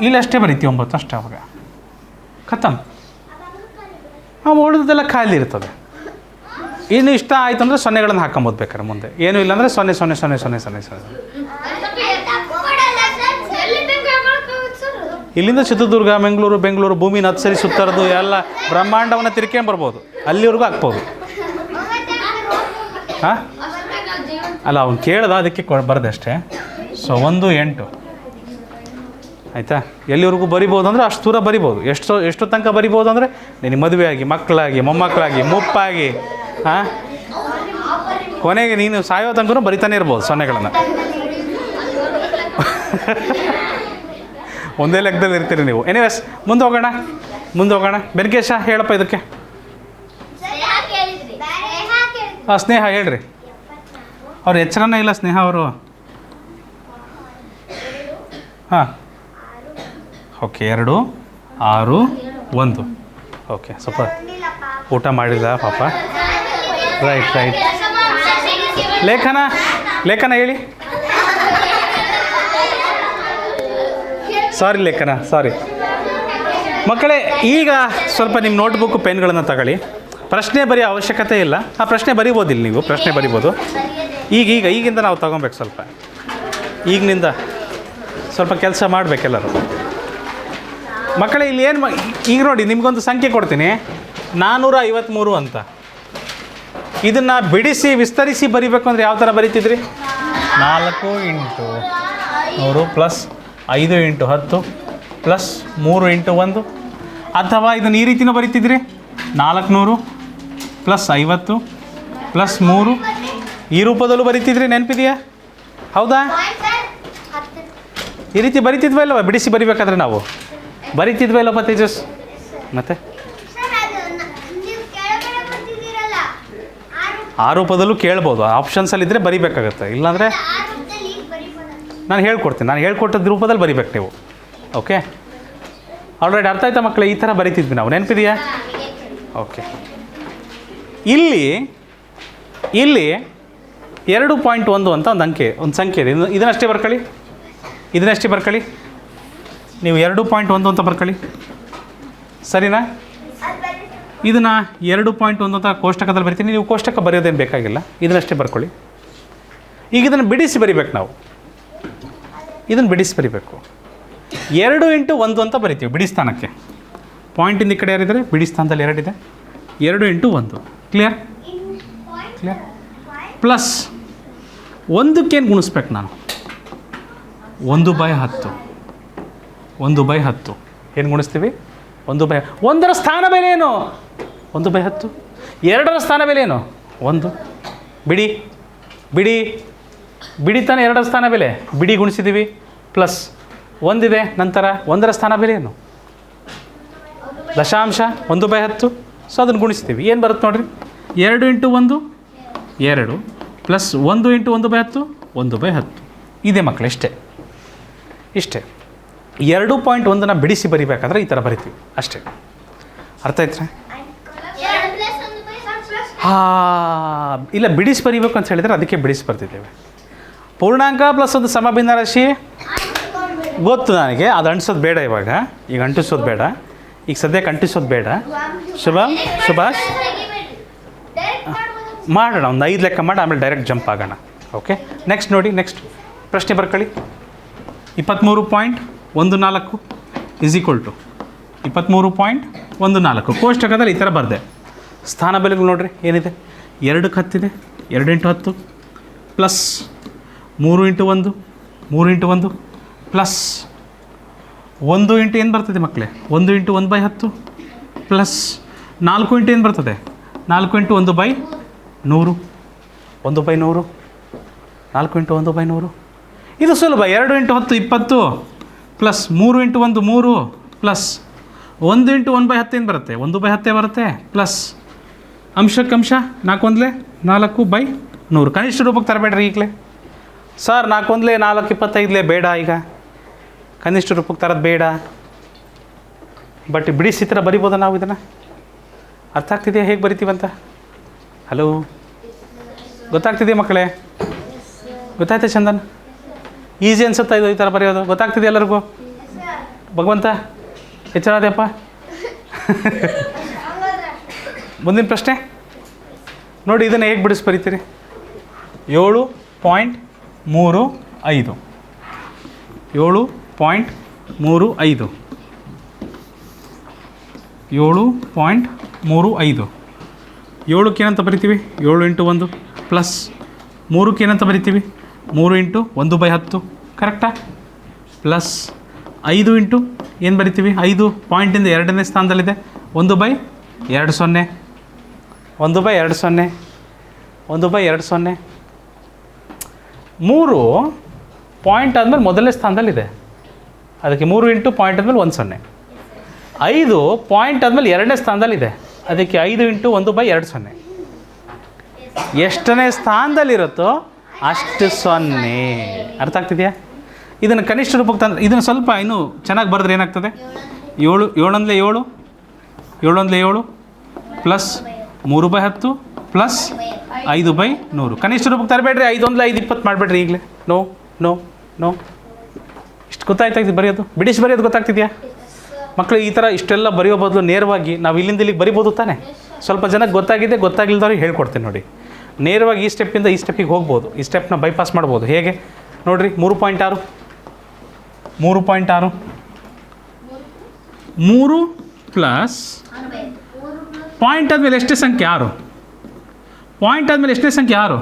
ಇಲ್ಲಿ ಅಷ್ಟೇ ಬರೀತೀವಿ. 9 ಅಷ್ಟೇ. ಅವಾಗ ಖತಮ್. ಉಳಿದದೆಲ್ಲ ಖಾಲಿ ಇರ್ತದೆ. ಇನ್ನು ಇಷ್ಟ ಆಯ್ತು ಅಂದರೆ 0ಗಳನ್ನು ಹಾಕೊಂಬೋದು ಬೇಕಾದ್ರೆ ಮುಂದೆ. ಏನೂ ಇಲ್ಲಾಂದರೆ 0 0 0 0 0 0. ಇಲ್ಲಿಂದ ಚಿತ್ರದುರ್ಗ, ಬೆಂಗಳೂರು ಭೂಮಿನ ಹತ್ಸರಿ ಸುತ್ತರದು ಎಲ್ಲ ಬ್ರಹ್ಮಾಂಡವನ್ನು ತಿರ್ಕೊಂಬರ್ಬೋದು. ಅಲ್ಲಿವರೆಗೂ ಹಾಕ್ಬೋದು. ಹಾಂ ಅಲ್ಲ, ಅವ್ನು ಕೇಳ್ದ, ಅದಕ್ಕೆ ಬರದೆ ಅಷ್ಟೇ. ಸೊ 1 8 ಆಯಿತಾ? ಎಲ್ಲಿವರೆಗೂ ಬರಿಬೋದು ಅಂದರೆ ಅಷ್ಟು ದೂರ ಬರಿಬೋದು. ಎಷ್ಟು ತನಕ ಬರಿಬೋದು ಅಂದರೆ ನಿನಗೆ ಮದುವೆಯಾಗಿ, ಮಕ್ಕಳಾಗಿ, ಮೊಮ್ಮಕ್ಕಳಾಗಿ, ಮುಪ್ಪಾಗಿ, ಹಾಂ ಕೊನೆಗೆ ನೀನು ಸಾಯೋ ತನಕ ಬರಿತಾನೆ ಇರ್ಬೋದು 0ಗಳನ್ನು. ಒಂದೇ ಲೆಕ್ಕದಲ್ಲಿ ಇರ್ತೀರಿ ನೀವು. ಎನಿವೇಸ್ ಮುಂದೆ ಹೋಗೋಣ. ಬೆನಕೇಶ ಹೇಳಪ್ಪ ಇದಕ್ಕೆ. ಹಾಂ ಸ್ನೇಹ ಹೇಳ್ರಿ. ಅವ್ರು ಎಚ್ಚರನೇ ಇಲ್ಲ ಸ್ನೇಹ ಅವರು. ಹಾಂ ಓಕೆ 2 6 1. ಓಕೆ ಸ್ವಲ್ಪ ಊಟ ಮಾಡಿಲ್ಲ ಪಾಪ. ರೈಟ್. ಲೇಖನ ಹೇಳಿ. ಸಾರಿ ಲೇಖನ, ಸಾರಿ ಮಕ್ಕಳೇ. ಈಗ ಸ್ವಲ್ಪ ನಿಮ್ಮ ನೋಟ್ಬುಕ್ಕು ಪೆನ್ಗಳನ್ನು ತಗೊಳ್ಳಿ. ಪ್ರಶ್ನೆ ಬರೆಯೋ ಅವಶ್ಯಕತೆ ಇಲ್ಲ. ಆ ಪ್ರಶ್ನೆ ಬರಿಬೋದಿಲ್ಲ, ನೀವು ಪ್ರಶ್ನೆ ಬರಿಬೋದು. ಈಗಿಂದ ನಾವು ತಗೊಬೇಕು. ಸ್ವಲ್ಪ ಈಗಿನಿಂದ ಸ್ವಲ್ಪ ಕೆಲಸ ಮಾಡಬೇಕೆಲ್ಲರೂ ಮಕ್ಕಳೇ. ಇಲ್ಲಿ ಏನು ಈಗ ನೋಡಿ, ನಿಮಗೊಂದು ಸಂಖ್ಯೆ ಕೊಡ್ತೀನಿ, 453 ಅಂತ. ಇದನ್ನು ಬಿಡಿಸಿ ವಿಸ್ತರಿಸಿ ಬರಿಬೇಕು ಅಂದರೆ ಯಾವ ಥರ ಬರಿತಿದ್ರಿ? 4 × 100 ಪ್ಲಸ್ 5 × 10 ಪ್ಲಸ್ 3 × 1. ಅಥವಾ ಇದನ್ನು ಈ ರೀತಿನೂ ಬರಿತಿದ್ರಿ, 400 ಪ್ಲಸ್ 50 ಪ್ಲಸ್ 3. ಈ ರೂಪದಲ್ಲೂ ಬರಿತಿದ್ರಿ, ನೆನಪಿದೆಯಾ? ಹೌದಾ? ಈ ರೀತಿ ಬರಿತಿದ್ವೋ ಇಲ್ಲವ? ಬಿಡಿಸಿ ಬರಿಬೇಕಾದ್ರೆ ನಾವು ಬರಿತಿದ್ವೋ ಇಲ್ಲಪ್ಪ ತೇಜಸ್? ಮತ್ತೆ ಆ ರೂಪದಲ್ಲೂ ಕೇಳ್ಬೋದು. ಆಪ್ಷನ್ಸಲ್ಲಿದ್ದರೆ ಬರಿಬೇಕಾಗತ್ತೆ, ಇಲ್ಲಾಂದರೆ ನಾನು ಹೇಳ್ಕೊಡ್ತೀನಿ. ನಾನು ಹೇಳ್ಕೊಟ್ಟಿದ್ದ ರೂಪದಲ್ಲಿ ಬರಿಬೇಕು ನೀವು. ಓಕೆ, ಆಲ್ರೆಡಿ ಅರ್ಥ ಆಯ್ತಾ ಮಕ್ಕಳೇ? ಈ ಥರ ಬರಿತಿದ್ವಿ ನಾವು, ನೆನಪಿದೆಯಾ? ಓಕೆ. ಇಲ್ಲಿ 2.1 ಅಂತ ಒಂದು ಸಂಖ್ಯೆ ಇದೆ. ಇದನ್ನಷ್ಟೇ ಬರ್ಕೊಳ್ಳಿ. ನೀವು 2.1 ಅಂತ ಬರ್ಕೊಳ್ಳಿ, ಸರಿನಾ? ಇದನ್ನು 2.1 ಅಂತ ಕೋಷ್ಟಕದಲ್ಲಿ ಬರಿತೀನಿ. ನೀವು ಕೋಷ್ಟಕ ಬರೆಯೋದೇನು ಬೇಕಾಗಿಲ್ಲ, ಇದನ್ನಷ್ಟೇ ಬರ್ಕೊಳ್ಳಿ. ಈಗ ಇದನ್ನು ಬಿಡಿಸಿ ಬರಿಬೇಕು ನಾವು. ಇದನ್ನು ಬಿಡಿಸಿ ಬರಿಬೇಕು. 2 × 1 ಅಂತ ಬರಿತೀವಿ ಬಿಡಿ ಸ್ಥಾನಕ್ಕೆ. ಪಾಯಿಂಟಿಂದ ಈ ಕಡೆ ಯಾರಿದ್ದಾರೆ? ಬಿಡಿ ಸ್ಥಾನದಲ್ಲಿ 2 ಇದೆ. 2 × 1 ಕ್ಲಿಯರ್. ಪ್ಲಸ್ 1ಕ್ಕೇನು ಗುಣಿಸ್ಬೇಕು ನಾನು? 1/10. 1/10 ಏನು ಗುಣಿಸ್ತೀವಿ? 1/1ರ ಸ್ಥಾನ ಬೆಲೆ ಏನು? 1/10. 2ರ ಸ್ಥಾನ ಬೆಲೆ ಏನು? 1. ಬಿಡಿ ತಾನೆ 2ರ ಸ್ಥಾನ ಬೆಲೆ. ಬಿಡಿ ಗುಣಿಸಿದ್ದೀವಿ, ಪ್ಲಸ್ 1 ಇದೆ. ನಂತರ 1ರ ಸ್ಥಾನ ಬೆಲೆ ಏನು? ದಶಾಂಶ 1/10. ಸೊ ಅದನ್ನು ಗುಣಿಸ್ತೀವಿ. ಏನು ಬರುತ್ತೆ ನೋಡಿರಿ? 2 × 1 2 ಪ್ಲಸ್ 1 × 1/10 1/10 ಇದೆ ಮಕ್ಕಳು. ಇಷ್ಟೇ. 2.1 ಬಿಡಿಸಿ ಬರಿಬೇಕಾದ್ರೆ ಈ ಥರ ಬರಿತೀವಿ ಅಷ್ಟೇ. ಅರ್ಥ ಆಯ್ತಾ? ಇಲ್ಲ, ಬಿಡಿಸಿ ಬರಿಬೇಕು ಅಂತ ಹೇಳಿದರೆ ಅದಕ್ಕೆ ಬಿಡಿಸಿ ಬರ್ತಿದ್ದೇವೆ. ಪೂರ್ಣಾಂಕ ಪ್ಲಸ್ ಒಂದು ಸಮಭಿನ್ನ ರಾಶಿ ಗೊತ್ತು ನನಗೆ, ಅದು ಅಂಟಿಸೋದು ಬೇಡ ಇವಾಗ. ಈಗ ಅಂಟಿಸೋದು ಬೇಡ, ಈಗ ಸದ್ಯಕ್ಕೆ ಅಂಟಿಸೋದು ಬೇಡ. ಸುಭಾಷ್ ಮಾಡೋಣ, ಒಂದು 5 ಲೆಕ್ಕ ಮಾಡಿ ಆಮೇಲೆ ಡೈರೆಕ್ಟ್ ಜಂಪ್ ಆಗೋಣ. ಓಕೆ, ನೆಕ್ಸ್ಟ್ ನೋಡಿ. ನೆಕ್ಸ್ಟ್ ಪ್ರಶ್ನೆ ಬರ್ಕೊಳ್ಳಿ. 23.14 = 23.14 ಕೋಷ್ಟಕದಲ್ಲಿ ಈ ಥರ ಬರೆದೆ. ಸ್ಥಾನ ಬೆಲೆಗಳು ನೋಡಿರಿ ಏನಿದೆ? 2ಕ್ಕೆ 10 ಇದೆ. 2 × 10 ಪ್ಲಸ್ 3 × 1 3 × 1 ಪ್ಲಸ್ 1 × ಏನು ಬರ್ತದೆ ಮಕ್ಕಳೇ? 1 × 1/10 ಪ್ಲಸ್ 4 × ಏನು ಬರ್ತದೆ? 4 × 1/100 1/100 4 × 1/100. ಇದು ಸುಲಭ. 2 × 10 20 ಪ್ಲಸ್ 3 × 1 3 ಪ್ಲಸ್ 1 × 1/10 ಏನು ಬರುತ್ತೆ? 1/10 ಬರುತ್ತೆ. ಪ್ಲಸ್ ಅಂಶಕ್ಕಂಶ 4 × 1 4/100. ಕನಿಷ್ಠ ರೂಪಕ್ಕೆ ತರಬೇಡ್ರಿ ಈಗಲೇ. ಸರ್ 4 × 1 4 25 ಬೇಡ, ಈಗ ಕನಿಷ್ಠ ರೂಪಕ್ಕೆ ತರೋದು ಬೇಡ. ಬಟ್ ಬಿಡಿಸಿ ಥರ ಬರಿಬೋದ ನಾವು ಇದನ್ನು? ಅರ್ಥ ಆಗ್ತಿದೆಯಾ ಹೇಗೆ ಬರಿತೀವಂತ? ಹಲೋ, ಗೊತ್ತಾಗ್ತಿದೆಯಾ ಮಕ್ಕಳೇ? ಗೊತ್ತಾಯ್ತಾ ಚಂದನ್? ಈಸಿ ಅನ್ಸುತ್ತಾ ಇದು ಈ ಥರ ಬರೆಯೋದು? ಗೊತ್ತಾಗ್ತಿದೆ ಎಲ್ಲರಿಗೂ? ಭಗವಂತ ಎಚ್ಚರಾದೆಯಪ್ಪ. ಮುಂದಿನ ಪ್ರಶ್ನೆ ನೋಡಿ. ಇದನ್ನು ಹೇಗೆ ಬಿಡಿಸಿ ಬರಿತೀರಿ? 7.35 7.35 7ಕ್ಕೆ ಏನಂತ ಬರಿತೀವಿ? 7 × 1 ಪ್ಲಸ್ 3ಕ್ಕೆ ಏನಂತ ಬರಿತೀವಿ? 3 × 1/10 ಕರೆಕ್ಟಾ? ಪ್ಲಸ್ 5 × ಏನು ಬರಿತೀವಿ? 5 ಪಾಯಿಂಟಿಂದ 2ನೇ ಸ್ಥಾನದಲ್ಲಿದೆ. 1/20 1/20 1/20 3 ಪಾಯಿಂಟ್ ಆದಮೇಲೆ ಮೊದಲನೇ ಸ್ಥಾನದಲ್ಲಿದೆ, ಅದಕ್ಕೆ 3 × ಪಾಯಿಂಟ್ ಆದಮೇಲೆ 10. 5 ಪಾಯಿಂಟ್ ಆದಮೇಲೆ 2ನೇ ಸ್ಥಾನದಲ್ಲಿದೆ, ಅದಕ್ಕೆ 5 × 1/20. ಎಷ್ಟನೇ ಸ್ಥಾನದಲ್ಲಿರುತ್ತೋ ಅಷ್ಟು 0. ಅರ್ಥ ಆಗ್ತಿದೆಯಾ? ಇದನ್ನು ಕನಿಷ್ಠ ರೂಪಕ್ಕೆ ತಂದರೆ ಇದನ್ನು ಸ್ವಲ್ಪ ಇನ್ನೂ ಚೆನ್ನಾಗಿ ಬರೆದ್ರೆ ಏನಾಗ್ತದೆ? 7 7 7 7 ಪ್ಲಸ್ 3/10 ಪ್ಲಸ್ 5/100. ಕನಿಷ್ಠ ರೂಪಕ್ಕೆ ತರಬೇಡ್ರಿ. 5 1 5 20 ಮಾಡಬೇಡ್ರಿ ಈಗಲೇ. No no no. ಇಷ್ಟು ಗೊತ್ತಾಯ್ತಾಯ್ತು ಬರೆಯೋದು, ಬಿಡಿಸಿ ಬರೆಯೋದು ಗೊತ್ತಾಗ್ತಿದೆಯಾ ಮಕ್ಕಳು? ಈ ಥರ ಇಷ್ಟೆಲ್ಲ ಬರೆಯೋ ಬದಲು ನೇರವಾಗಿ ನಾವು ಇಲ್ಲಿಂದ ಇಲ್ಲಿಗೆ ಬರಿಬೋದು ತಾನೆ. ಸ್ವಲ್ಪ ಜನಕ್ಕೆ ಗೊತ್ತಾಗಿಲ್ಲದವ್ರಿಗೆ ಹೇಳ್ಕೊಡ್ತೀನಿ ನೋಡಿ. ನೇರವಾಗಿ ಈ ಸ್ಟೆಪ್ಪಿಂದ ಈ ಸ್ಟೆಪ್ಪಿಗೆ ಹೋಗ್ಬೋದು, ಈ ಸ್ಟೆಪ್ನ ಬೈಪಾಸ್ ಮಾಡ್ಬೋದು. ಹೇಗೆ ನೋಡಿರಿ, 3.6 3 ಪ್ಲಸ್ ಪಾಯಿಂಟ್ ಆದಮೇಲೆ ಎಷ್ಟೇ ಸಂಖ್ಯೆ? 6. ಪಾಯಿಂಟ್ ಆದಮೇಲೆ ಎಷ್ಟನೇ ಸಂಖ್ಯೆ? 6.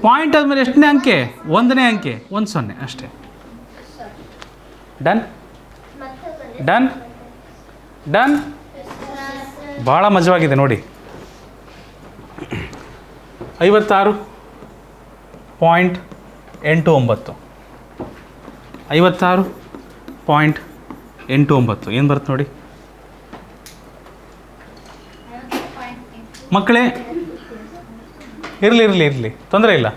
ಪಾಯಿಂಟ್ ಆದಮೇಲೆ ಎಷ್ಟನೇ ಅಂಕೆ? 1ನೇ ಅಂಕೆ, 1 0 ಅಷ್ಟೇ. Done done done. ಭಾಳ ಮಜವಾಗಿದೆ ನೋಡಿ. 56.89 56.89 ಏನು ಬರುತ್ತೆ ನೋಡಿ ಮಕ್ಕಳೇ. ಇರಲಿ ತೊಂದರೆ ಇಲ್ಲ.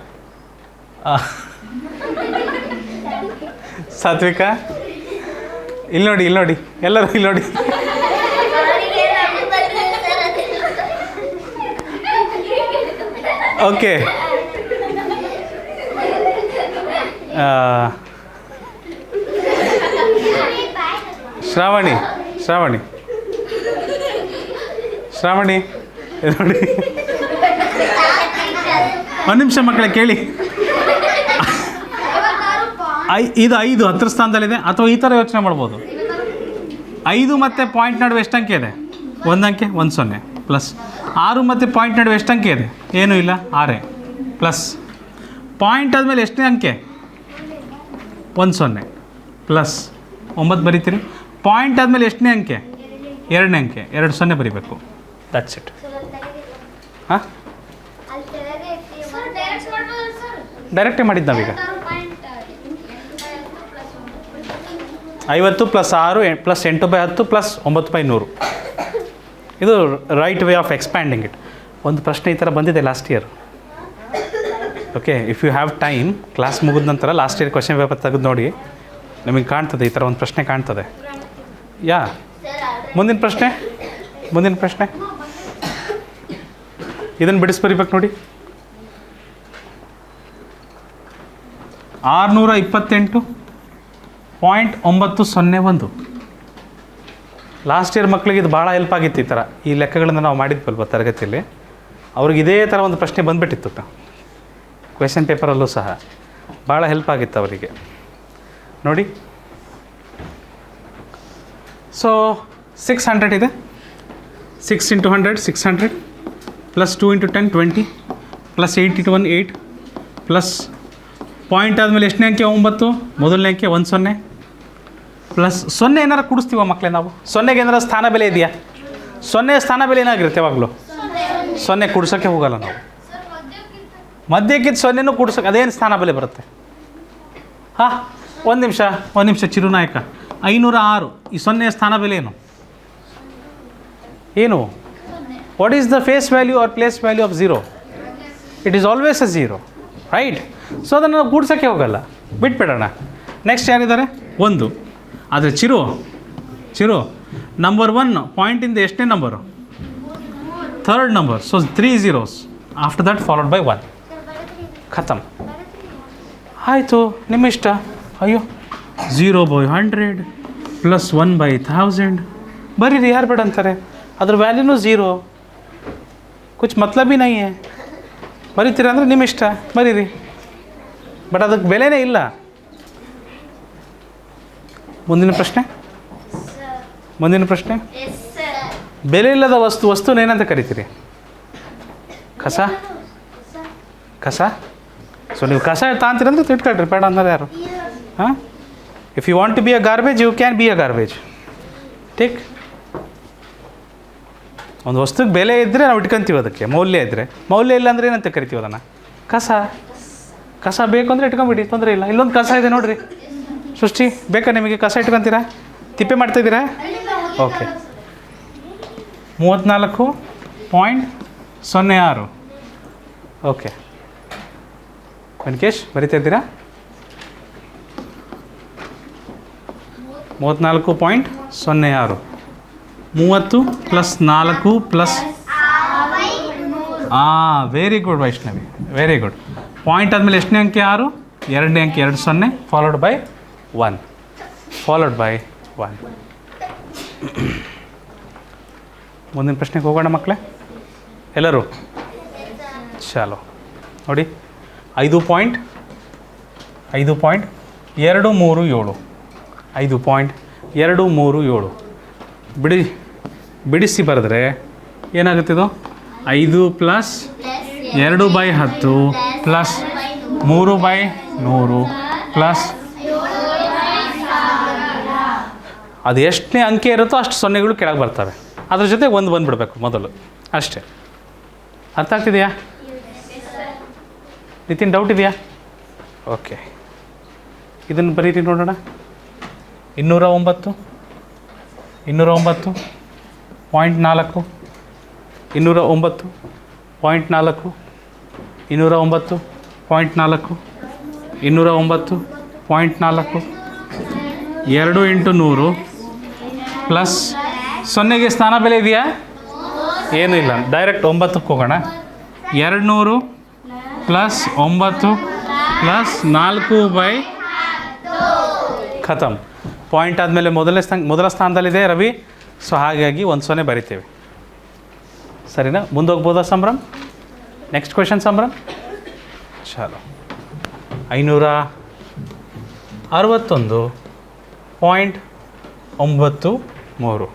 ಸಾತ್ವಿಕ ಇಲ್ಲಿ ನೋಡಿ ಎಲ್ಲರೂ ಇಲ್ಲಿ ನೋಡಿ. ಓಕೆ, ಶ್ರಾವಣಿ ನೋಡಿ. ಒಂದು ನಿಮಿಷ ಮಕ್ಕಳೇ ಕೇಳಿ. ಇದು 5 ಹತ್ತರ ಸ್ಥಾನದಲ್ಲಿದೆ. ಅಥವಾ ಈ ಥರ ಯೋಚನೆ ಮಾಡ್ಬೋದು, 5 ಮತ್ತು ಪಾಯಿಂಟ್ ನಡುವೆ ಎಷ್ಟು ಅಂಕೆ ಇದೆ? 1 ಅಂಕೆ, 1 0 ಪ್ಲಸ್ 6 ಮತ್ತು ಪಾಯಿಂಟ್ ನಡುವೆ ಎಷ್ಟು ಅಂಕೆ ಇದೆ? ಏನೂ ಇಲ್ಲ, 6 ಪ್ಲಸ್ ಪಾಯಿಂಟ್ ಆದಮೇಲೆ ಎಷ್ಟನೇ ಅಂಕೆ? 1 0 ಪ್ಲಸ್ 9 ಬರೀತೀರಿ. ಪಾಯಿಂಟ್ ಆದಮೇಲೆ ಎಷ್ಟನೇ ಅಂಕೆ? 2ನೇ ಅಂಕೆ, 2 0 ಬರೀಬೇಕು. That's it. ಹಾಂ, ಡೈರೆಕ್ಟೇ ಮಾಡಿದ್ದು ನಾವೀಗ. 50 ಪ್ಲಸ್ 6 ಪ್ಲಸ್ 8/10 ಪ್ಲಸ್ 9/100. ಇದು right way of expanding it. ಒಂದು ಪ್ರಶ್ನೆ ಈ ಥರ ಬಂದಿದೆ last year. Okay, if you have time, class ಮುಗಿದ ನಂತರ ಲಾಸ್ಟ್ ಇಯರ್ ಕ್ವಶನ್ ಪೇಪರ್ ತೆಗೆದು ನೋಡಿ, ನಿಮಗೆ ಕಾಣ್ತದೆ, ಈ ಥರ ಒಂದು ಪ್ರಶ್ನೆ ಕಾಣ್ತದೆ. ಯಾ, ಮುಂದಿನ ಪ್ರಶ್ನೆ ಇದನ್ನು ಬಿಡಿಸಿ ಬರಿಬೇಕು ನೋಡಿ. 628.901. ಲಾಸ್ಟ್ ಇಯರ್ ಮಕ್ಕಳಿಗೆ ಇದು ಭಾಳ ಹೆಲ್ಪ್ ಆಗಿತ್ತು. ಈ ಥರ ಈ ಲೆಕ್ಕಗಳನ್ನು ನಾವು ಮಾಡಿದ್ವಲ್ವ ತರಗತಿಯಲ್ಲಿ, ಅವ್ರಿಗೆ ಇದೇ ಥರ ಒಂದು ಪ್ರಶ್ನೆ ಬಂದುಬಿಟ್ಟಿತ್ತು ಕ್ವೆಶನ್ ಪೇಪರಲ್ಲೂ ಸಹ. ಭಾಳ ಹೆಲ್ಪ್ ಆಗಿತ್ತು ಅವರಿಗೆ ನೋಡಿ. ಸೊ 600 ಇದೆ. 6 × 100 600 ಪ್ಲಸ್ 2 × 10 20 ಪ್ಲಸ್ 8 × 1 8 ಪ್ಲಸ್ ಪಾಯಿಂಟ್ ಆದಮೇಲೆ ಎಷ್ಟನೇ ಅಂಕೆ? 9. ಮೊದಲನೇ ಅಂಕೆ 1 0 ಪ್ಲಸ್ 0 ಏನಾರು ಕೂಡಿಸ್ತೀವ ಮಕ್ಕಳೇ ನಾವು? 0ಗೆ ಏನಾರು ಸ್ಥಾನ ಬೆಲೆ ಇದೆಯಾ? 0 ಸ್ಥಾನ ಬೆಲೆ ಏನಾಗಿರುತ್ತೆ ಯಾವಾಗಲೂ? 0 ಕೂಡ್ಸೋಕ್ಕೆ ಹೋಗಲ್ಲ ನಾವು. ಮಧ್ಯಕ್ಕಿಂತ 0ನೂ ಕೂಡ್ಸೋಕೆ ಅದೇನು ಸ್ಥಾನ ಬೆಲೆ ಬರುತ್ತೆ? ಹಾಂ, ಒಂದು ನಿಮಿಷ ಚಿರುನಾಯಕ. 506 ಈ 0 ಸ್ಥಾನ ಬೆಲೆ ಏನು? What is the face value or place value of 0? It is always a 0, right? So ಅದನ್ನು ನಾವು ಕೂಡ್ಸೋಕ್ಕೆ ಹೋಗಲ್ಲ, ಬಿಟ್ಬಿಡೋಣ. ನೆಕ್ಸ್ಟ್ ಯಾರಿದ್ದಾರೆ? 1. ಆದರೆ ಚಿರು ನಂಬರ್ 1 ಪಾಯಿಂಟಿಂದ ಎಷ್ಟನೇ number? 3rd number. So 3 zeros after that followed by 1. ಖತಮ್. ಆಯಿತು, ನಿಮ್ಮ ಇಷ್ಟ. ಅಯ್ಯೋ, 0/100 ಪ್ಲಸ್ 1/1000 ಬರೀರಿ, ಯಾರು ಬೇಡ ಅಂತಾರೆ? ಅದ್ರ ವ್ಯಾಲ್ಯೂನೂ 0, ಕುछ मतलब ही नहीं है. ಬರೀತೀರ ಅಂದರೆ ನಿಮ್ಮ ಇಷ್ಟ, ಬರೀರಿ. ಬಟ್ ಅದಕ್ಕೆ ಬೆಲೆನೇ ಇಲ್ಲ. ಮುಂದಿನ ಪ್ರಶ್ನೆ. ಬೆಲೆ ಇಲ್ಲದ ವಸ್ತುನ ಏನಂತ ಕರಿತೀರಿ? ಕಸ. ಸೊ ನೀವು ಕಸ ತಾಂತೀರಂದ್ರೆ ತಿಟ್ಕೊಳ್ರಿ, ಬೇಡ ಅಂದ್ರೆ ಯಾರು? ಹಾಂ, if you want to be a garbage, you can be a garbage. Take. ಒಂದು ವಸ್ತುಗೆ ಬೆಲೆ ಇದ್ದರೆ ನಾವು ಇಟ್ಕೊತೀವಿ, ಅದಕ್ಕೆ ಮೌಲ್ಯ ಇದ್ದರೆ. ಮೌಲ್ಯ ಇಲ್ಲ ಅಂದರೆ ಏನಂತ ಕರಿತೀವಿ ಅದನ್ನು? ಕಸ ಬೇಕು ಅಂದರೆ ಇಟ್ಕೊಂಬಿಡಿ, ತೊಂದರೆ ಇಲ್ಲ. ಇಲ್ಲೊಂದು ಕಸ ಇದೆ ನೋಡಿರಿ. ಸೃಷ್ಟಿ, ಬೇಕಾ ನಿಮಗೆ? ಕಸ ಇಟ್ಕೊತೀರಾ? ತಿಪ್ಪೆ ಮಾಡ್ತಾಯಿದ್ದೀರಾ? ಓಕೆ. 34.06. ಓಕೆ, ವೆಂಕಟೇಶ್ ಬರಿತಾ ಇದ್ದೀರಾ? 34.06 30 plus 4 plus very good Vaishnavi, very good. Point ಆದಮೇಲೆ ಎಷ್ಟನೇ ಅಂಕೆ 6, ಎರಡನೇ ಅಂಕೆ 2 0 ಫಾಲೋಡ್ ಬೈ 1. ಮುಂದಿನ ಪ್ರಶ್ನೆಗೆ ಹೋಗೋಣ ಮಕ್ಕಳೇ ಎಲ್ಲರೂ. ಚಾಲೋ ನೋಡಿ, 5.237 5.237 ಬಿಡಿಸಿ ಬರೆದ್ರೆ ಏನಾಗುತ್ತಿದು? 5 ಪ್ಲಸ್ 2/10 ಪ್ಲಸ್ 3/100 ಪ್ಲಸ್ ಅದು ಎಷ್ಟನೇ ಅಂಕೆ ಇರುತ್ತೋ ಅಷ್ಟು ಸೊನ್ನೆಗಳು ಕೆಳಗೆ ಬರ್ತವೆ. ಅದ್ರ ಜೊತೆ ಒಂದು ಬಂದುಬಿಡ್ಬೇಕು ಮೊದಲು, ಅಷ್ಟೇ. ಅರ್ಥ ಆಗ್ತಿದೆಯಾ ನಿತಿನ್? ಡೌಟ್ ಇದೆಯಾ? ಓಕೆ, ಇದನ್ನು ಬರೀರಿ ನೋಡೋಣ. 209.4 209.4 209.4 209.4 209.4 2 ಇಂಟು 100 ಪ್ಲಸ್ ಸೊನ್ನೆಗೆ ಸ್ಥಾನ ಬೆಲೆ ಇದೆಯಾ? ಏನೂ ಇಲ್ಲ, ಡೈರೆಕ್ಟ್ 9ಕ್ಕೆ ಹೋಗೋಣ. 200 ಪ್ಲಸ್ 9 ಪ್ಲಸ್ 4/10 ಖತಮ್. ಪಾಯಿಂಟ್ ಆದಮೇಲೆ ಮೊದಲ ಸ್ಥಾನದಲ್ಲಿದೆ ರವಿ, ಸೊ ಹಾಗಾಗಿ 1 0 ಬರಿತೇವೆ. ಸರಿನಾ? ಮುಂದೆ ಹೋಗ್ಬೋದಾ ಸಂಭ್ರಮ್? Next question Sambhram. ಚಲೋ, 561.93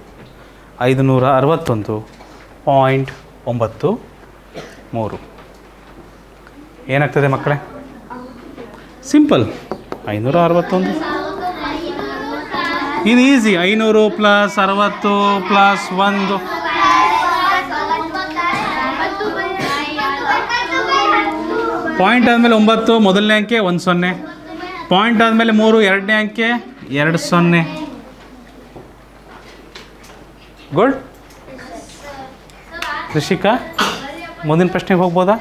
561.93 ಏನಾಗ್ತದೆ ಮಕ್ಕಳೇ? ಸಿಂಪಲ್, 561 ಇದು ಈಸಿ. 500 ಪ್ಲಸ್ 60 ಪ್ಲಸ್ 1 ಪಾಯಿಂಟ್ ಆದಮೇಲೆ 9 ಮೊದಲನೇ ಅಂಕೆ 1 0, ಪಾಯಿಂಟ್ ಆದಮೇಲೆ 3 ಎರಡನೇ ಅಂಕೆ 2 0. ಗುಡ್. ರಿಷಿಕಾ, ಮುಂದಿನ ಪ್ರಶ್ನೆಗೆ ಹೋಗ್ಬೋದಾ?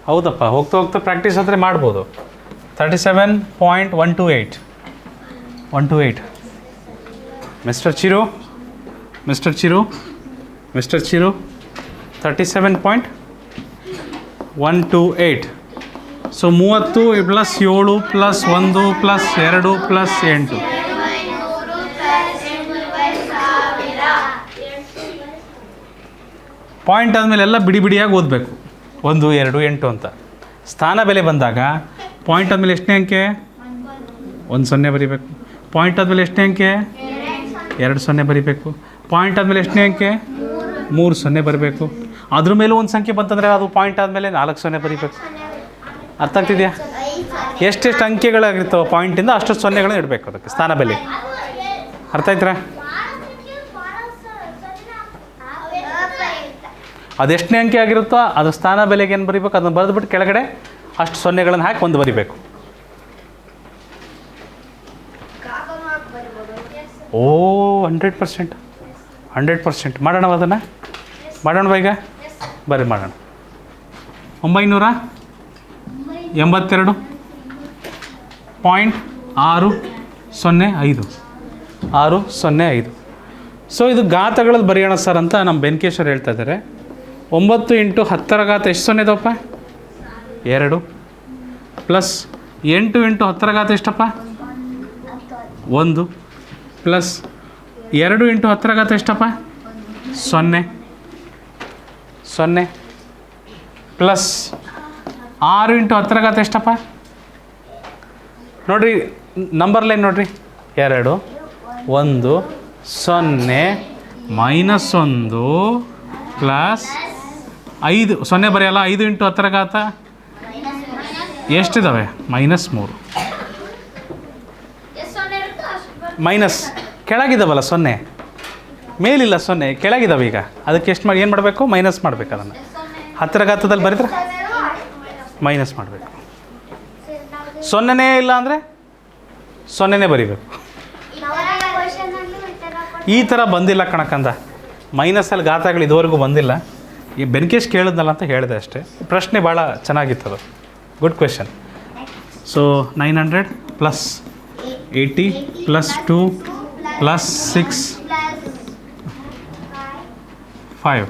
ಹೌದಪ್ಪ, ಹೋಗ್ತಾ ಹೋಗ್ತಾ ಪ್ರಾಕ್ಟೀಸ್ ಆದರೆ ಮಾಡ್ಬೋದು. 37.128 mister Chiru 37.128. So 30 plus 7 plus 1 plus 2 plus 8 point ಆದಮೇಲೆ ಎಲ್ಲ ಬಿಡಿ ಬಿಡಿಯಾಗಿ ಓದಬೇಕು. 1 2 8 ಅಂತ. ಸ್ಥಾನ ಬೆಲೆ ಬಂದಾಗ ಪಾಯಿಂಟ್ ಆದಮೇಲೆ ಎಷ್ಟನೇ ಅಂಕೆ? 1 0 ಬರಿಬೇಕು. ಪಾಯಿಂಟ್ ಆದಮೇಲೆ ಎಷ್ಟನೇ ಅಂಕೆ? 2 0 ಬರಿಬೇಕು. ಪಾಯಿಂಟ್ ಆದಮೇಲೆ ಎಷ್ಟನೇ ಅಂಕೆ? 3 0 ಬರಬೇಕು. ಅದ್ರ ಮೇಲೂ ಒಂದು ಸಂಖ್ಯೆ ಬಂತಂದರೆ ಅದು ಪಾಯಿಂಟ್ ಆದಮೇಲೆ 4 0 ಬರಿಬೇಕು. ಅರ್ಥ ಆಗ್ತಿದೆಯಾ? ಎಷ್ಟೆಷ್ಟು ಅಂಕೆಗಳಾಗಿರ್ತವೆ ಪಾಯಿಂಟಿಂದ ಅಷ್ಟು ಸೊನ್ನೆಗಳನ್ನ ಇಡಬೇಕು ಅದಕ್ಕೆ ಸ್ಥಾನ ಬೆಲೆ. ಅರ್ಥ ಆಯ್ತಾ? ಅದೆಷ್ಟನೇ ಅಂಕೆ ಆಗಿರುತ್ತೋ ಅದು ಸ್ಥಾನ ಬೆಲೆಗೆ ಏನು ಬರಿಬೇಕು ಅದನ್ನು ಬರೆದುಬಿಟ್ಟು ಕೆಳಗಡೆ ಅಷ್ಟು ಸೊನ್ನೆಗಳನ್ನು ಹಾಕಿ ಒಂದು ಬರಿಬೇಕು. ಓ 100% ಮಾಡೋಣ. ಅದನ್ನು ಮಾಡೋಣ ಈಗ ಬರ್ರಿ ಮಾಡೋಣ. 982.605 ಸೊ ಇದು ಘಾತಗಳಲ್ಲಿ ಬರೆಯೋಣ ಸರ್ ಅಂತ ನಮ್ಮ ಬೆಂಕೇಶ್ವರ್ ಹೇಳ್ತಾ ಇದ್ದಾರೆ. 9 ಇಂಟು 10 ಎಷ್ಟು ಸೊನ್ನೆ ಇದಪ್ಪ? 2 ಪ್ಲಸ್ 8 ಇಂಟು 10 ಎಷ್ಟಪ್ಪ? 1 ಪ್ಲಸ್ 2 ಇಂಟು 10 ಎಷ್ಟಪ್ಪ? 0 ಪ್ಲಸ್ 6 ಇಂಟು 10 ಎಷ್ಟಪ್ಪ? ನೋಡಿರಿ ನಂಬರ್ ಲೈನ್ ನೋಡಿರಿ, 2 1 0 -1 ಪ್ಲಸ್ 5 0 ಬರೆಯಲ್ಲ. 5 ಇಂಟು 10 ಎಷ್ಟಿದ್ದಾವೆ? -3 ಮೈನಸ್ ಕೆಳಗಿದ್ದಾವಲ್ಲ 0, ಮೇಲಿಲ್ಲ 0, ಕೆಳಗಿದ್ದಾವೆ. ಈಗ ಅದಕ್ಕೆ ಎಷ್ಟು ಏನು ಮಾಡಬೇಕು? ಮೈನಸ್ ಮಾಡಬೇಕು. ಅದನ್ನು 10 ಬರೆದ್ರೆ ಮೈನಸ್ ಮಾಡಬೇಕು. 0ನೇ ಇಲ್ಲ ಅಂದರೆ 0ನೇ ಬರಿಬೇಕು. ಈ ಥರ ಬಂದಿಲ್ಲ ಕಣಕಂದ, ಮೈನಸಲ್ಲಿ ಘಾತಗಳು ಇದುವರೆಗೂ ಬಂದಿಲ್ಲ. ಈ ಬೆಂಕೇಶ್ ಕೇಳಿದ್ನಲ್ಲ ಅಂತ ಹೇಳಿದೆ ಅಷ್ಟೇ. ಪ್ರಶ್ನೆ ಭಾಳ ಚೆನ್ನಾಗಿತ್ತದು. Good question. So 900 plus 80 plus 2 plus 6 5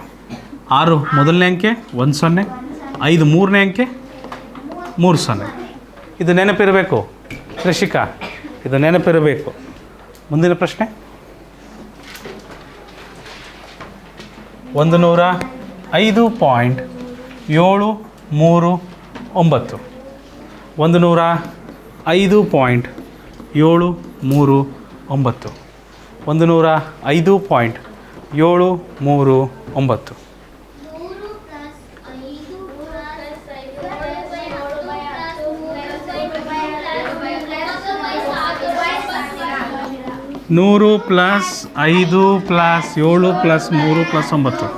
6 ಮೊದಲನೇ ಅಂಕೆ 1 0, 5 ಮೂರನೇ ಅಂಕೆ 3 0. ಇದು ನೆನಪಿರಬೇಕು ರಿಷಿಕಾ, ಇದು ನೆನಪಿರಬೇಕು. ಮುಂದಿನ ಪ್ರಶ್ನೆ 105.739 105.739 105.739 100 ಪ್ಲಸ್ 5 ಪ್ಲಸ್ 7 ಪ್ಲಸ್ 3 ಪ್ಲಸ್ 9.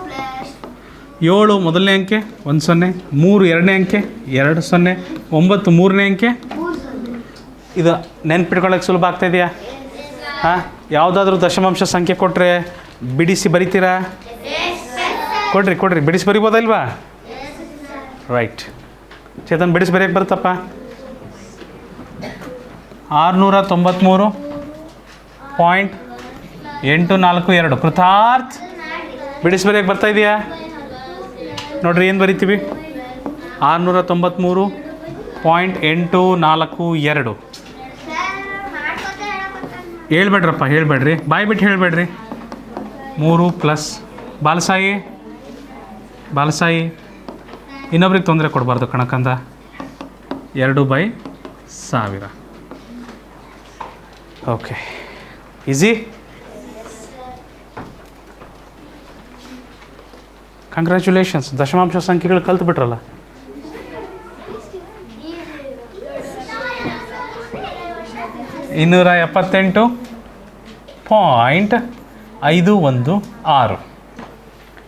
7 ಮೊದಲನೇ ಅಂಕೆ 1 0, 3 ಎರಡನೇ ಅಂಕೆ 2 0, 9 ಮೂರನೇ ಅಂಕೆ. ಇದು ನೆನ್ಪಿಟ್ಕೊಳ್ಳೋಕೆ ಸುಲಭ ಆಗ್ತಾಯಿದೆಯಾ? ಹಾಂ, ಯಾವುದಾದ್ರೂ ದಶಮಾಂಶ ಸಂಖ್ಯೆ ಕೊಟ್ಟರೆ ಬಿಡಿಸಿ ಬರಿತೀರಾ? ಕೊಡ್ರಿ ಬಿಡಿಸಿ ಬರಿಬೋದಲ್ವಾ? ರೈಟ್. ಚೇತನ್ ಬಿಡಿಸಿ ಬರೆಯೋಕ್ಕೆ ಬರುತ್ತಪ್ಪ? 693.842 ಕೃತಾರ್ಥ್ ಬಿಡಿಸಿ ಬರೆಯೋಕ್ಕೆ ಬರ್ತಾಯಿದೆಯಾ? ನೋಡ್ರಿ ಏನು ಬರಿತೀವಿ? 693.842. ಹೇಳ್ಬೇಡ್ರಪ್ಪ, ಹೇಳ್ಬೇಡ್ರಿ, ಬಾಯ್ ಬಿಟ್ಟು ಹೇಳ್ಬೇಡ್ರಿ. 3 ಪ್ಲಸ್ ಬಾಲಸಾಯಿ ಇನ್ನೊಬ್ರಿಗೆ ತೊಂದರೆ ಕೊಡಬಾರ್ದು ಕಣಕಂದ. 2/1000. Okay, easy. ಕಂಗ್ರ್ಯಾಚುಲೇಷನ್ಸ್, ದಶಮಾಂಶ ಸಂಖ್ಯೆಗಳು ಕಲ್ತು ಬಿಟ್ರಲ್ಲ. ಇನ್ನೂರ 78.516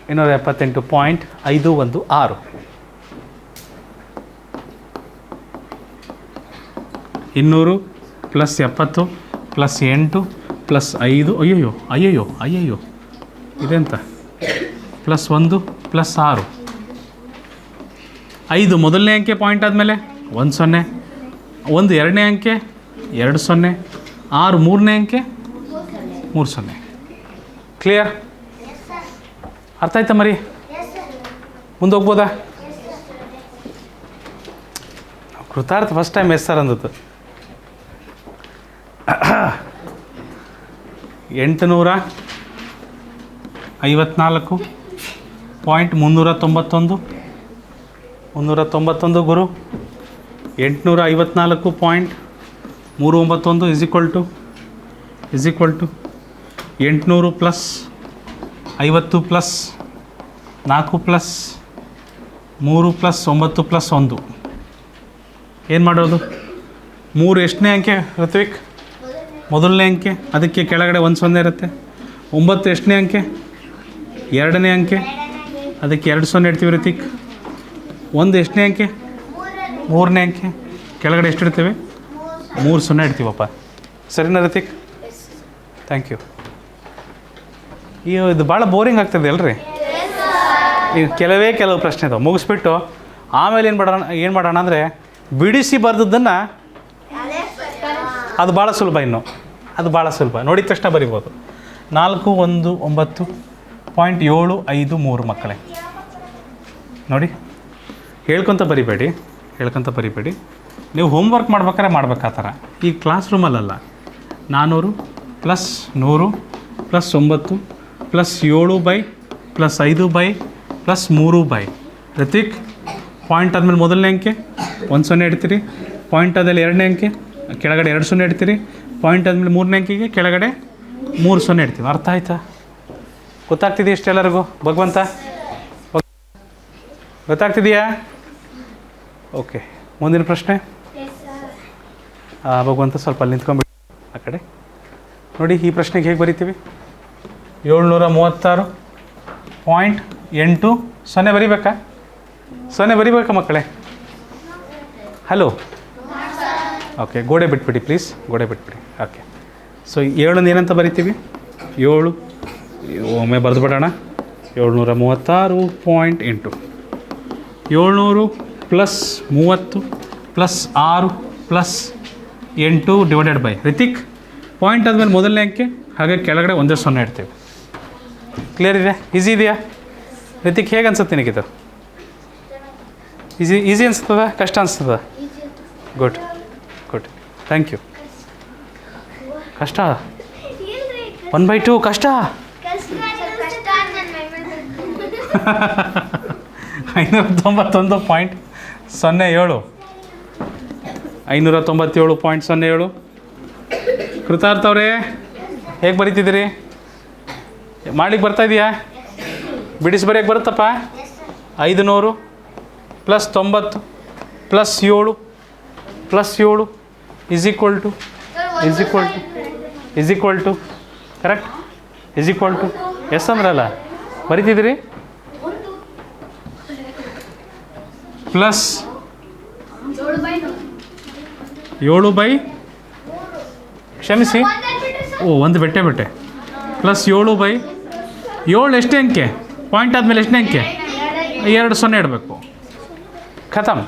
278.516. 200 ಪ್ಲಸ್ 70 ಪ್ಲಸ್ 8 ಪ್ಲಸ್ 5 ಅಯ್ಯಯ್ಯೋ ಇದೆಂತ ಪ್ಲಸ್ 1 ಪ್ಲಸ್ 6. 5 ಮೊದಲನೇ ಅಂಕೆ ಪಾಯಿಂಟ್ ಆದಮೇಲೆ 1 0, 1 ಎರಡನೇ ಅಂಕೆ 2 0, 6 ಮೂರನೇ ಅಂಕೆ 3 0. ಕ್ಲಿಯರ್? ಅರ್ಥ ಆಯ್ತಾ ಮರಿ? ಮುಂದೆ ಹೋಗ್ಬೋದಾ? Kritartha first time yes sir ಅಂದದ್ದು. 854.391 ಗುರು. 854.391 is equal to 800 plus 50 plus 4 plus 3 plus 9 plus 1. ಏನು ಮಾಡೋದು? 3 ಎಷ್ಟನೇ ಅಂಕೆ ಋತ್ವಿಕ್? ಮೊದಲನೇ ಅಂಕೆ, ಅದಕ್ಕೆ ಕೆಳಗಡೆ 1 0 ಇರುತ್ತೆ. 9 ಎಷ್ಟನೇ ಅಂಕೆ? ಎರಡನೇ ಅಂಕೆ, ಅದಕ್ಕೆ 2 0 ಇಡ್ತೀವಿ ಋತಿಕ್. 1 ಎಷ್ಟನೇ ಅಂಕೆ? ಮೂರನೇ ಅಂಕೆ, ಕೆಳಗಡೆ ಎಷ್ಟು ಇಡ್ತೀವಿ? 3 0 ಇಡ್ತೀವಪ್ಪ. ಸರಿನಾ ಋತಿಕ್? Thank you. ಇದು ಭಾಳ ಬೋರಿಂಗ್ ಆಗ್ತದೆ ಅಲ್ರಿ? ಈಗ ಕೆಲವು ಪ್ರಶ್ನೆ ಇದಾವೆ, ಮುಗಿಸ್ಬಿಟ್ಟು ಆಮೇಲೆ ಏನು ಮಾಡೋಣ ಅಂದರೆ ಬಿಡಿಸಿ ಬರೆದದ್ದನ್ನು, ಅದು ಭಾಳ ಸುಲಭ. ಅದು ಭಾಳ ಸುಲಭ, ನೋಡಿದ ತಕ್ಷಣ ಬರಿಬೋದು. 419.753 ಮಕ್ಕಳೇ ನೋಡಿ. ಹೇಳ್ಕೊತ ಬರಿಬೇಡಿ. ನೀವು ಹೋಮ್ವರ್ಕ್ ಮಾಡ್ಬೇಕಾದ್ರೆ ಆ ಥರ. ಈ ಕ್ಲಾಸ್ ರೂಮಲ್ಲ. 400 plus 100 plus 9 plus 7 plus 5 plus 3 Hrithik. Point ಆದಮೇಲೆ ಮೊದಲನೇ ಅಂಕೆ 1 0 ಇಡ್ತೀರಿ. ಪಾಯಿಂಟ್ ಆದಮೇಲೆ ಎರಡನೇ ಅಂಕೆ ಕೆಳಗಡೆ 2 0 ಇಡ್ತೀರಿ. ಪಾಯಿಂಟ್ ಆದಮೇಲೆ ಮೂರನೇ ಅಂಕೆಗೆ ಕೆಳಗಡೆ 3 0 ಇಡ್ತೀವಿ. ಅರ್ಥ ಆಯ್ತಾ? ಗೊತ್ತಾಗ್ತಿದೆಯಾ ಇಷ್ಟೆಲ್ಲರಿಗೂ? ಭಗವಂತ ಗೊತ್ತಾಗ್ತಿದೆಯಾ? ಓಕೆ, ಮುಂದಿನ ಪ್ರಶ್ನೆ. ಭಗವಂತ ಸ್ವಲ್ಪ ಅಲ್ಲಿ ನಿಂತ್ಕೊಂಡ್ಬಿಟ್ಟು ಆ ಕಡೆ ನೋಡಿ. ಈ ಪ್ರಶ್ನೆಗೆ ಹೇಗೆ ಬರಿತೀವಿ? 736.80 ಬರಿಬೇಕಾ? 0 ಬರಿಬೇಕಾ ಮಕ್ಕಳೇ? ಹಲೋ, ಓಕೆ, ಗೋಡೆ ಬಿಟ್ಬಿಡಿ ಪ್ಲೀಸ್, ಗೋಡೆ ಬಿಟ್ಬಿಡಿ. ಓಕೆ, ಸೊ 7 ಏನಂತ ಬರಿತೀವಿ? 7 ಒಮ್ಮೆ ಬರೆದುಬಿಡೋಣ. 736.8 700 plus 30 plus 6 plus 8 divided by Ritik point ಆದಮೇಲೆ ಮೊದಲನೇ ಅಂಕೆ ಹಾಗೆ ಕೆಳಗಡೆ ಒಂದೇ 0 ಇಡ್ತೀವಿ. ಕ್ಲಿಯರ್ ಇದೆ? ಈಸಿ ಇದೆಯಾ ರಿತಿಕ್? ಹೇಗೆ ಅನ್ಸುತ್ತೆ ನಿನಗಿದು? ಈಸಿ ಅನಿಸ್ತದ ಕಷ್ಟ ಅನಿಸ್ತದ? Good good, thank you. ಕಷ್ಟ 1/2 ಕಷ್ಟ. 591.07 597.07. ಕೃತಾರ್ಥ ಅವರೇ ಹೇಗೆ ಬರೀತಿದ್ದೀರಿ? ಮಾಡ್ಲಿಕ್ಕೆ ಬರ್ತಾ ಇದೆಯಾ? ಬಿಡಿಸಿ ಬರೆಯೋಕ್ಕೆ ಬರುತ್ತಪ್ಪ? 500 + 90 + 7 + 7 is equal to correct yes ಅಂದ್ರಲ್ಲ, ಬರಿತಿದ್ದೀರಿ? ಪ್ಲಸ್ 7 ಕ್ಷಮಿಸಿ, ಒಂದು ಬೆಟ್ಟೆ ಪ್ಲಸ್ 7/7 ಎಷ್ಟೇ ಅಂಕೆ? ಪಾಯಿಂಟ್ ಆದಮೇಲೆ ಎಷ್ಟನೇ ಅಂಕೆ? 2 0 ಇಡಬೇಕು. ಖತಮ್.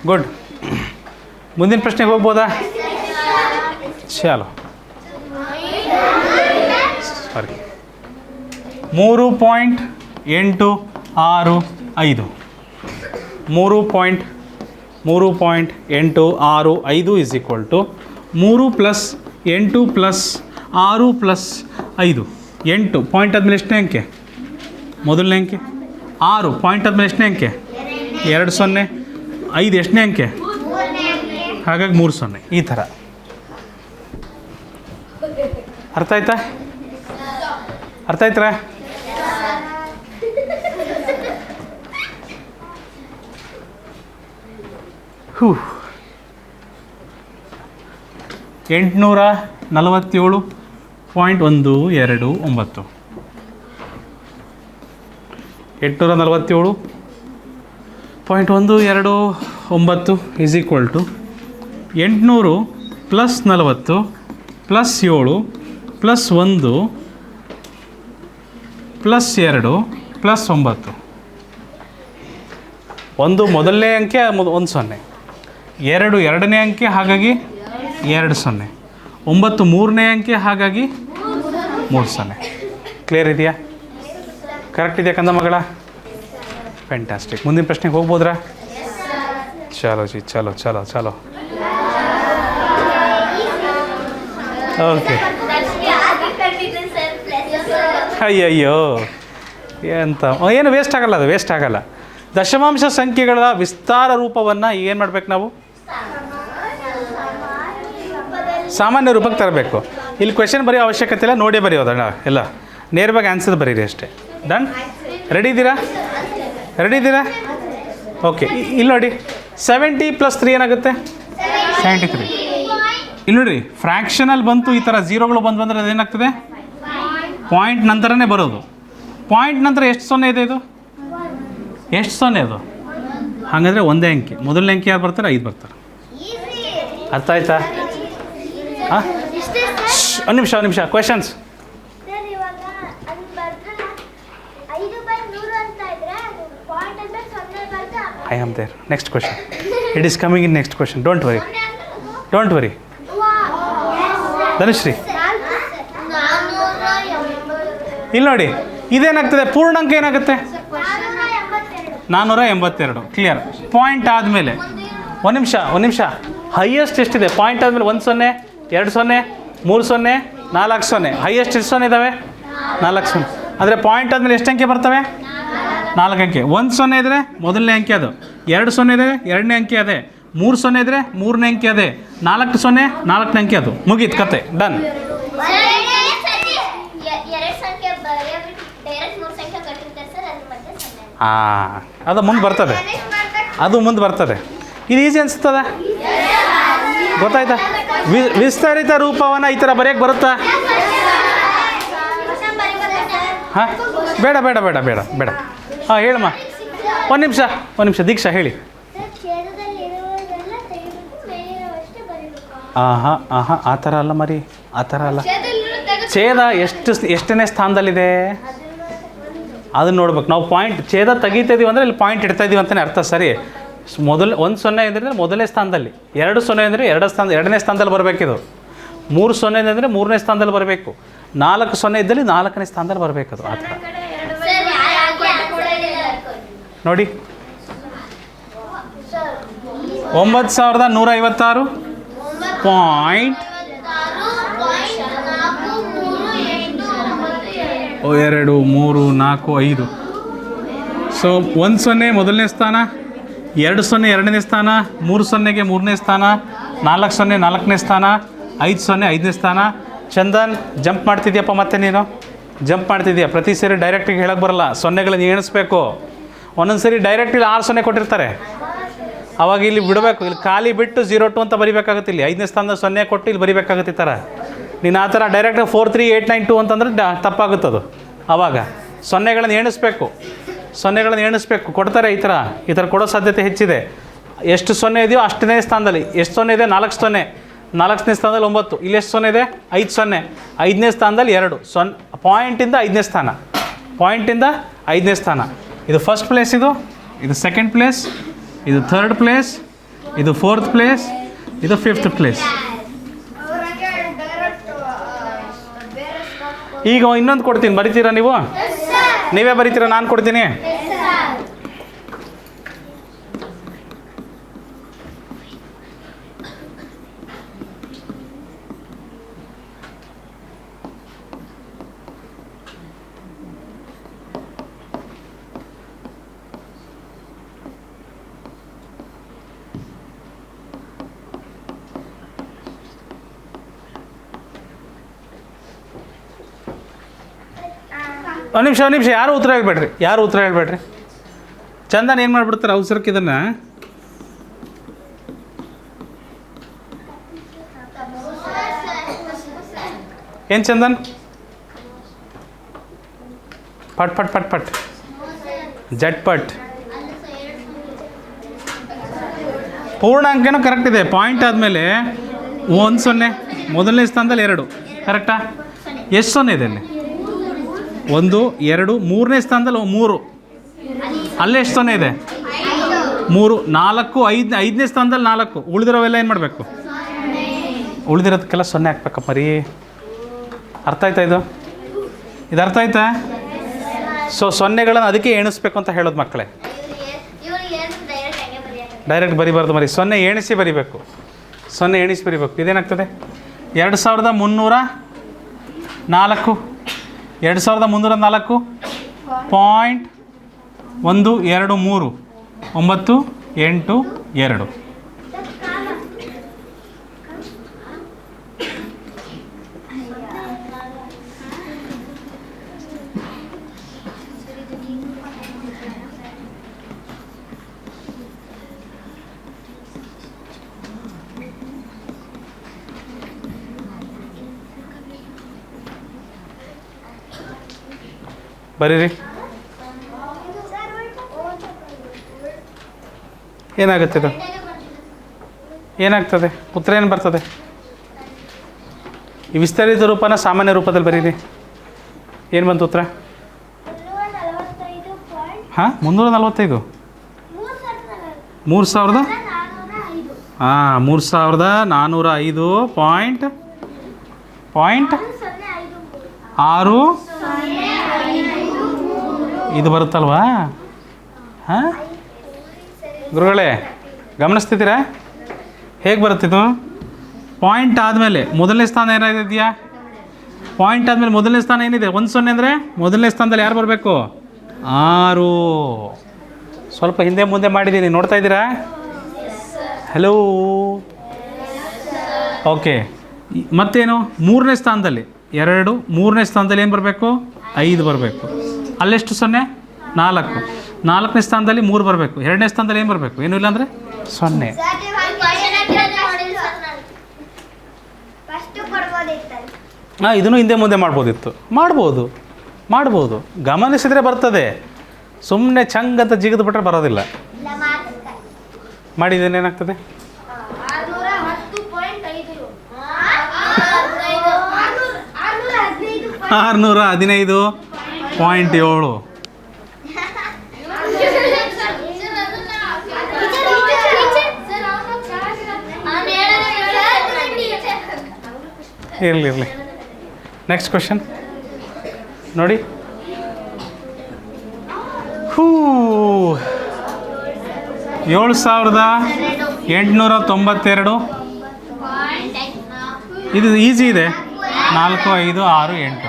ಗುಡ್. ಮುಂದಿನ ಪ್ರಶ್ನೆಗೆ ಹೋಗ್ಬೋದಾ? ಚಲೋ. ಸಾರಿ, 3.865 3.865 ಇಸ್ ಈಕ್ವಲ್ ಟು 3 + 8 + 6 + 5. 8 ಪಾಯಿಂಟ್ ಆದಮೇಲೆ ಎಷ್ಟನೇ ಅಂಕೆ? ಮೊದಲನೇ ಅಂಕೆ. 6 ಪಾಯಿಂಟ್ ಆದಮೇಲೆ ಎಷ್ಟನೇ ಅಂಕೆ? 2 0. 5 ಎಷ್ಟನೇ ಅಂಕೆ? ಹಾಗಾಗಿ 3 0. ಈ ಥರ ಅರ್ಥ ಆಯ್ತಾ? ಅರ್ಥ ಆಯ್ತಾ? ಹೂ 847.129 847.129 ಇಸ್ ಈಕ್ವಲ್ ಟು 800 + 40 + 7 + 1 + 2 + 9. 1 ಮೊದಲನೇ ಅಂಕೆ, 1 0. 2 ಎರಡನೇ ಅಂಕೆ, ಹಾಗಾಗಿ 2 0. 9 ಮೂರನೇ ಅಂಕೆ, ಹಾಗಾಗಿ 3 0. ಕ್ಲಿಯರ್ ಇದೆಯಾ? ಕರೆಕ್ಟ್ ಇದೆಯಾ ಕಂದ ಮಗಳ? ಫ್ಯಾಂಟಾಸ್ಟಿಕ್. ಮುಂದಿನ ಪ್ರಶ್ನೆಗೆ ಹೋಗ್ಬೋದ್ರಾ? ಚಲೋ ಜಿ, ಚಲೋ. ಓಕೆ. ಅಯ್ಯಯ್ಯೋ ಎಂತ ಏನು ವೇಸ್ಟ್ ಆಗಲ್ಲ. ದಶಮಾಂಶ ಸಂಖ್ಯೆಗಳ ವಿಸ್ತಾರ ರೂಪವನ್ನು ಏನು ಮಾಡ್ಬೇಕು ನಾವು? ಸಾಮಾನ್ಯ ರೂಪಕ್ಕೆ ತರಬೇಕು. ಇಲ್ಲಿ ಕ್ವೆಶನ್ ಬರೆಯೋ ಅವಶ್ಯಕತೆ ಇಲ್ಲ, ನೋಡೇ ಬರೆಯೋದಣ್ಣ ಎಲ್ಲ. ನೇರವಾಗಿ ಆನ್ಸರ್ ಬರೀರಿ ಅಷ್ಟೇ. ಡನ್? ರೆಡಿ ಇದ್ದೀರಾ? ಓಕೆ. ಇಲ್ಲಿ ನೋಡಿ, 70 + 3 ಏನಾಗುತ್ತೆ? 73. ಇಲ್ಲಿ ನೋಡಿರಿ, ಫ್ರ್ಯಾಕ್ಷನಲ್ಲಿ ಬಂತು, ಈ ಥರ ಝೀರೋಗಳು ಬಂದರೆ ಅದೇನಾಗ್ತದೆ? ಪಾಯಿಂಟ್ ನಂತರನೇ ಬರೋದು. ಪಾಯಿಂಟ್ ನಂತರ ಎಷ್ಟು 0 ಇದೆ? ಇದು ಎಷ್ಟು 0 ಅದು? ಹಾಗಾದರೆ ಒಂದೇ ಅಂಕೆ. ಮೊದಲನೇ ಅಂಕೆ ಯಾರು ಬರ್ತಾರೆ? 5 ಬರ್ತಾರೆ. ಅರ್ಥ ಆಯ್ತಾ? ಹಾಂ, ಒಂದು ನಿಮಿಷ. Questions. I am there. Next question. It is coming in next question. Don't worry. Dhanushree, ಇಲ್ಲಿ ನೋಡಿ, ಇದೇನಾಗ್ತದೆ? ಪೂರ್ಣಾಂಕ ಏನಾಗುತ್ತೆ? 482. ಕ್ಲಿಯರ್. ಪಾಯಿಂಟ್ ಆದಮೇಲೆ ಒಂದು ನಿಮಿಷ. ಹೈಯೆಸ್ಟ್ ಎಷ್ಟಿದೆ? ಪಾಯಿಂಟ್ ಆದಮೇಲೆ 1 0, 2 0, 3 0, 4 0. ಹೈಯೆಸ್ಟ್ ಎಷ್ಟು 0 ಇದ್ದಾವೆ? 4 0. ಅಂದರೆ ಪಾಯಿಂಟ್ ಆದಮೇಲೆ ಎಷ್ಟು ಅಂಕೆ ಬರ್ತವೆ? 4 ಅಂಕೆ. 1 0 ಇದ್ದರೆ ಮೊದಲನೇ ಅಂಕೆ ಅದು, 2 0 ಇದ್ದರೆ ಎರಡನೇ ಅಂಕೆ ಅದೇ, 3 0 ಇದ್ದರೆ ಮೂರನೇ ಅಂಕೆ ಅದೇ, 4 0 4ನೇ ಅಂಕೆ ಅದು. ಮುಗೀತು ಕತೆ. ಡನ್. ಅದು ಮುಂದೆ ಬರ್ತದೆ. ಇದು ಈಸಿ ಅನಿಸ್ತದ? ಗೊತ್ತಾಯ್ತಾ? ವಿಸ್ತರಿತ ರೂಪವನ್ನು ಈ ಥರ ಬರೆಯೋಕ್ಕೆ ಬರುತ್ತಾ? ಹಾಂ, ಬೇಡ. ಹಾಂ, ಹೇಳಮ್ಮ. ಒಂದು ನಿಮಿಷ ದೀಕ್ಷಾ ಹೇಳಿ. ಆ ಥರ ಅಲ್ಲ ಮರಿ, ಆ ಥರ ಅಲ್ಲ. ಛೇದ ಎಷ್ಟನೇ ಸ್ಥಾನದಲ್ಲಿದೆ ಅದನ್ನು ನೋಡ್ಬೇಕು ನಾವು. ಪಾಯಿಂಟ್ ಛೇದ ತೆಗಿತಾ ಇದೀವಿ ಅಂದರೆ ಇಲ್ಲಿ ಪಾಯಿಂಟ್ ಇಡ್ತಾ ಇದೀವಿ ಅಂತಲೇ ಅರ್ಥ. ಸರಿ, ಒಂದು ಸೊನ್ನೆ ಇದ್ದರೆ ಮೊದಲನೇ ಸ್ಥಾನದಲ್ಲಿ, 2 ಸೊನ್ನೆ ಅಂದರೆ ಎರಡನೇ ಸ್ಥಾನದಲ್ಲಿ ಬರಬೇಕಿದು, 3 ಸೊನ್ನೆ ಅಂದರೆ 3ನೇ ಸ್ಥಾನದಲ್ಲಿ ಬರಬೇಕು, 4 ಸೊನ್ನೆ ಇದ್ದಲ್ಲಿ 4ನೇ ಸ್ಥಾನದಲ್ಲಿ ಬರಬೇಕದು. ಆ ಥರ ನೋಡಿ 9156 ಪಾಯಿಂಟ್ 2 3 4 5. ಸೊ 1 ಸೊನ್ನೆ ಮೊದಲನೇ ಸ್ಥಾನ, 2 ಸೊನ್ನೆ ಎರಡನೇ ಸ್ಥಾನ, 3 ಸೊನ್ನೆಗೆ 3ನೇ ಸ್ಥಾನ, 4 ಸೊನ್ನೆ 4ನೇ ಸ್ಥಾನ, 5 ಸೊನ್ನೆ 5ನೇ ಸ್ಥಾನ. ಚಂದನ್ ಜಂಪ್ ಮಾಡ್ತಿದ್ಯಪ್ಪ, ಮತ್ತೆ ನೀನು ಜಂಪ್ ಮಾಡ್ತಿದ್ಯಾ. ಪ್ರತಿ ಸರಿ ಡೈರೆಕ್ಟಿಗೆ ಹೇಳಕ್ಕೆ ಬರಲ್ಲ, ಸೊನ್ನೆಗಳನ್ನು ಎಣಿಸ್ಬೇಕು. ಒಂದೊಂದು ಸರಿ ಡೈರೆಕ್ಟ್ ಇಲ್ಲಿ 6 ಸೊನ್ನೆ ಕೊಟ್ಟಿರ್ತಾರೆ, ಅವಾಗ ಇಲ್ಲಿ ಬಿಡಬೇಕು, ಇಲ್ಲಿ ಖಾಲಿ ಬಿಟ್ಟು 0 2 ಅಂತ ಬರಿಬೇಕಾಗುತ್ತೆ. ಇಲ್ಲಿ 5ನೇ ಸ್ಥಾನದ 0 ಕೊಟ್ಟು ಇಲ್ಲಿ ಬರಿಬೇಕಾಗುತ್ತೆ. ಈ ಥರ ನೀನು ಆ ಥರ ಡೈರೆಕ್ಟ್ 4 3 8 9 2 ಅಂತಂದ್ರೆ ತಪ್ಪಾಗುತ್ತದು. ಆವಾಗ ಸೊನ್ನೆಗಳನ್ನು ಎಣಿಸ್ಬೇಕು, ಕೊಡ್ತಾರೆ. ಈ ಥರ ಕೊಡೋ ಸಾಧ್ಯತೆ ಹೆಚ್ಚಿದೆ. ಎಷ್ಟು ಸೊನ್ನೆ ಇದೆಯೋ ಅಷ್ಟನೇ ಸ್ಥಾನದಲ್ಲಿ. ಎಷ್ಟು ಸೊನ್ನೆ ಇದೆ? 4 ಸೊನ್ನೆ, 4ನೇ ಸ್ಥಾನದಲ್ಲಿ 9. ಇಲ್ಲಿ ಎಷ್ಟು ಸೊನ್ನೆ ಇದೆ? 5 ಸೊನ್ನೆ, 5ನೇ ಸ್ಥಾನದಲ್ಲಿ 2 ಸೊನ್ನೆ. ಪಾಯಿಂಟಿಂದ 5ನೇ ಸ್ಥಾನ, ಪಾಯಿಂಟಿಂದ 5ನೇ ಸ್ಥಾನ. ಇದು ಫಸ್ಟ್ ಪ್ಲೇಸ್, ಇದು ಸೆಕೆಂಡ್ ಪ್ಲೇಸ್, ಇದು ಥರ್ಡ್ ಪ್ಲೇಸ್, ಇದು 4th ಪ್ಲೇಸ್, ಇದು 5th ಪ್ಲೇಸ್. ಈಗ ಇನ್ನೊಂದು ಕೊಡ್ತೀನಿ, ಬರಿತೀರಾ ನೀವು? ನೀವೇ ಬರಿತೀರಾ? ನಾನು ಕೊಡ್ತೀನಿ. ಒಂದು ನಿಮಿಷ ಯಾರು ಉತ್ತರ ಹೇಳ್ಬೇಡ್ರಿ. ಚಂದನ್ ಏನು ಮಾಡಿಬಿಡ್ತಾರೆ ಅವಸರಕ್ಕೆ ಇದನ್ನು. ಏನು ಚಂದನ್? ಪಟ್ ಜಟ್ಪಟ್. ಪೂರ್ಣಾಂಕನೂ ಕರೆಕ್ಟ್ ಇದೆ. ಪಾಯಿಂಟ್ ಆದಮೇಲೆ 1 ಸೊನ್ನೆ, ಮೊದಲನೇ ಸ್ಥಾನದಲ್ಲಿ 2 ಕರೆಕ್ಟಾ? ಎಷ್ಟು ಸೊನ್ನೆ ಇದೆ ಅಲ್ಲಿ? 1 2 3ನೇ ಸ್ಥಾನದಲ್ಲಿ 3, ಅಲ್ಲೇ ಎಷ್ಟು ಸೊನ್ನೆ ಇದೆ? 3 4 5, 5ನೇ ಸ್ಥಾನದಲ್ಲಿ 4. ಉಳಿದಿರೋವೆಲ್ಲ ಏನು ಮಾಡಬೇಕು? ಉಳಿದಿರೋದಕ್ಕೆಲ್ಲ 0 ಹಾಕ್ಬೇಕಪ್ಪ ರೀ. ಅರ್ಥ ಆಯ್ತಾ? ಇದು ಅರ್ಥ ಆಯ್ತಾ? ಸೊ ಸೊನ್ನೆಗಳನ್ನು ಅದಕ್ಕೆ ಎಣಿಸ್ಬೇಕು ಅಂತ ಹೇಳೋದು ಮಕ್ಕಳೇ. ಡೈರೆಕ್ಟ್ ಬರಿಬಾರ್ದು ಮರಿ, 0 ಎಣಿಸಿ ಬರಿಬೇಕು. ಇದೇನಾಗ್ತದೆ? 2304 2304 ಪಾಯಿಂಟ್ 1 2 3 9 8 2. ಬರೀರಿ. ಏನಾಗುತ್ತೆ? ಏನಾಗ್ತದೆ? ಉತ್ತರ ಏನು ಬರ್ತದೆ? ಈ ವಿಸ್ತರಿತ ರೂಪನ ಸಾಮಾನ್ಯ ರೂಪದಲ್ಲಿ ಬರೀರಿ. ಏನು ಬಂತು ಉತ್ತರ? 345. 3405 ಪಾಯಿಂಟ್ 6 ಇದು ಬರುತ್ತಲ್ವಾ? ಗುರುಗಳೇ ಗಮನಿಸ್ತಿದ್ದೀರಾ ಹೇಗೆ ಬರುತ್ತಿದ್ದು? ಪಾಯಿಂಟ್ ಆದಮೇಲೆ ಮೊದಲನೇ ಸ್ಥಾನ ಏನಾಗಿದೆಯಾ? ಪಾಯಿಂಟ್ ಆದಮೇಲೆ ಮೊದಲನೇ ಸ್ಥಾನ ಏನಿದೆ? 1 ಸೊನ್ನೆ ಅಂದರೆ ಮೊದಲನೇ ಸ್ಥಾನದಲ್ಲಿ ಯಾರು ಬರಬೇಕು? 6. ಸ್ವಲ್ಪ ಹಿಂದೆ ಮುಂದೆ ಮಾಡಿದ್ದೀನಿ, ನೋಡ್ತಾ ಇದ್ದೀರಾ? Hello, okay. ಮತ್ತೇನು? 3ನೇ ಸ್ಥಾನದಲ್ಲಿ 2, 3ನೇ ಸ್ಥಾನದಲ್ಲಿ ಏನು ಬರಬೇಕು? 5 ಬರಬೇಕು. ಅಲ್ಲೆಷ್ಟು ಸೊನ್ನೆ? 4. 4ನೇ ಸ್ಥಾನದಲ್ಲಿ 3 ಬರಬೇಕು. 2ನೇ ಸ್ಥಾನದಲ್ಲಿ ಏನು ಬರಬೇಕು? ಏನೂ ಇಲ್ಲ ಅಂದರೆ 0. ಇದನ್ನು ಹಿಂದೆ ಮುಂದೆ ಮಾಡ್ಬೋದಿತ್ತು. ಮಾಡ್ಬೋದು ಗಮನಿಸಿದರೆ ಬರ್ತದೆ. ಸುಮ್ಮನೆ ಚಂಗ್ ಅಂತ ಜಿಗಿದು ಬಿಟ್ಟರೆ ಬರೋದಿಲ್ಲ. ಮಾಡಿದ್ದೇನೆ ಏನಾಗ್ತದೆ? 615.7. ಇರಲಿ. ನೆಕ್ಸ್ಟ್ ಕ್ವೆಶನ್ ನೋಡಿ. 7892. ಇದು ಈಸಿ ಇದೆ. 4, 5, 6, 8.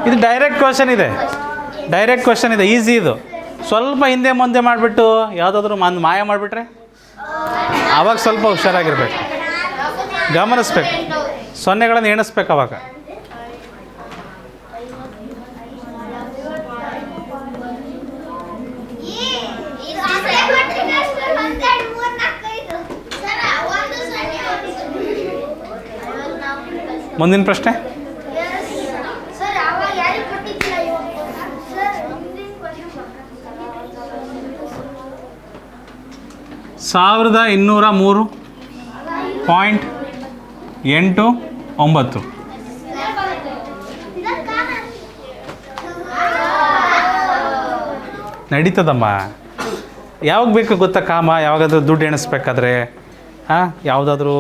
ಇದು ಡೈರೆಕ್ಟ್ ಕ್ವೆಶನ್ ಇದೆ, ಈಸಿ ಇದು. ಸ್ವಲ್ಪ ಹಿಂದೆ ಮುಂದೆ ಮಾಡಿಬಿಟ್ಟು ಯಾವುದಾದ್ರೂ ಮಾಯ ಮಾಡಿಬಿಟ್ರೆ ಆವಾಗ ಸ್ವಲ್ಪ ಹುಷಾರಾಗಿರ್ಬೇಕು, ಗಮನಿಸ್ಬೇಕು, ಸೊನ್ನೆಗಳನ್ನು ಎಣಿಸ್ಬೇಕು ಅವಾಗ. ಮುಂದಿನ ಪ್ರಶ್ನೆ. 1203.89. ನಡೀತದಮ್ಮ. ಯಾವಾಗ ಬೇಕು ಗೊತ್ತಾ ಕಾಮ? ಯಾವಾಗಾದ್ರೂ ದುಡ್ಡು ಎಣಿಸ್ಬೇಕಾದ್ರೆ, ಯಾವುದಾದ್ರೂ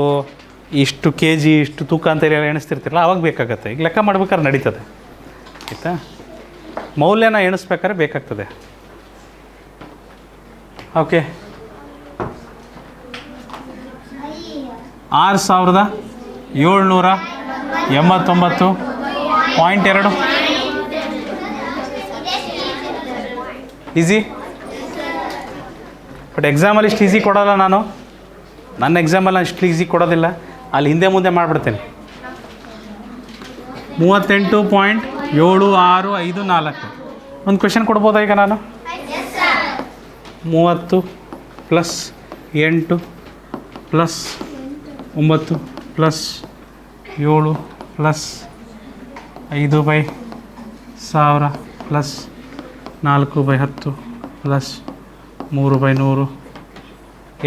ಇಷ್ಟು ಕೆ ಜಿ ಇಷ್ಟು ತೂಕ ಅಂತ ಎಣಿಸ್ತಿರ್ತಿರಲ್ಲ, ಆವಾಗ ಬೇಕಾಗತ್ತೆ. ಈಗ ಲೆಕ್ಕ ಮಾಡ್ಬೇಕಾದ್ರೆ ನಡೀತದೆ, ಆಯಿತಾ? ಮೌಲ್ಯನ ಎಣಿಸ್ಬೇಕಾದ್ರೆ ಬೇಕಾಗ್ತದೆ. ಓಕೆ. 6789.2. ಈಸಿ. ಬಟ್ ಎಕ್ಸಾಮಲ್ಲಿ ಇಷ್ಟು ಈಸಿ ಕೊಡೋಲ್ಲ ನಾನು. ನನ್ನ ಎಕ್ಸಾಮಲ್ಲಿ ಅಷ್ಟು ಈಸಿ ಕೊಡೋದಿಲ್ಲ. ಅಲ್ಲಿ ಹಿಂದೆ ಮುಂದೆ ಮಾಡಿಬಿಡ್ತೇನೆ. 38.7654. ಒಂದು ಕ್ವೆಶನ್ ಕೊಡ್ಬೋದಾ ಈಗ ನಾನು? 30 + 8 + 9 + 7 + 5/1000 + 4/10 + 3/100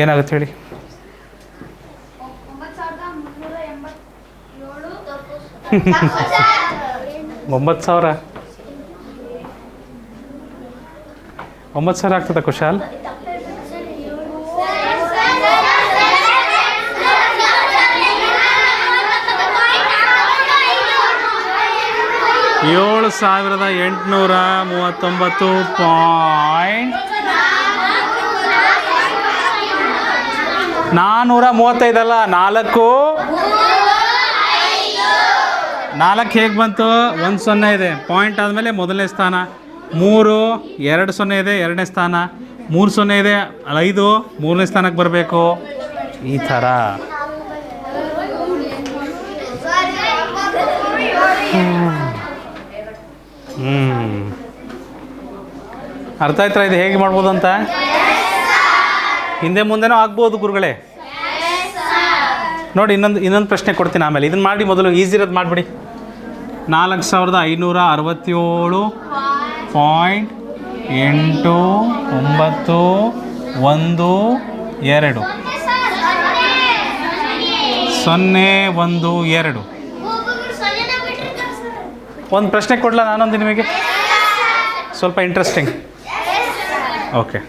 ಏನಾಗುತ್ತೆ ಹೇಳಿ? 9,000. 9,000 ಆಗ್ತದ ಕುಶಾಲ್? ಏಳು 7,839.435 ಅಲ್ಲ, 4 ಹೇಗೆ ಬಂತು? 1 0 ಇದೆ, ಪಾಯಿಂಟ್ ಆದಮೇಲೆ ಮೊದಲನೇ ಸ್ಥಾನ. 3, 2 0 ಇದೆ, ಎರಡನೇ ಸ್ಥಾನ. 3 0 ಇದೆ, 5 ಮೂರನೇ ಸ್ಥಾನಕ್ಕೆ ಬರಬೇಕು. ಈ ಥರ. ಅರ್ಥ ಆಯ್ತಾ ಇದು ಹೇಗೆ ಮಾಡ್ಬೋದು ಅಂತ? ಹಿಂದೆ ಮುಂದೆನೂ ಆಗ್ಬೋದು ಗುರುಗಳೇ. ನೋಡಿ, ಇನ್ನೊಂದು ಪ್ರಶ್ನೆ ಕೊಡ್ತೀನಿ ಆಮೇಲೆ. ಇದನ್ನು ಮಾಡಿ, ಮೊದಲು ಈಸಿ ಇರೋದು ಮಾಡಿಬಿಡಿ. 4567.8912 012. ಒಂದು ಪ್ರಶ್ನೆ ಕೊಡಲ ನಾನೊಂದು ನಿಮಗೆ, ಸ್ವಲ್ಪ ಇಂಟ್ರೆಸ್ಟಿಂಗ್. ಓಕೆ.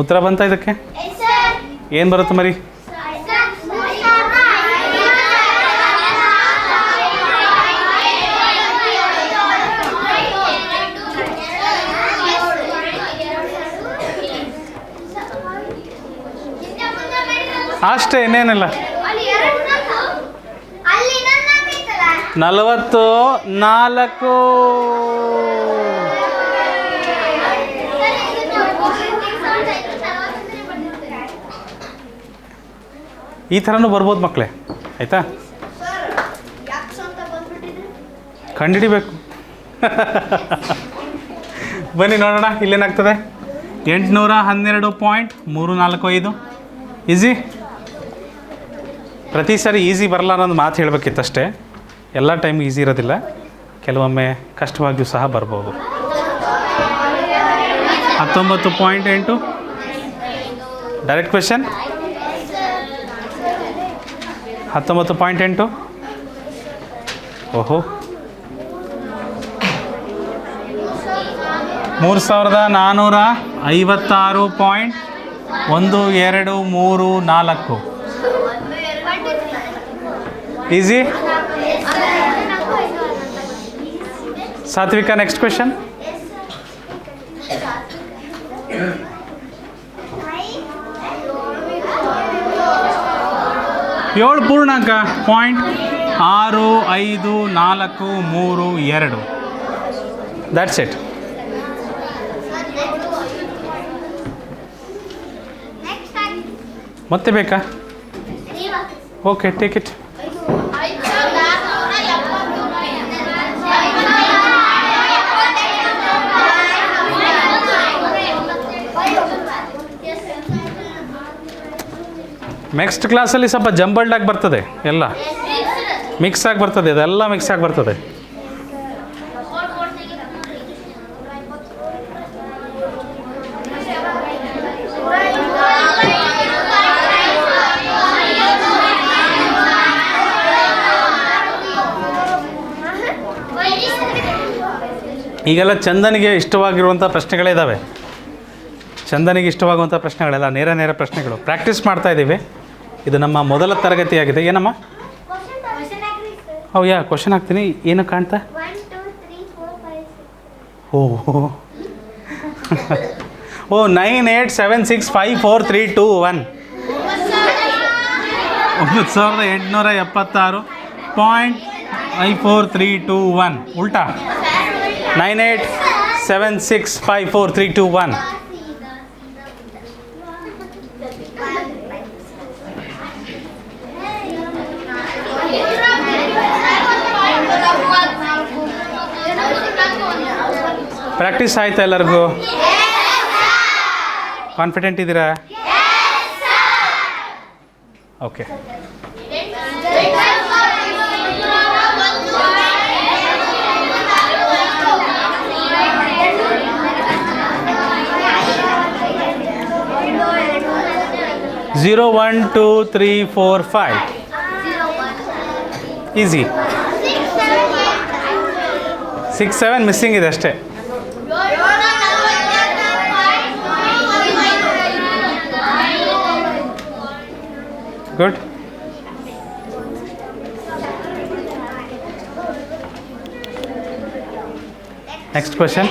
ಉತ್ತರ ಬಂತ ಇದಕ್ಕೆ? ಏನು ಬರುತ್ತೆ ಮರಿ? ಅಷ್ಟೇ, ಇನ್ನೇನಿಲ್ಲ. 44. ಈ ಥರನೂ ಬರ್ಬೋದು ಮಕ್ಕಳೇ, ಆಯಿತಾ? ಕಂಡುಹಿಡಿಬೇಕು. ಬನ್ನಿ ನೋಡೋಣ ಇಲ್ಲೇನಾಗ್ತದೆ. 812.345. ಈಸಿ. ಪ್ರತಿ ಸಾರಿ ಈಸಿ ಬರಲ್ಲ ಅನ್ನೋದು ಮಾತು ಹೇಳಬೇಕಿತ್ತಷ್ಟೇ. ಎಲ್ಲ ಟೈಮ್ ಈಸಿ ಇರೋದಿಲ್ಲ, ಕೆಲವೊಮ್ಮೆ ಕಷ್ಟವಾಗಿಯೂ ಸಹ ಬರ್ಬೋದು. 19.8 ಡೈರೆಕ್ಟ್ ಕ್ವೆಶನ್. 19.8 ಓಹೋ 3456.1234 ಈಸಿ. ಸಾತ್ವಿಕ ನೆಕ್ಸ್ಟ್ ಕ್ವೆಶನ್. ಏಳು ಪೂರ್ಣಾಂಕ 0.6542. That's it. ಮತ್ತೆ ಬೇಕಾ? Okay, take it. ನೆಕ್ಸ್ಟ್ ಕ್ಲಾಸಲ್ಲಿ ಸ್ವಲ್ಪ ಜಂಬಲ್ಡ್ ಆಗಿ ಬರ್ತದೆ, ಎಲ್ಲ ಮಿಕ್ಸ್ ಆಗಿ ಬರ್ತದೆ, ಇದೆಲ್ಲ ಮಿಕ್ಸ್ ಆಗಿ ಬರ್ತದೆ. ಈಗೆಲ್ಲ ಚಂದನಿಗೆ ಇಷ್ಟವಾಗಿರುವಂಥ ಪ್ರಶ್ನೆಗಳೇ ಇದ್ದಾವೆ. ಚಂದನಿಗೆ ಇಷ್ಟವಾಗುವಂಥ ಪ್ರಶ್ನೆಗಳೆಲ್ಲ ನೇರ ಪ್ರಶ್ನೆಗಳು ಪ್ರಾಕ್ಟೀಸ್ ಮಾಡ್ತಾ ಇದ್ದೀವಿ. ಇದು ನಮ್ಮ ಮೊದಲ ತರಗತಿಯಾಗಿದೆ. ಏನಮ್ಮ? ಯಾ ಕ್ವಶನ್ ಹಾಕ್ತೀನಿ. ಏನು ಕಾಣ್ತಾ? ಓ 98765432 9876.5431 ಉಲ್ಟಾ 98765432 ಪ್ರಾಕ್ಟೀಸ್ ಆಯ್ತಾ ಎಲ್ಲರಿಗೂ? ಕಾನ್ಫಿಡೆಂಟ್ ಇದ್ದೀರಾ? ಓಕೆ. Zero, 1, 2, 3, 4, 5. ಈಸಿ. 6, 7 ಮಿಸ್ಸಿಂಗ್ ಇದೆ ಅಷ್ಟೇ. ಗುಡ್. Next question.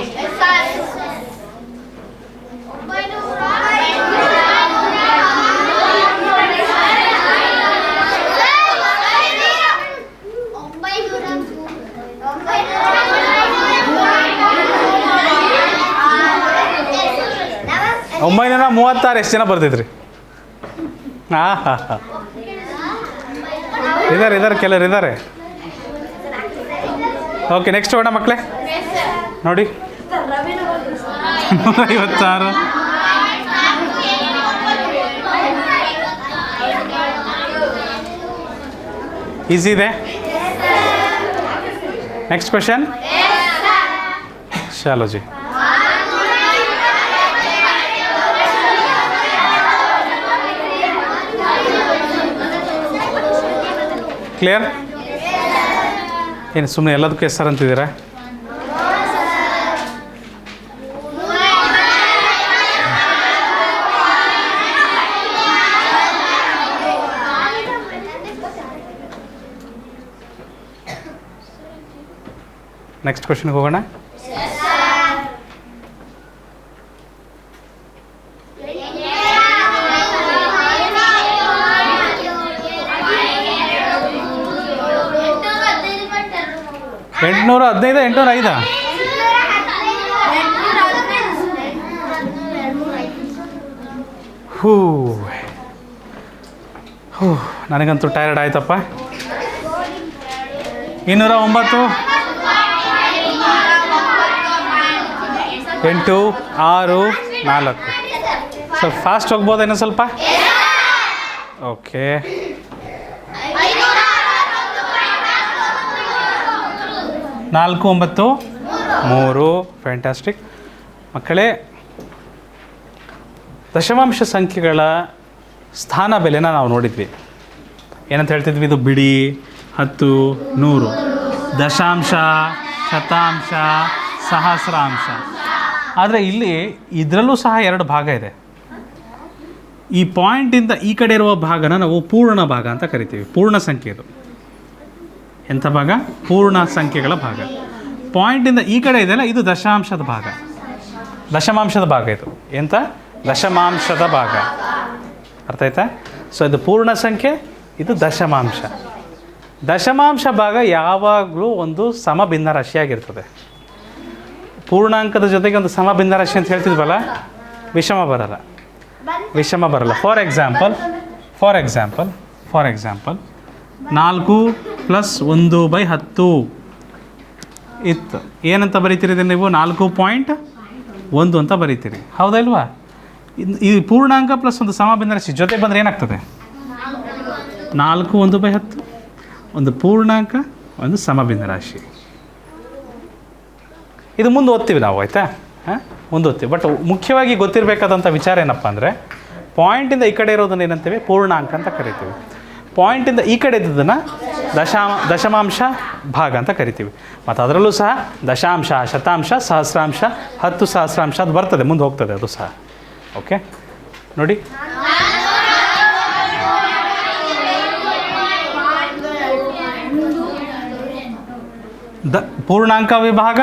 ಒಂಬೈನೂರ 36 ಎಷ್ಟು ಜನ ಬರ್ತಿದ್ರಿ? ಇದ್ದಾರೆ ಕೆಲವರು ಇದ್ದಾರೆ. ಓಕೆ, ನೆಕ್ಸ್ಟ್ ಹೋಗೋಣ ಮಕ್ಕಳೇ. ನೋಡಿ 156. ಈಸಿ ಇದೆ. Next question. ಚಲೋ ಜಿ. ಕ್ಲಿಯರ್? ಏನು ಸುಮ್ಮನೆ ಎಲ್ಲದಕ್ಕೂ ಹೆಸರು ಅಂತಿದ್ದೀರಾ? ನೆಕ್ಸ್ಟ್ ಕ್ವೆಶನ್ಗೆ ಹೋಗೋಣ. ಎಂಟುನೂರ 15, 805. ನನಗಂತೂ ಟೈರ್ಡ್ ಆಯ್ತಪ್ಪ. 209, 8, 6, 4. ಸ್ವಲ್ಪ ಫಾಸ್ಟ್ ಹೋಗ್ಬೋದೇನೋ ಸ್ವಲ್ಪ? ಓಕೆ. 4 9 3. ಫ್ಯಾಂಟಾಸ್ಟಿಕ್ ಮಕ್ಕಳೇ. ದಶಮಾಂಶ ಸಂಖ್ಯೆಗಳ ಸ್ಥಾನ ಬೆಲೆನ ನಾವು ನೋಡಿದ್ವಿ. ಏನಂತ ಹೇಳ್ತಿದ್ವಿ? ಇದು ಬಿಡಿ, 10, 100, ದಶಾಂಶ, ಶತಾಂಶ, ಸಹಸ್ರಾಂಶ. ಆದರೆ ಇಲ್ಲಿ ಇದರಲ್ಲೂ ಸಹ 2 ಭಾಗ ಇದೆ. ಈ ಪಾಯಿಂಟಿಂದ ಈ ಕಡೆ ಇರುವ ಭಾಗನ ನಾವು ಪೂರ್ಣ ಭಾಗ ಅಂತ ಕರಿತೀವಿ. ಪೂರ್ಣ ಸಂಖ್ಯೆ ಇದು. ಎಂಥ ಭಾಗ? ಪೂರ್ಣ ಸಂಖ್ಯೆಗಳ ಭಾಗ. ಪಾಯಿಂಟಿಂದ ಈ ಕಡೆ ಇದೆಯಲ್ಲ, ಇದು ದಶಾಂಶದ ಭಾಗ. ದಶಮಾಂಶದ ಭಾಗ ಇದು. ಎಂಥ? ದಶಮಾಂಶದ ಭಾಗ. ಅರ್ಥ ಆಯ್ತಾ? ಸೊ ಇದು ಪೂರ್ಣ ಸಂಖ್ಯೆ, ಇದು ದಶಮಾಂಶ. ದಶಮಾಂಶ ಭಾಗ ಯಾವಾಗಲೂ ಒಂದು ಸಮಭಿನ್ನ ರಾಶಿಯಾಗಿರ್ತದೆ. ಪೂರ್ಣಾಂಕದ ಜೊತೆಗೆ ಒಂದು ಸಮಭಿನ್ನ ರಾಶಿ ಅಂತ ಹೇಳ್ತಿದ್ವಲ್ಲ, ವಿಷಮ ಬರಲ್ಲ. ವಿಷಮ ಬರಲ್ಲ. ಫಾರ್ ಎಕ್ಸಾಂಪಲ್ 4 + 1/10 ಇತ್ತು. ಏನಂತ ಬರೀತೀರಿ ಇದನ್ನು ನೀವು? 4.1 ಅಂತ ಬರೀತೀರಿ. ಹೌದಾ ಇಲ್ವಾ? ಈ ಪೂರ್ಣಾಂಕ ಪ್ಲಸ್ ಒಂದು ಸಮಭಿನ್ನ ರಾಶಿ ಜೊತೆ ಬಂದರೆ ಏನಾಗ್ತದೆ? 4 1/10, ಒಂದು ಪೂರ್ಣಾಂಕ, ಒಂದು ಸಮಭಿನ್ನ ರಾಶಿ. ಇದು ಮುಂದೆ ಓದ್ತೀವಿ ನಾವು, ಆಯಿತಾ? ಮುಂದೆ ಓದ್ತೀವಿ. ಬಟ್ ಮುಖ್ಯವಾಗಿ ಗೊತ್ತಿರಬೇಕಾದಂಥ ವಿಚಾರ ಏನಪ್ಪ ಅಂದರೆ, ಪಾಯಿಂಟಿಂದ ಈ ಕಡೆ ಇರೋದನ್ನು ಏನಂತೀವಿ? ಪೂರ್ಣಾಂಕ ಅಂತ ಕರಿತೀವಿ. ಪಾಯಿಂಟಿಂದ ಈ ಕಡೆ ಇದ್ದದನ್ನು ದಶಮಾಂಶ ಭಾಗ ಅಂತ ಕರಿತೀವಿ. ಮತ್ತು ಅದರಲ್ಲೂ ಸಹ ದಶಾಂಶ, ಶತಾಂಶ, ಸಹಸ್ರಾಂಶ, 10 ಸಹಸ್ರಾಂಶ ಅದು ಬರ್ತದೆ, ಮುಂದೆ ಹೋಗ್ತದೆ ಅದು ಸಹ. ಓಕೆ, ನೋಡಿ. ಪೂರ್ಣಾಂಕ ವಿಭಾಗ,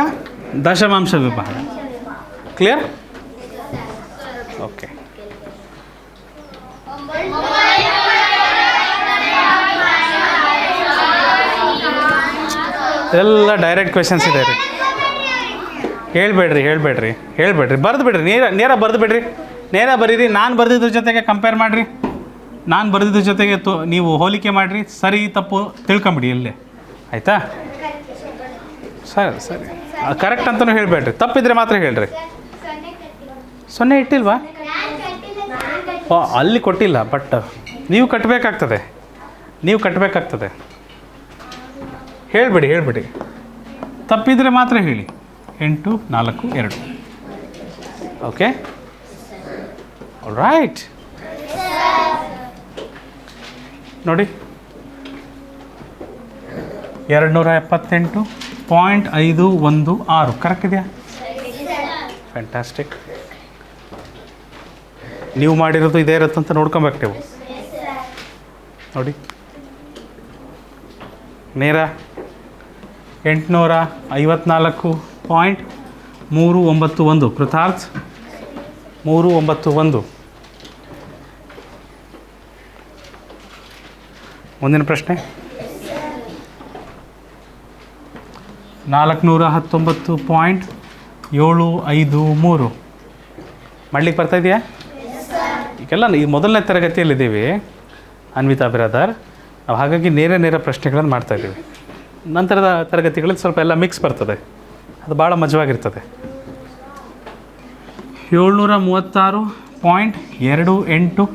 ದಶಮಾಂಶ ವಿಭಾಗ. ಕ್ಲಿಯರ್? ಓಕೆ. ಎಲ್ಲ ಡೈರೆಕ್ಟ್ ಕ್ವೆಶನ್ಸ್ ಇದೆ ರೀ. ಹೇಳ್ಬೇಡ್ರಿ ಬರೆದು ಬಿಡ್ರಿ. ನೇರ ಬರೆದು ಬಿಡ್ರಿ. ನೇರ ಬರೀರಿ. ನಾನು ಬರೆದಿದ್ರ ಜೊತೆಗೆ ಕಂಪೇರ್ ಮಾಡಿರಿ. ನಾನು ಬರೆದಿದ್ರ ಜೊತೆಗೆ ನೀವು ಹೋಲಿಕೆ ಮಾಡಿರಿ. ಸರಿ ತಪ್ಪು ತಿಳ್ಕೊಂಬಿಡಿ ಇಲ್ಲೇ, ಆಯಿತಾ? ಸರಿ ಕರೆಕ್ಟ್ ಅಂತಲೂ ಹೇಳಬೇಡ್ರಿ. ತಪ್ಪಿದ್ರೆ ಮಾತ್ರ ಹೇಳ್ರಿ. 0 ಇಟ್ಟಿಲ್ವಾ? ಅಲ್ಲಿ ಕೊಟ್ಟಿಲ್ಲ, ಬಟ್ ನೀವು ಕಟ್ಟಬೇಕಾಗ್ತದೆ. ಹೇಳ್ಬೇಡಿ. ತಪ್ಪಿದರೆ ಮಾತ್ರ ಹೇಳಿ. 8 4 2. Okay, right. ನೋಡಿ, 278.516 ಕರೆಕ್ಟ್ ಇದೆಯಾ? ಫ್ಯಾಂಟಾಸ್ಟಿಕ್. ನೀವು ಮಾಡಿರೋದು ಇದೇ ಇರುತ್ತಂತ ನೋಡ್ಕೊಬೇಕು ನೀವು. ನೋಡಿ, ನೇರ 854.391 ಕೃತಾರ್ಥ 391. ಮುಂದಿನ ಪ್ರಶ್ನೆ 419.753 ಮಾಡಲಿಕ್ಕೆ ಬರ್ತಾ ಇದೆಯಾ? ಈಗೆಲ್ಲ ಈ ಮೊದಲನೇ ತರಗತಿಯಲ್ಲಿದ್ದೀವಿ ಅನ್ವಿತಾ ಬ್ರದರ್. ನಾವು ಹಾಗಾಗಿ ನೇರ ಪ್ರಶ್ನೆಗಳನ್ನು ಮಾಡ್ತಾಯಿದ್ದೀವಿ. ನಂತರದ ತರಗತಿಗಳಲ್ಲಿ ಸ್ವಲ್ಪ ಎಲ್ಲ ಮಿಕ್ಸ್ ಬರ್ತದೆ, ಅದು ಭಾಳ ಮಜವಾಗಿರ್ತದೆ. 736.28.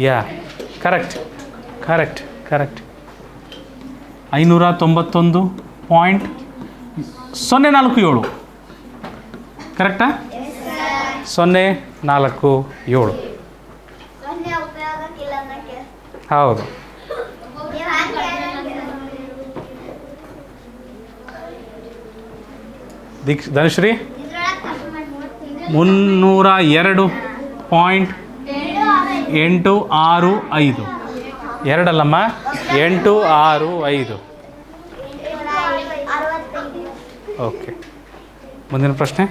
ಯಾ ಕರೆಕ್ಟ್. 591.047 ಕರೆಕ್ಟಾ? 047. ಹೌದು. ಧನುಶ್ರೀ 302.865. 2 ಅಲ್ಲಮ್ಮ, 865. ಓಕೆ, ಮುಂದಿನ ಪ್ರಶ್ನೆ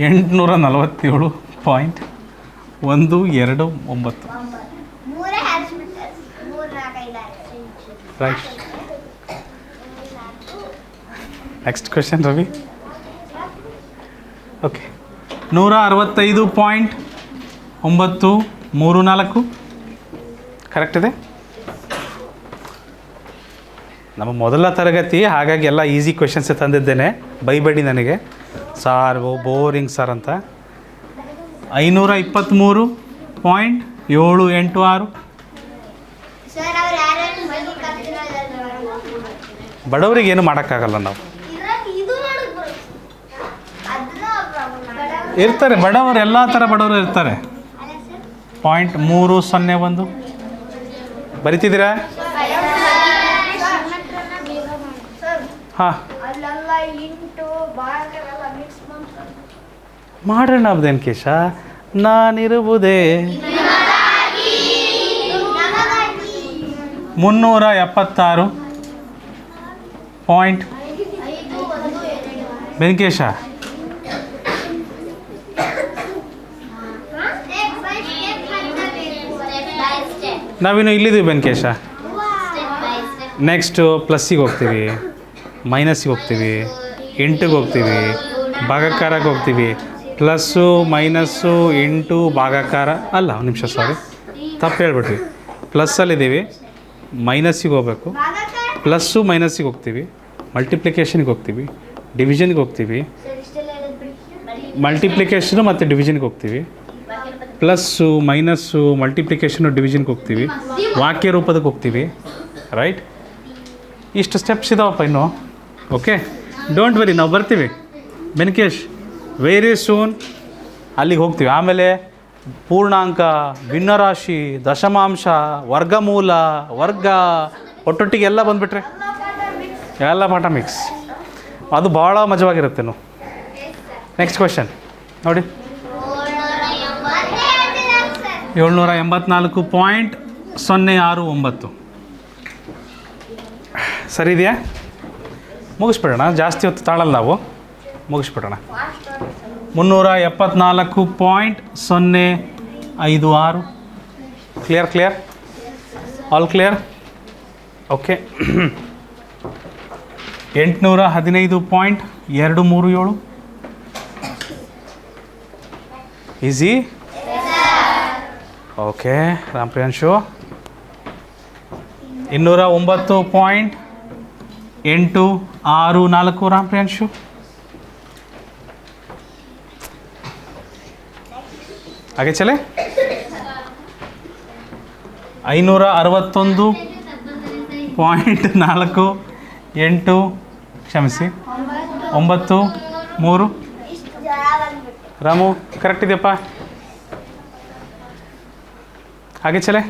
847.129. Right. Next question Ravi. Okay, 165.934 correct ಇದೆ. ನಮ್ಮ ಮೊದಲ ತರಗತಿ, ಹಾಗಾಗಿ ಎಲ್ಲ ಈಸಿ ಕ್ವೆಶನ್ಸೇ ತಂದಿದ್ದೇನೆ. ಬೈಬೇಡಿ ನನಗೆ, ಸಾರ್ ಬೋರಿಂಗ್ ಸರ್ ಅಂತ. 523.786. ಬಡವರಿಗೆ ಏನು ಮಾಡೋಕ್ಕಾಗಲ್ಲ ನಾವು. ಇರ್ತಾರೆ ಬಡವರು, ಎಲ್ಲ ಥರ ಬಡವರು ಇರ್ತಾರೆ. 0.301 ಬರಿತಿದ್ದೀರಾ? ಹಾಂ, ಮಾಡೋಣ ಅಬ್ದೇನು ಕೇಶ. ನಾನಿರುವುದೇ 376 ಪಾಯಿಂಟ್ ಬೆಂಕೇಶ. ನಾವಿನ್ನು ಇಲ್ಲಿದ್ದೀವಿ ಬೆಂಕೇಶ. ನೆಕ್ಸ್ಟು ಪ್ಲಸ್ಸಿಗೆ ಹೋಗ್ತೀವಿ, ಮೈನಸ್ಸಿಗೆ ಹೋಗ್ತೀವಿ, ಇಂಟಿಗೆ ಹೋಗ್ತೀವಿ, ಭಾಗಾಕಾರಕ್ಕೆ ಹೋಗ್ತೀವಿ. ಪ್ಲಸ್ಸು ಮೈನಸ್ಸು ಇಂಟು ಭಾಗಾಕಾರ ಅಲ್ಲ, ಒಂದು ನಿಮಿಷ, ಸಾರಿ ತಪ್ಪು ಹೇಳ್ಬಿಟ್ವಿ. ಪ್ಲಸ್ಸಲ್ಲಿದ್ದೀವಿ, ಮೈನಸ್ಸಿಗೆ ಹೋಗ್ಬೇಕು, ಪ್ಲಸ್ಸು ಮೈನಸ್ಸಿಗೆ ಹೋಗ್ತೀವಿ, ಮಲ್ಟಿಪ್ಲಿಕೇಷನ್ಗೆ ಹೋಗ್ತೀವಿ, ಡಿವಿಷನ್ಗೆ ಹೋಗ್ತೀವಿ, ಮಲ್ಟಿಪ್ಲಿಕೇಷನು ಮತ್ತು ಡಿವಿಷನ್ಗೆ ಹೋಗ್ತೀವಿ, ಪ್ಲಸ್ಸು ಮೈನಸ್ಸು ಮಲ್ಟಿಪ್ಲಿಕೇಷನು ಡಿವಿಷನ್ಗೆ ಹೋಗ್ತೀವಿ, ವಾಕ್ಯ ರೂಪದಕ್ಕೆ ಹೋಗ್ತೀವಿ. ರೈಟ್, ಇಷ್ಟು ಸ್ಟೆಪ್ಸ್ ಇದಾವಪ್ಪ ಇನ್ನು. ಓಕೆ, ಡೋಂಟ್ ವರಿ, ನಾವು ಬರ್ತೀವಿ ಬೆನ್ಕೇಶ್. ವೆರಿ ಸೂನ್ ಅಲ್ಲಿಗೆ ಹೋಗ್ತೀವಿ. ಆಮೇಲೆ ಪೂರ್ಣಾಂಕ, ಭಿನ್ನರಾಶಿ, ದಶಮಾಂಶ, ವರ್ಗಮೂಲ, ವರ್ಗ, ಒಟ್ಟೊಟ್ಟಿಗೆ ಎಲ್ಲ ಬಂದುಬಿಟ್ರೆ ಎಲ್ಲ ಪಾಠ ಮಿಕ್ಸ್. ಅದು ಭಾಳ ಮಜವಾಗಿರುತ್ತೆ. ನೆಕ್ಸ್ಟ್ ಕ್ವೆಶನ್ ನೋಡಿ. 784.069 ಸರಿ ಇದೆಯಾ? ಮುಗಿಸ್ಬಿಡೋಣ, ಜಾಸ್ತಿ ಹೊತ್ತು ತಾಳಲ್ಲ ನಾವು, ಮುಗಿಸ್ಬಿಡೋಣ. 374.056 clear all clear? Okay. 815.237 easy. Okay Rampriyanshu. 209.864 Rampriyanshu. ಹಾಗೆ ಚಲೆ. 561.48 ಕ್ಷಮಿಸಿ 93 ರಾಮು ಕರೆಕ್ಟ್ ಇದೆಯಪ್ಪ. ಹಾಗೆ ಚಲೆ.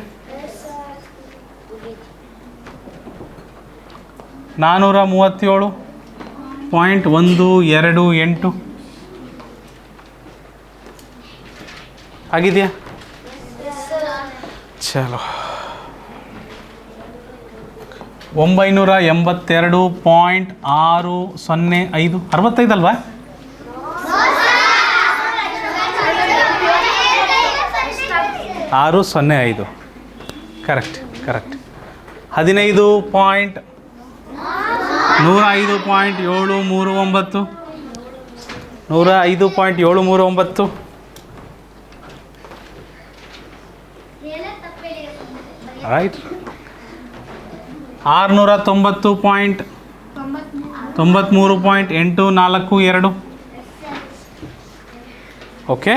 437.128 ಆಗಿದೆಯಾ? ಚಲೋ. 982.605 65 ಅಲ್ವಾ? ಆರು 05 ಕರೆಕ್ಟ್. 15.105.739 105.739 ರೈಟ್. 690.93.842 ಓಕೆ.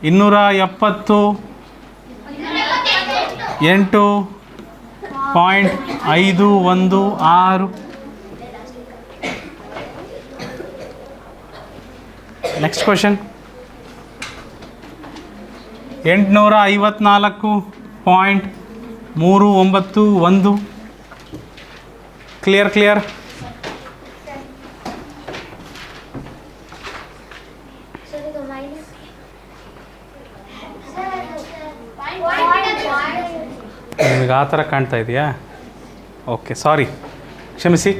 ಇನ್ನೂರ 78.516. Next question. 854.391 ಕ್ಲಿಯರ್. ನಿಮಗೆ ಆ ಥರ ಕಾಣ್ತಾ ಇದೆಯಾ? ಓಕೆ, ಸಾರಿ, ಕ್ಷಮಿಸಿ.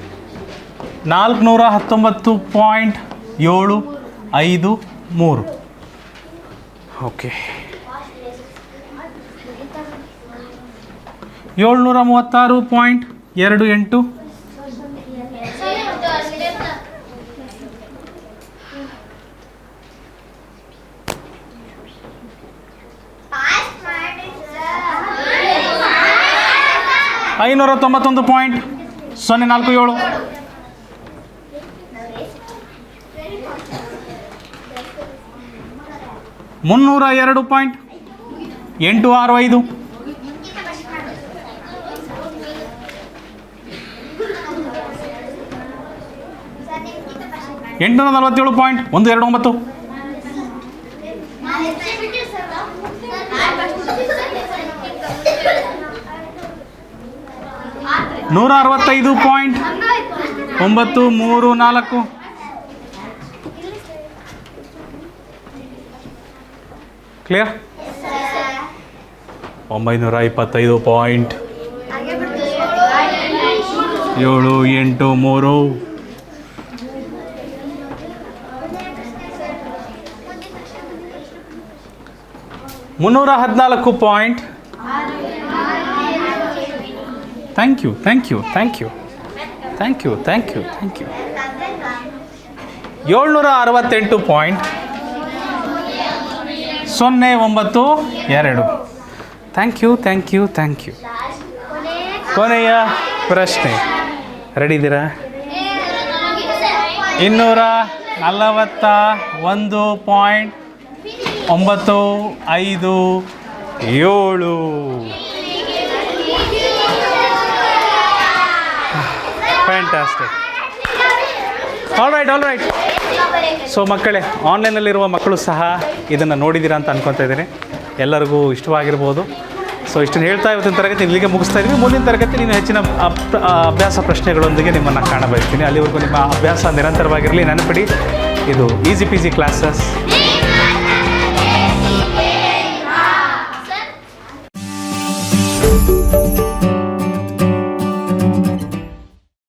419.753 okay. 736.28 8 591 point 047. 302 point 865. 847 point 129. 165 point 934. 925 point 783. 314 point. Thank you 768 point 092. Thank you. ಕೊನೆಯ ಪ್ರಶ್ನೆ ರೆಡಿ ಇದ್ದೀರಾ? 241 point 957. Fantastic. All right. So ಮಕ್ಕಳೇ, ಆನ್ಲೈನಲ್ಲಿರುವ ಮಕ್ಕಳು ಸಹ ಇದನ್ನು ನೋಡಿದ್ದೀರಾ ಅಂತ ಅನ್ಕೊತಾ ಇದ್ದೀನಿ. ಎಲ್ಲರಿಗೂ ಇಷ್ಟವಾಗಿರ್ಬೋದು. ಸೊ ಇಷ್ಟನ್ನು ಹೇಳ್ತಾ ಇವತ್ತಿನ ತರಗತಿ ಇಲ್ಲಿಗೆ ಮುಗಿಸ್ತಾ ಇದ್ದೀವಿ. ಮುಂದಿನ ತರಗತಿ ನೀನು ಹೆಚ್ಚಿನ ಅಭ್ಯಾಸ ಪ್ರಶ್ನೆಗಳೊಂದಿಗೆ ನಿಮ್ಮನ್ನು ಕಾಣಬಯಸ್ತೀನಿ. ಅಲ್ಲಿವರೆಗೂ ನಿಮ್ಮ ಅಭ್ಯಾಸ ನಿರಂತರವಾಗಿರಲಿ. ನೆನಪಿಡಿ, ಇದು ಈಸಿ ಪೀಸಿ ಕ್ಲಾಸಸ್.